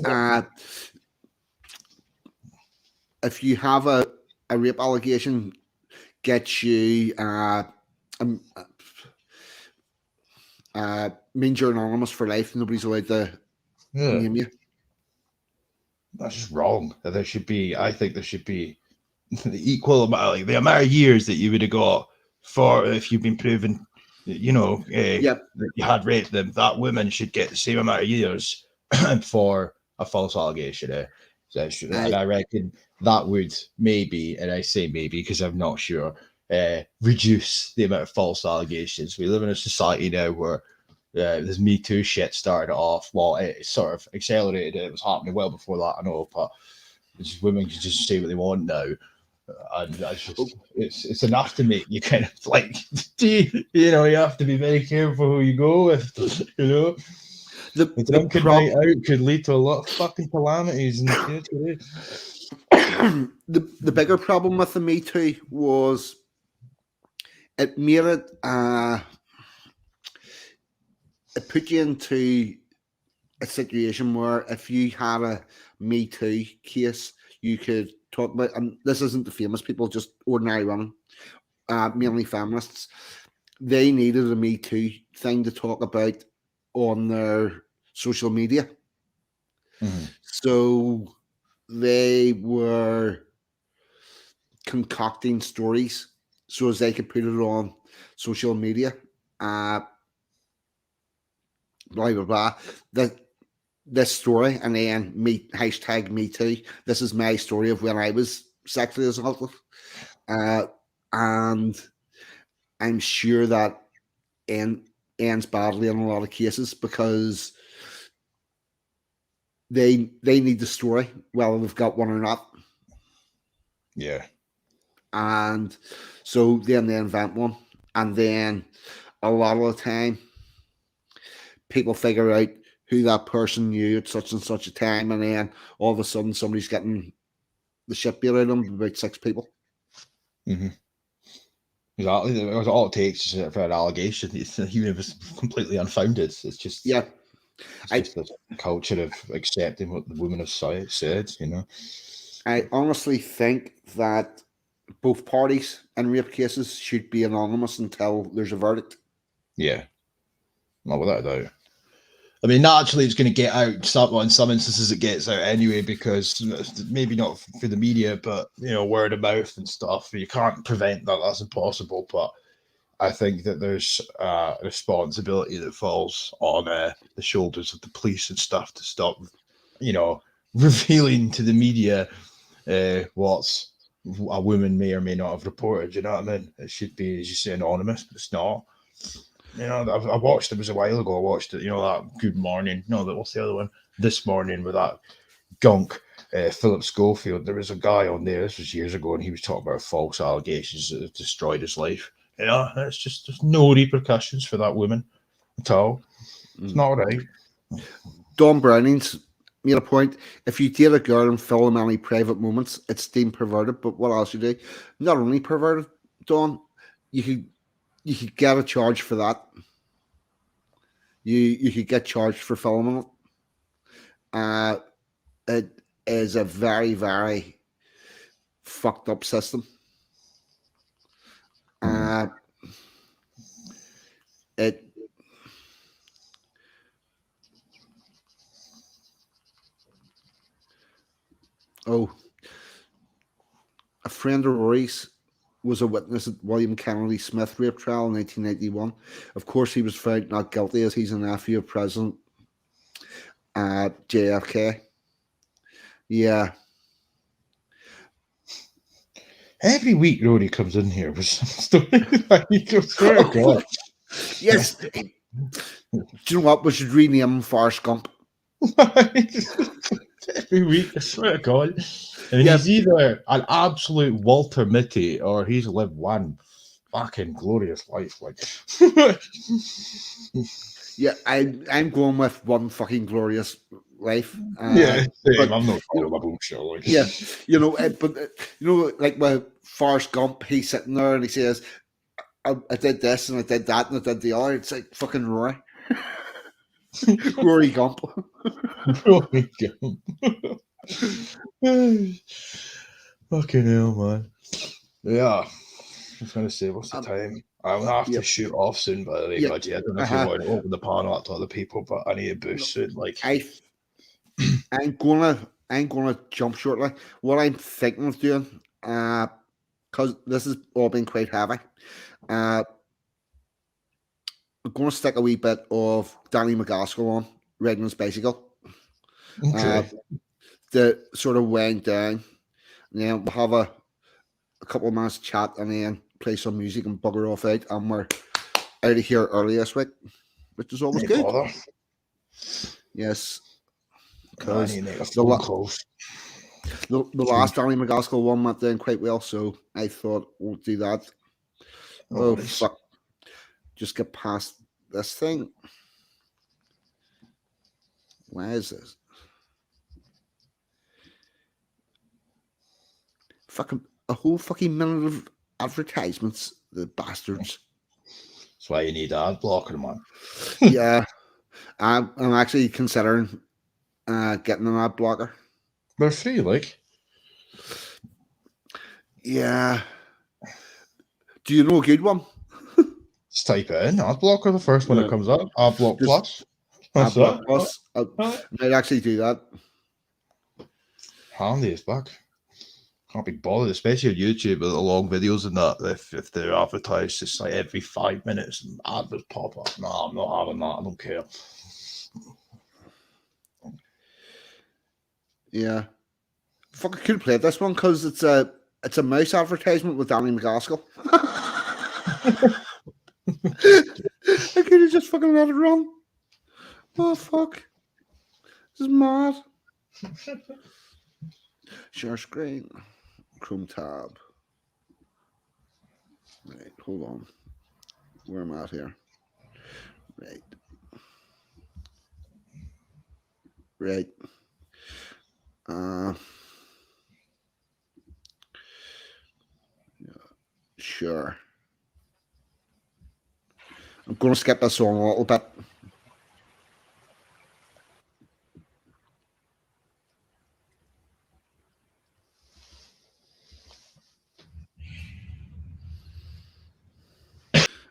If you have a rape allegation, gets you means you're anonymous for life. Nobody's allowed to name you.
That's just wrong. I think there should be the equal amount, like the amount of years that you would have got for if you've been proven, that you had raped them. That woman should get the same amount of years for a false allegation. And I reckon that would maybe, and I say maybe because I'm not sure, reduce the amount of false allegations. We live in a society now where this Me Too shit started off. Well, it sort of accelerated. It was happening well before that, I know, but women can just say what they want now. And that's just, it's enough to make you kind of like, you have to be very careful who you go with, The drunken night out could lead to a lot of fucking calamities in the future.
The bigger problem with the Me Too was it made it put you into a situation where if you had a Me Too case, you could talk about, and this isn't the famous people, just ordinary women, mainly feminists. They needed a Me Too thing to talk about on their social media.
Mm-hmm.
So they were concocting stories so as they could put it on social media. Blah blah blah. This story, and then hashtag Me Too. This is my story of when I was sexually assaulted, and I'm sure that ends badly in a lot of cases because they need the story, whether they've got one or not.
Yeah.
And so then they invent one, and then a lot of the time people figure out who that person knew at such and such a time, and then all of a sudden somebody's getting the shit beat out of them by about 6 people.
Mm-hmm. Exactly. That's all it takes for an allegation, even if it's completely unfounded. It's just just a culture of accepting what the women have said.
I honestly think that both parties in rape cases should be anonymous until there's a verdict.
Yeah. Not without a doubt. I mean, naturally, it's going to get out. In some instances, it gets out anyway because maybe not for the media, but word of mouth and stuff. You can't prevent that; that's impossible. But I think that there's a responsibility that falls on the shoulders of the police and stuff to stop, revealing to the media what a woman may or may not have reported. You know what I mean? It should be, as you say, anonymous, but it's not. I watched it was a while ago. I watched it, that Good Morning. No, what's the other one? This Morning with that gunk, Philip Schofield. There was a guy on there, this was years ago, and he was talking about false allegations that have destroyed his life. It's just, there's no repercussions for that woman at all. It's not right.
Don Browning's made a point. If you date a girl and film any private moments, it's deemed perverted. But what else you do? Not only perverted, Don, you you could get a charge for that. You could get charged for filming it. It is a very, very fucked up system. It a friend of Rory's was a witness at William Kennedy Smith rape trial in 1991. Of course, he was found not guilty as he's a nephew of President JFK. Yeah.
Every week, Rory comes in here with some story. I swear to God.
Yes. Do you know what? We should rename him Forrest Gump.
Every week, I swear to God. And he's either an absolute Walter Mitty or he's lived one fucking glorious life. Like,
yeah, I'm going with one fucking glorious life.
But, I'm not
following
my bullshit. Like.
Yeah, like with Forrest Gump, he's sitting there and he says, I did this and I did that and I did the other. It's like fucking Rory. Rory Gump.
Rory Gump. Fucking hell, man. Yeah. I was going to say, what's the time? I'm going to have to shoot off soon, by the way, buddy. I don't know if you want to open the panel up to other people, but I need a boost soon. Like,
I'm gonna jump shortly. What I'm thinking of doing, because this has all been quite heavy, I'm gonna stick a wee bit of Danny McGaskill on riding his bicycle.
Okay.
To sort of wind down, and then we'll have a couple of minutes chat, and then play some music and bugger off out, and we're out of here early this week, which is always good.
Bother.
Yes, because the last Danny McGaskill one went down quite well, so I thought we'll do that. Oh fuck! Just get past this thing. Why is this? Fucking a whole fucking minute of advertisements, the bastards.
That's why you need an ad blocker, man.
Yeah, I'm actually considering getting an ad blocker.
They're free, like.
Yeah. Do you know a good one?
Just type it in. Ad blocker, the first one that comes up. Ad block plus.
Ad block plus. I might actually do that.
Handy as fuck. Can't be bothered, especially on YouTube with the long videos and that. If they're advertised, it's like every 5 minutes, an ad would pop up. No, I'm not having that. I don't care.
Yeah, fuck, I could play this one because it's a mouse advertisement with Danny McGaskill. I could have just fucking let it run. Oh fuck, this is mad. Share screen, Chrome tab. Right, hold on. Where am I at here? Right. Right. Yeah, sure. I'm going to skip this on a little bit.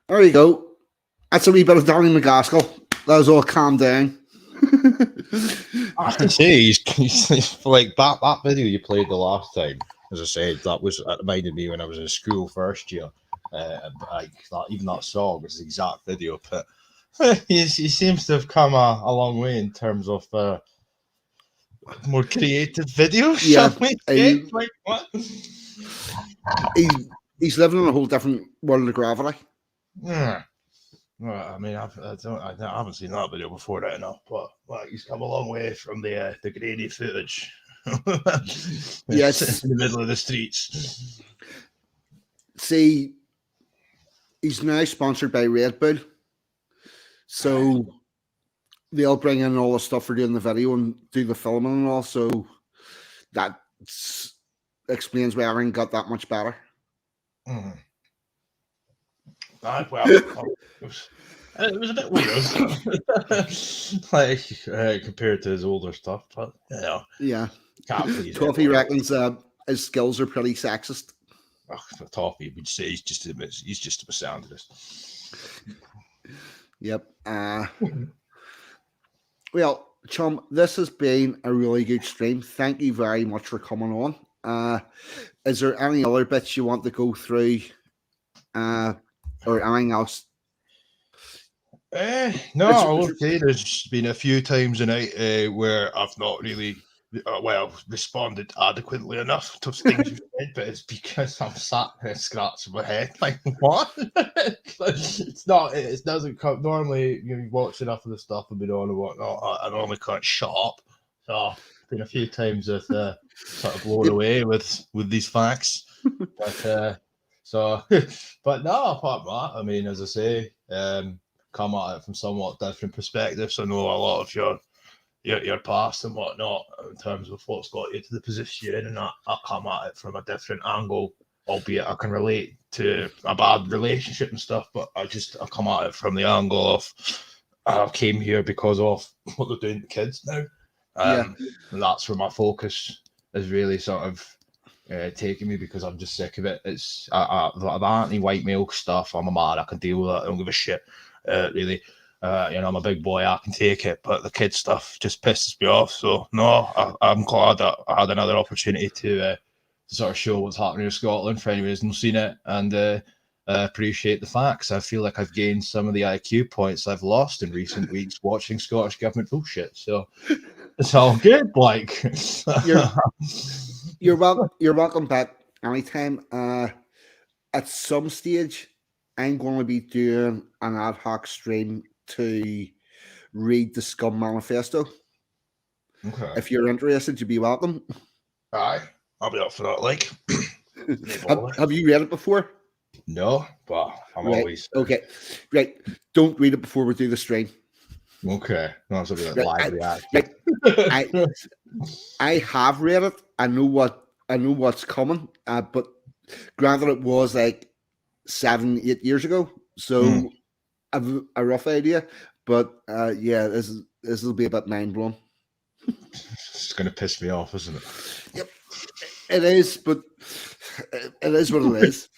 There you go. That's a wee bit of Danny McGaskill. That was all calmed down.
I have to say, he's like that video you played the last time. As I said, that reminded me when I was in school first year. Even that song was the exact video, but he seems to have come a long way in terms of more creative videos.
Yeah,
like what?
He's living in a whole different world of gravity.
Yeah. Well, I mean, I haven't seen that video before right now, but like, he's come a long way from the grainy footage.
Yes,
in the middle of the streets.
See, he's now sponsored by Red Bull, so they'll bring in all the stuff for doing the video and do the filming and all. So that explains why everything got that much better.
Well, it was a bit weird, like compared to his older stuff. But
Yeah.
can't please
Toffee
everyone.
reckons his skills are pretty sexist.
For Toffee would say he's just a misandrist.
Yep. Well, chum, this has been a really good stream. Thank you very much for coming on. Is there any other bits you want to go through, or anything else?
No, I will say there's been a few times tonight where I've not really responded adequately enough to things you've said, but it's because I'm sat here scratching my head like, what? It's not. It doesn't come. Normally, you watch enough of the stuff I've been on and whatnot. I normally can't shut up. So been a few times with sort of blown away with these facts, but but no, apart from that, I mean, as I say, come at it from somewhat different perspectives. I know a lot of your past and whatnot in terms of what's got you to the position you're in, and I come at it from a different angle, albeit I can relate to a bad relationship and stuff, but I come at it from the angle of I came here because of what they're doing to kids now. And that's where my focus is really sort of taking me, because I'm just sick of it. It's the anti-white male stuff. I'm a man, I can deal with it. I don't give a shit, really. I'm a big boy, I can take it, but the kid stuff just pisses me off. So no, I'm glad that I had another opportunity to sort of show what's happening in Scotland for anyone who's not seen it, and appreciate the facts. I feel like I've gained some of the IQ points I've lost in recent weeks watching Scottish government bullshit. So it's all good. Like
you're welcome back anytime. At some stage, I'm going to be doing an ad hoc stream to read the Scum Manifesto.
Okay.
If you're interested, you'd be welcome.
Aye, I'll be up for that. Like,
have you read it before?
No, but I'm always
okay. Right, don't read it before we do the stream.
Okay, no, it's a bit live reaction.
I have read it. I know what's coming. But granted, it was like 7-8 years ago, so I've a rough idea. But this will be a bit mind blowing.
It's going to piss me off, isn't it?
Yep, it is. But it is what it is.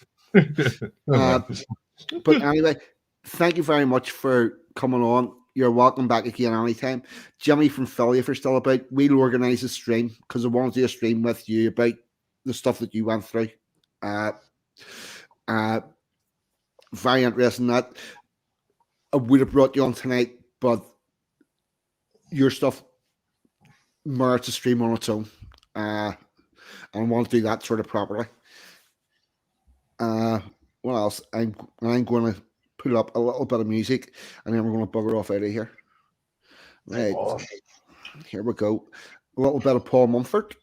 But anyway, thank you very much for coming on. You're welcome back again anytime. Jimmy from Philly, if you're still about, we'll organise a stream, because I want to do a stream with you about the stuff that you went through. Very interesting that. I would have brought you on tonight, but your stuff merits a stream on its own. And I want to do that sort of properly. What else? I'm going to put up a little bit of music, and then we're going to bugger off out of here. Right. Here we go. A little bit of Paul Mumford.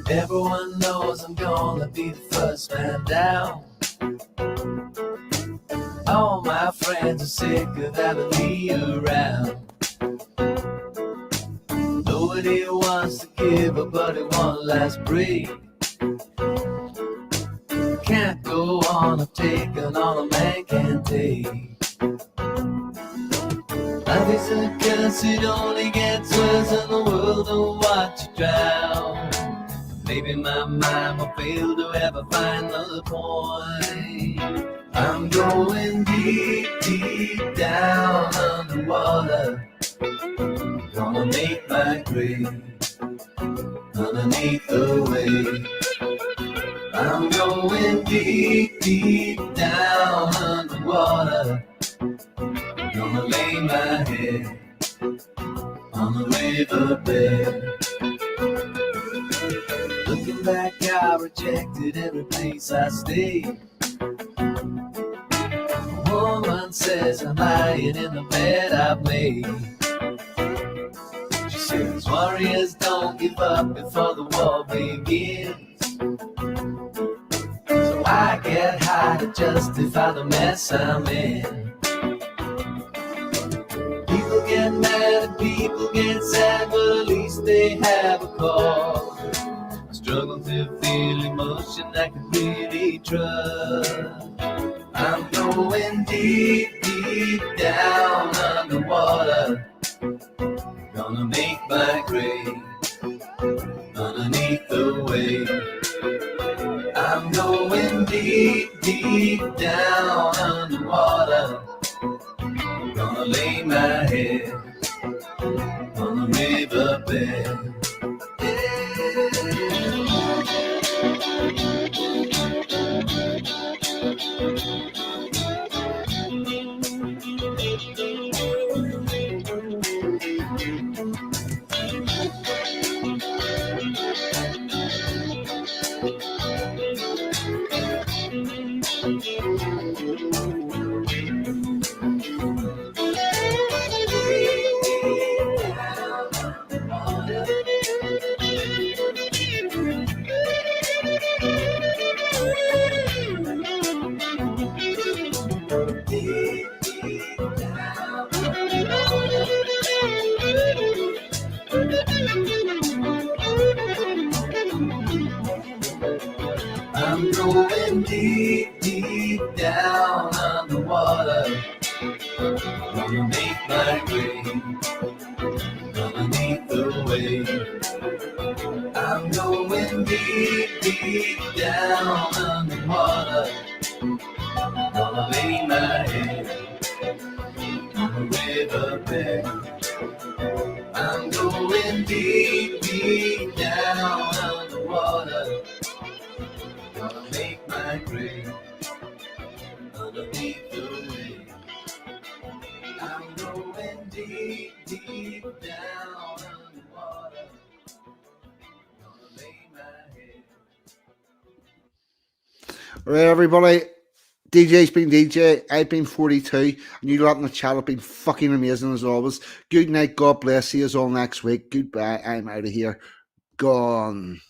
Everyone knows I'm gonna be the first man down. All my friends are sick of having me around. Nobody wants to give a buddy one last break. Can't go on a taking all a man can take. Life is a curse, it only gets worse, and the world don't watch you drown. Maybe my mind will fail to ever find the point. I'm going deep, deep down underwater. Gonna make my grave underneath the wave. I'm going deep, deep down underwater. Gonna lay my head on the riverbed. Looking back, I rejected every place I stayed. woman says I'm lying in the bed I've made. She says, warriors don't give up before the war begins. So I get high to justify the mess I'm in. People get mad and people get sad, but at least they have a cause. I struggle to feel emotion I can really trust. I'm going deep, deep down underwater. Gonna make my grave underneath the wave. I'm going deep, deep down underwater. Gonna lay my head on the riverbed. I'm going deep, deep down underwater. Gonna make my grave underneath the wave. I'm going deep, deep down underwater. Gonna lay my head on the riverbed. I'm going deep, deep down underwater. Gonna make my grave underneath the wave. I'm going deep, deep down underwater. Gonna lay my head.
All right, everybody. DJ's been DJ. I've been 42. And you lot in the chat have been fucking amazing as always. Good night. God bless you. All next week. Goodbye. I'm out of here. Gone.